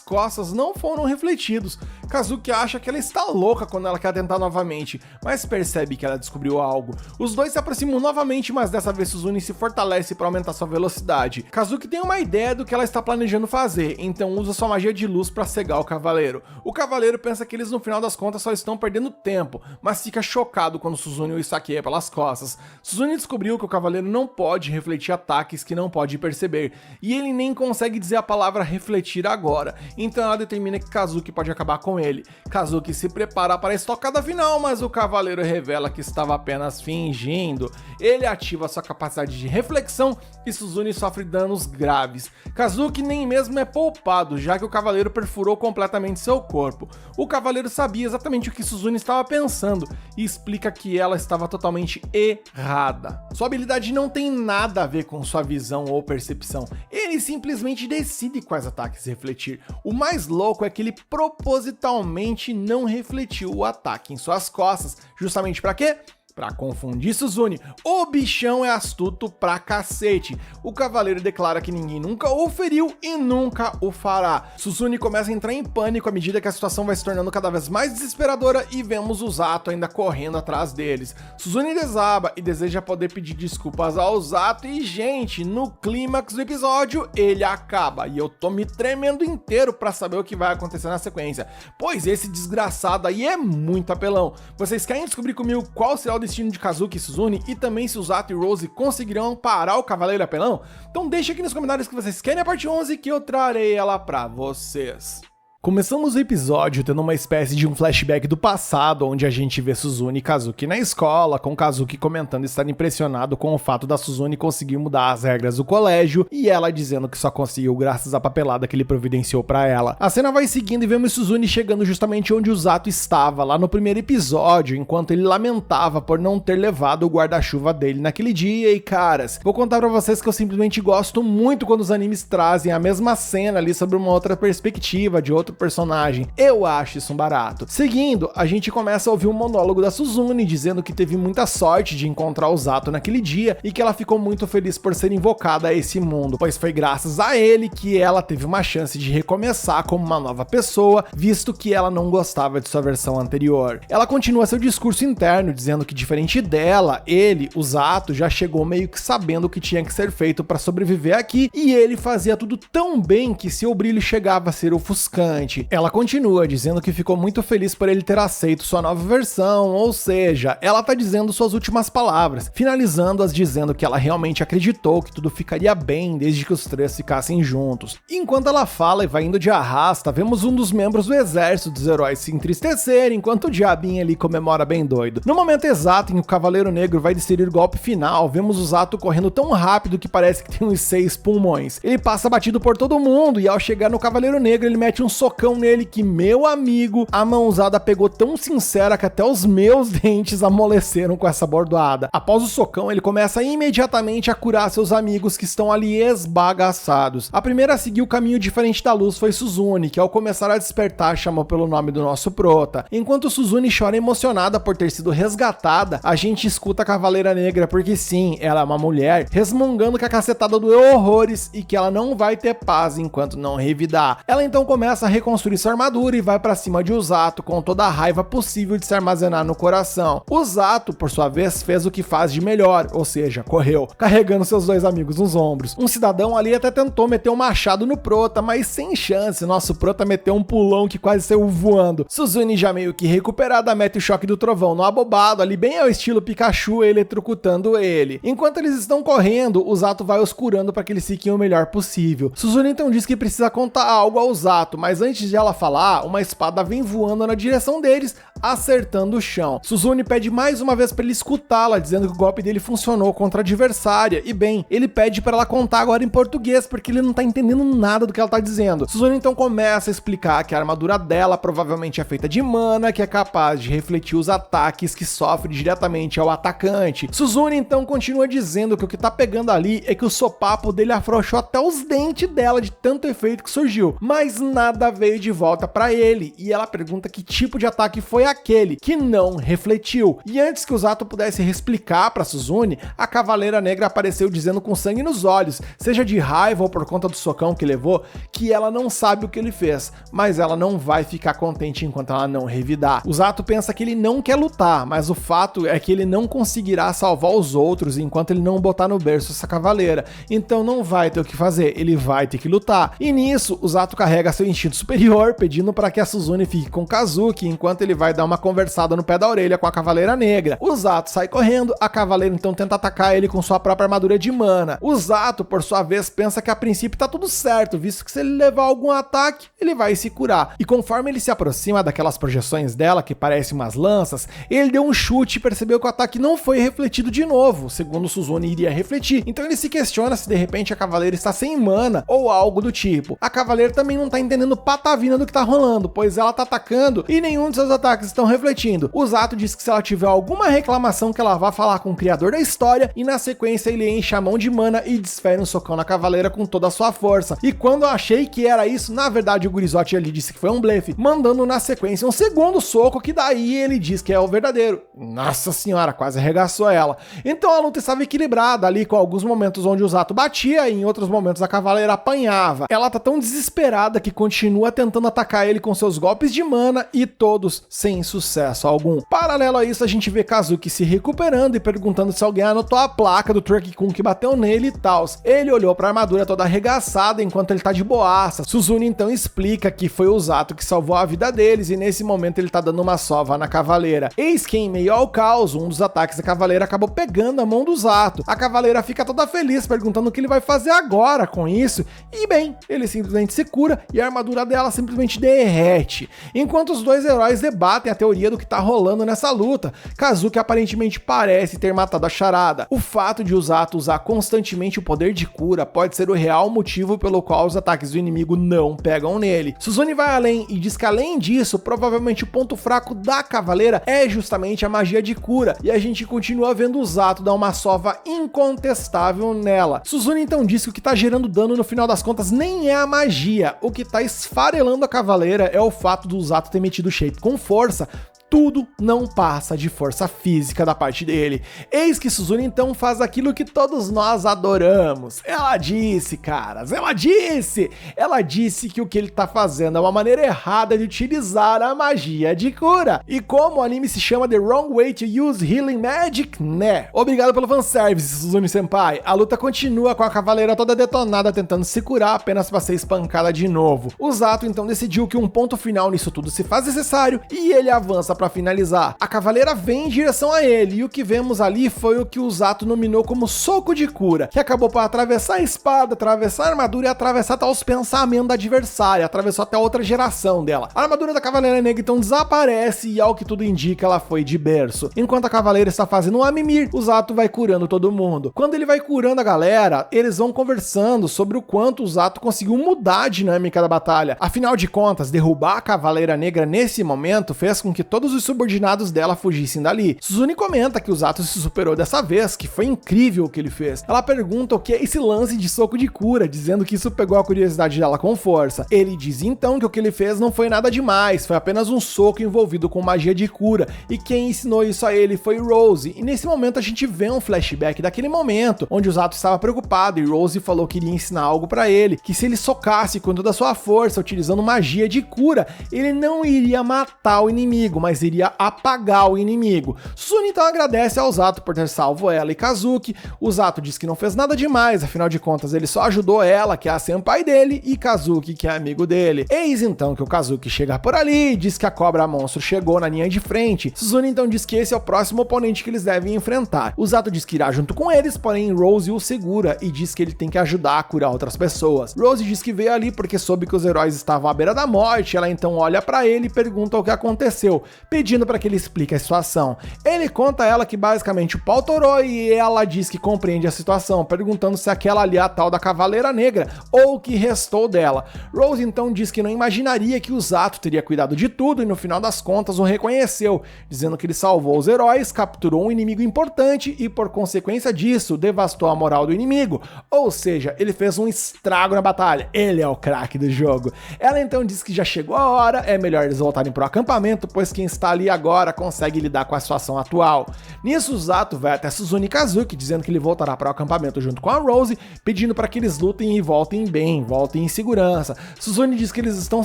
costas não foram refletidos. Kazuki acha que ela está louca quando ela quer tentar novamente, mas percebe que ela descobriu algo. Os dois se aproximam novamente, mas dessa vez Suzune se fortalece para aumentar sua velocidade. Kazuki tem uma ideia do que ela está planejando fazer, então usa sua magia de luz para cegar o Cavaleiro. O Cavaleiro pensa que eles no final das contas só estão perdendo tempo, mas fica chocado quando Suzune o saqueia pelas costas. Suzune descobriu que o Cavaleiro não pode refletir ataques que não pode perceber, e ele nem consegue dizer a palavra refletir agora, então ela determina que Kazuki pode acabar com ele. Kazuki se prepara para a estocada final, mas o Cavaleiro cavaleiro revela que estava apenas fingindo. Ele ativa sua capacidade de reflexão e Suzune sofre danos graves. Kazuki nem mesmo é poupado, já que o cavaleiro perfurou completamente seu corpo. O cavaleiro sabia exatamente o que Suzune estava pensando e explica que ela estava totalmente errada. Sua habilidade não tem nada a ver com sua visão ou percepção. Ele simplesmente decide quais ataques refletir. O mais louco é que ele propositalmente não refletiu o ataque em suas costas. Justamente para quê? Pra confundir Suzune. O bichão é astuto pra cacete. O cavaleiro declara que ninguém nunca o feriu e nunca o fará. Suzune começa a entrar em pânico à medida que a situação vai se tornando cada vez mais desesperadora e vemos o Zato ainda correndo atrás deles. Suzune desaba e deseja poder pedir desculpas ao Zato e, gente, no clímax do episódio, ele acaba. E eu tô me tremendo inteiro pra saber o que vai acontecer na sequência, pois esse desgraçado aí é muito apelão. Vocês querem descobrir comigo qual será o destino de Kazuki e Suzune e também se o Zato e Rose conseguirão parar o Cavaleiro Apelão? Então deixa aqui nos comentários que vocês querem a parte 11 que eu trarei ela pra vocês. Começamos o episódio tendo uma espécie de um flashback do passado, onde a gente vê Suzune e Kazuki na escola, com Kazuki comentando estar impressionado com o fato da Suzune conseguir mudar as regras do colégio, e ela dizendo que só conseguiu graças à papelada que ele providenciou pra ela. A cena vai seguindo e vemos Suzune chegando justamente onde o Zato estava, lá no primeiro episódio, enquanto ele lamentava por não ter levado o guarda-chuva dele naquele dia, e caras, vou contar pra vocês que eu simplesmente gosto muito quando os animes trazem a mesma cena ali sobre uma outra perspectiva, de outro personagem. Eu acho isso um barato. Seguindo, a gente começa a ouvir um monólogo da Suzune dizendo que teve muita sorte de encontrar o Zato naquele dia e que ela ficou muito feliz por ser invocada a esse mundo, pois foi graças a ele que ela teve uma chance de recomeçar como uma nova pessoa, visto que ela não gostava de sua versão anterior. Ela continua seu discurso interno dizendo que, diferente dela, ele, o Zato, já chegou meio que sabendo o que tinha que ser feito para sobreviver aqui, e ele fazia tudo tão bem que seu brilho chegava a ser ofuscante. Ela continua dizendo que ficou muito feliz por ele ter aceito sua nova versão, ou seja, ela tá dizendo suas últimas palavras, finalizando-as dizendo que ela realmente acreditou que tudo ficaria bem desde que os três ficassem juntos. Enquanto ela fala e vai indo de arrasta, vemos um dos membros do exército dos heróis se entristecer, enquanto o diabinho ali comemora bem doido. No momento exato em que o Cavaleiro Negro vai desferir o golpe final, vemos o Zato correndo tão rápido que parece que tem uns 6 pulmões. Ele passa batido por todo mundo e ao chegar no Cavaleiro Negro ele mete um socão nele que, meu amigo, a mãozada pegou tão sincera que até os meus dentes amoleceram com essa bordoada. Após o socão, ele começa imediatamente a curar seus amigos que estão ali esbagaçados. A primeira a seguir o caminho diferente da luz foi Suzune, que ao começar a despertar chamou pelo nome do nosso prota. Enquanto Suzune chora emocionada por ter sido resgatada, a gente escuta a Cavaleira Negra, porque sim, ela é uma mulher, resmungando que a cacetada doeu horrores e que ela não vai ter paz enquanto não revidar. Ela então começa a reconstruir sua armadura e vai pra cima de Zato com toda a raiva possível de se armazenar no coração. O Zato, por sua vez, fez o que faz de melhor, ou seja, correu, carregando seus dois amigos nos ombros. Um cidadão ali até tentou meter um machado no prota, mas sem chance, nosso prota meteu um pulão que quase saiu voando. Suzune, já meio que recuperada, mete o choque do trovão no abobado, ali bem ao estilo Pikachu, eletrocutando ele. Enquanto eles estão correndo, o Zato vai oscurando para que eles fiquem o melhor possível. Suzune então diz que precisa contar algo ao Zato, mas antes de ela falar, uma espada vem voando na direção deles, acertando o chão. Suzune pede mais uma vez para ele escutá-la, dizendo que o golpe dele funcionou contra a adversária, e bem, ele pede para ela contar agora em português, porque ele não tá entendendo nada do que ela tá dizendo. Suzune então começa a explicar que a armadura dela provavelmente é feita de mana, que é capaz de refletir os ataques que sofre diretamente ao atacante. Suzune então continua dizendo que o que tá pegando ali é que o sopapo dele afrouxou até os dentes dela de tanto efeito que surgiu, mas nada veio de volta pra ele, e ela pergunta que tipo de ataque foi aquele que não refletiu. E antes que o Zato pudesse explicar pra Suzune, a Cavaleira Negra apareceu dizendo com sangue nos olhos, seja de raiva ou por conta do socão que levou, que ela não sabe o que ele fez, mas ela não vai ficar contente enquanto ela não revidar. O Zato pensa que ele não quer lutar, mas o fato é que ele não conseguirá salvar os outros enquanto ele não botar no berço essa cavaleira, então não vai ter o que fazer, ele vai ter que lutar. E nisso, o Zato carrega seu instinto superior, pedindo para que a Suzune fique com Kazuki, enquanto ele vai dar uma conversada no pé da orelha com a Cavaleira Negra. O Zato sai correndo, a Cavaleira então tenta atacar ele com sua própria armadura de mana. O Zato, por sua vez, pensa que a princípio tá tudo certo, visto que se ele levar algum ataque, ele vai se curar. E conforme ele se aproxima daquelas projeções dela, que parecem umas lanças, ele deu um chute e percebeu que o ataque não foi refletido de novo, segundo Suzune iria refletir. Então ele se questiona se de repente a Cavaleira está sem mana ou algo do tipo. A Cavaleira também não tá entendendo patavina do que tá rolando, pois ela tá atacando e nenhum de seus ataques estão refletindo. O Zato diz que se ela tiver alguma reclamação que ela vá falar com o criador da história, e na sequência ele enche a mão de mana e desfere um socão na Cavaleira com toda a sua força. E quando eu achei que era isso, na verdade o Gurizotti ali disse que foi um blefe, mandando na sequência um segundo soco, que daí ele diz que é o verdadeiro. Nossa senhora, quase arregaçou ela. Então a luta estava equilibrada ali, com alguns momentos onde o Zato batia e em outros momentos a Cavaleira apanhava. Ela tá tão desesperada que continua tentando atacar ele com seus golpes de mana, e todos sem sucesso algum. Paralelo a isso, a gente vê Kazuki se recuperando e perguntando se alguém anotou a placa do Truck-kun que bateu nele e tal. Ele olhou pra armadura toda arregaçada enquanto ele tá de boaça. Suzune então explica que foi o Zato que salvou a vida deles, e nesse momento ele tá dando uma sova na Cavaleira. Eis que em meio ao caos, um dos ataques da Cavaleira acabou pegando a mão do Zato. A Cavaleira fica toda feliz, perguntando o que ele vai fazer agora com isso, e bem, ele simplesmente se cura e a armadura dela simplesmente derrete. Enquanto os dois heróis debatem a teoria do que tá rolando nessa luta, Kazuki aparentemente parece ter matado a charada. O fato de o Zato usar constantemente o poder de cura pode ser o real motivo pelo qual os ataques do inimigo não pegam nele. Suzune vai além e diz que além disso, provavelmente o ponto fraco da Cavaleira é justamente a magia de cura, e a gente continua vendo o Zato dar uma sova incontestável nela. Suzune então diz que o que tá gerando dano no final das contas nem é a magia, o que tá esfarelando a Cavaleira é o fato do Zato ter metido o shape com força. Tudo não passa de força física da parte dele. Eis que Suzune então faz aquilo que todos nós adoramos. Ela disse, caras, ela disse que o que ele tá fazendo é uma maneira errada de utilizar a magia de cura. E como o anime se chama The Wrong Way to Use Healing Magic, né? Obrigado pelo fanservice, Suzune Senpai. A luta continua com a Cavaleira toda detonada tentando se curar apenas pra ser espancada de novo. O Zato então decidiu que um ponto final nisso tudo se faz necessário e ele avança para finalizar. A Cavaleira vem em direção a ele, e o que vemos ali foi o que o Zato nominou como soco de cura, que acabou por atravessar a espada, atravessar a armadura e atravessar até os pensamentos da adversária, atravessou até outra geração dela. A armadura da Cavaleira Negra então desaparece e, ao que tudo indica, ela foi de berço. Enquanto a Cavaleira está fazendo um Amimir, o Zato vai curando todo mundo. Quando ele vai curando a galera, eles vão conversando sobre o quanto o Zato conseguiu mudar a dinâmica da batalha. Afinal de contas, derrubar a Cavaleira Negra nesse momento fez com que todos os subordinados dela fugissem dali. Suzune comenta que o Zato se superou dessa vez, que foi incrível o que ele fez. Ela pergunta o que é esse lance de soco de cura, dizendo que isso pegou a curiosidade dela com força. Ele diz então que o que ele fez não foi nada demais, foi apenas um soco envolvido com magia de cura, e quem ensinou isso a ele foi Rose. E nesse momento a gente vê um flashback daquele momento, onde o Zato estava preocupado e Rose falou que iria ensinar algo pra ele, que se ele socasse com toda a sua força, utilizando magia de cura, ele não iria matar o inimigo, mas iria apagar o inimigo. Suzune então agradece ao Zato por ter salvo ela e Kazuki. O Zato diz que não fez nada demais, afinal de contas ele só ajudou ela, que é a senpai dele, e Kazuki, que é amigo dele. Eis então que o Kazuki chega por ali e diz que a cobra monstro chegou na linha de frente. Suzune então diz que esse é o próximo oponente que eles devem enfrentar. O Zato diz que irá junto com eles, porém Rose o segura e diz que ele tem que ajudar a curar outras pessoas. Rose diz que veio ali porque soube que os heróis estavam à beira da morte. Ela então olha pra ele e pergunta o que aconteceu, pedindo para que ele explique a situação. Ele conta a ela que basicamente o pau torou e ela diz que compreende a situação, perguntando se aquela ali é a tal da Cavaleira Negra ou o que restou dela. Rose então diz que não imaginaria que o Zato teria cuidado de tudo e no final das contas o reconheceu, dizendo que ele salvou os heróis, capturou um inimigo importante e por consequência disso devastou a moral do inimigo, ou seja, ele fez um estrago na batalha. Ele é o craque do jogo. Ela então diz que já chegou a hora, é melhor eles voltarem pro acampamento, pois quem está ali agora consegue lidar com a situação atual. Nisso, o Zato vai até Suzune e Kazuki, dizendo que ele voltará para o acampamento junto com a Rose, pedindo para que eles lutem e voltem bem, voltem em segurança. Suzune diz que eles estão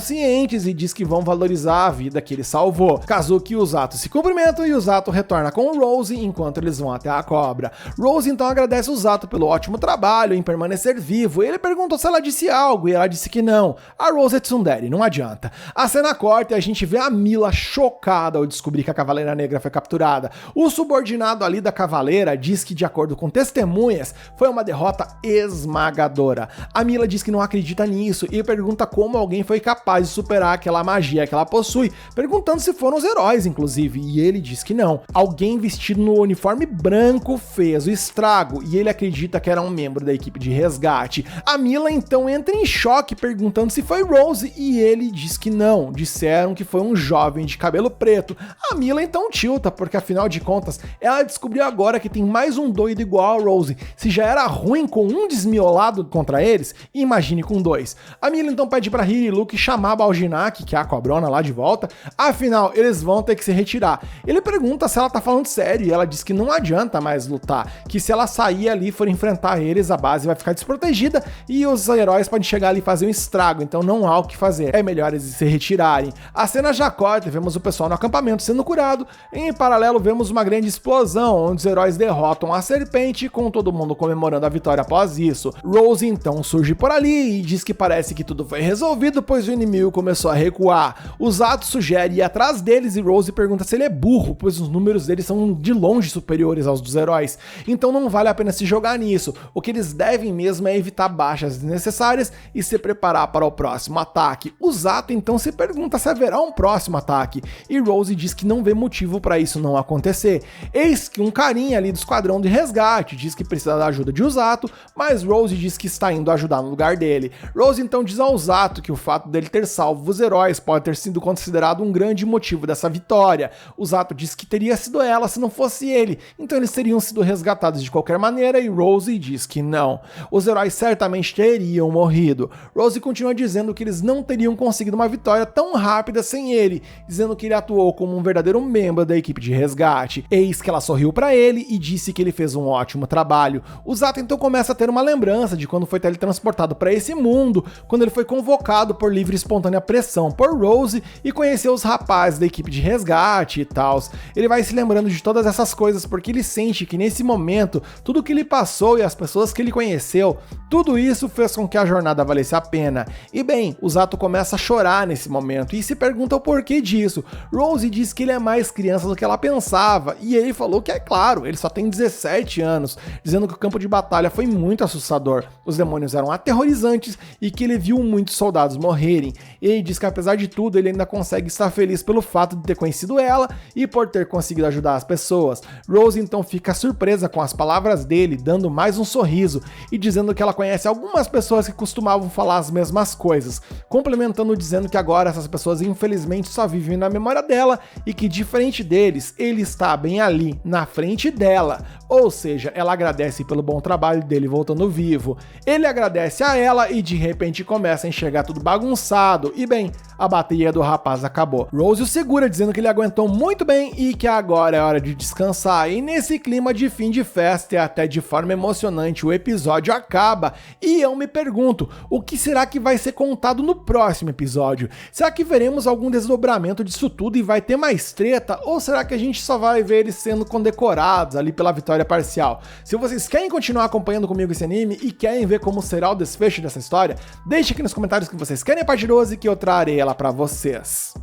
cientes e diz que vão valorizar a vida que ele salvou. Kazuki e o Zato se cumprimentam e o Zato retorna com o Rose enquanto eles vão até a cobra. Rose então agradece o Zato pelo ótimo trabalho em permanecer vivo. Ele perguntou se ela disse algo e ela disse que não. A Rose é tsundere, não adianta. A cena corta e a gente vê a Mila chocada ao descobrir que a Cavaleira Negra foi capturada. O subordinado ali da Cavaleira diz que, de acordo com testemunhas, foi uma derrota esmagadora. A Mila diz que não acredita nisso e pergunta como alguém foi capaz de superar aquela magia que ela possui, perguntando se foram os heróis, inclusive, e ele diz que não. Alguém vestido no uniforme branco fez o estrago e ele acredita que era um membro da equipe de resgate. A Mila então entra em choque perguntando se foi Rose e ele diz que não, disseram que foi um jovem de cabelo preto. A Mila então tilta, porque afinal de contas ela descobriu agora que tem mais um doido igual a Rose. Se já era ruim com um desmiolado contra eles, imagine com dois. A Mila então pede pra Hiri e Luke chamar a Baljinak, que é a cobrona, lá de volta, afinal eles vão ter que se retirar. Ele pergunta se ela tá falando sério e ela diz que não adianta mais lutar, que se ela sair ali e for enfrentar eles, a base vai ficar desprotegida e os heróis podem chegar ali e fazer um estrago, então não há o que fazer, é melhor eles se retirarem. A cena já corta, vemos o pessoal no acampamento sendo curado, e em paralelo vemos uma grande explosão, onde os heróis derrotam a serpente, com todo mundo comemorando a vitória após isso. Rose então surge por ali e diz que parece que tudo foi resolvido, pois o inimigo começou a recuar. O Zato sugere ir atrás deles e Rose pergunta se ele é burro, pois os números deles são de longe superiores aos dos heróis, então não vale a pena se jogar nisso. O que eles devem mesmo é evitar baixas desnecessárias e se preparar para o próximo ataque. O Zato então se pergunta se haverá um próximo ataque e Rose diz que não vê motivo para isso não acontecer. Eis que um carinha ali do esquadrão de resgate diz que precisa da ajuda de Zato, mas Rose diz que está indo ajudar no lugar dele. Rose então diz ao Zato que o fato dele ter salvo os heróis pode ter sido considerado um grande motivo dessa vitória. O Zato diz que teria sido ela se não fosse ele, então eles teriam sido resgatados de qualquer maneira e Rose diz que não. Os heróis certamente teriam morrido. Rose continua dizendo que eles não teriam conseguido uma vitória tão rápida sem ele, dizendo que ele atuou como um verdadeiro membro da equipe de resgate. Eis que ela sorriu pra ele e disse que ele fez um ótimo trabalho. O Zato então começa a ter uma lembrança de quando foi teletransportado para esse mundo, quando ele foi convocado por livre e espontânea pressão por Rose e conheceu os rapazes da equipe de resgate e tal. Ele vai se lembrando de todas essas coisas porque ele sente que nesse momento, tudo que ele passou e as pessoas que ele conheceu, tudo isso fez com que a jornada valesse a pena. E bem, o Zato começa a chorar nesse momento e se pergunta o porquê disso. Rose diz que ele é mais criança do que ela pensava e ele falou que é claro, ele só tem 17 anos, dizendo que o campo de batalha foi muito assustador, os demônios eram aterrorizantes e que ele viu muitos soldados morrerem. Ele diz que apesar de tudo ele ainda consegue estar feliz pelo fato de ter conhecido ela e por ter conseguido ajudar as pessoas. Rose então fica surpresa com as palavras dele, dando mais um sorriso e dizendo que ela conhece algumas pessoas que costumavam falar as mesmas coisas, complementando dizendo que agora essas pessoas infelizmente só vivem na memória dela e que diferente deles, ele está bem ali, na frente dela. Ou seja, ela agradece pelo bom trabalho dele voltando vivo. Ele agradece a ela e de repente começa a enxergar tudo bagunçado. E bem, a bateria do rapaz acabou. Rose o segura dizendo que ele aguentou muito bem e que agora é hora de descansar. E nesse clima de fim de festa e até de forma emocionante o episódio acaba. E eu me pergunto, o que será que vai ser contado no próximo episódio? Será que veremos algum desdobramento disso tudo e vai ter mais treta? Ou será que a gente só vai ver eles sendo condecorados ali pela vitória parcial? Se vocês querem continuar acompanhando comigo esse anime e querem ver como será o desfecho dessa história, deixe aqui nos comentários que vocês querem a parte 12 que eu trarei ela pra vocês.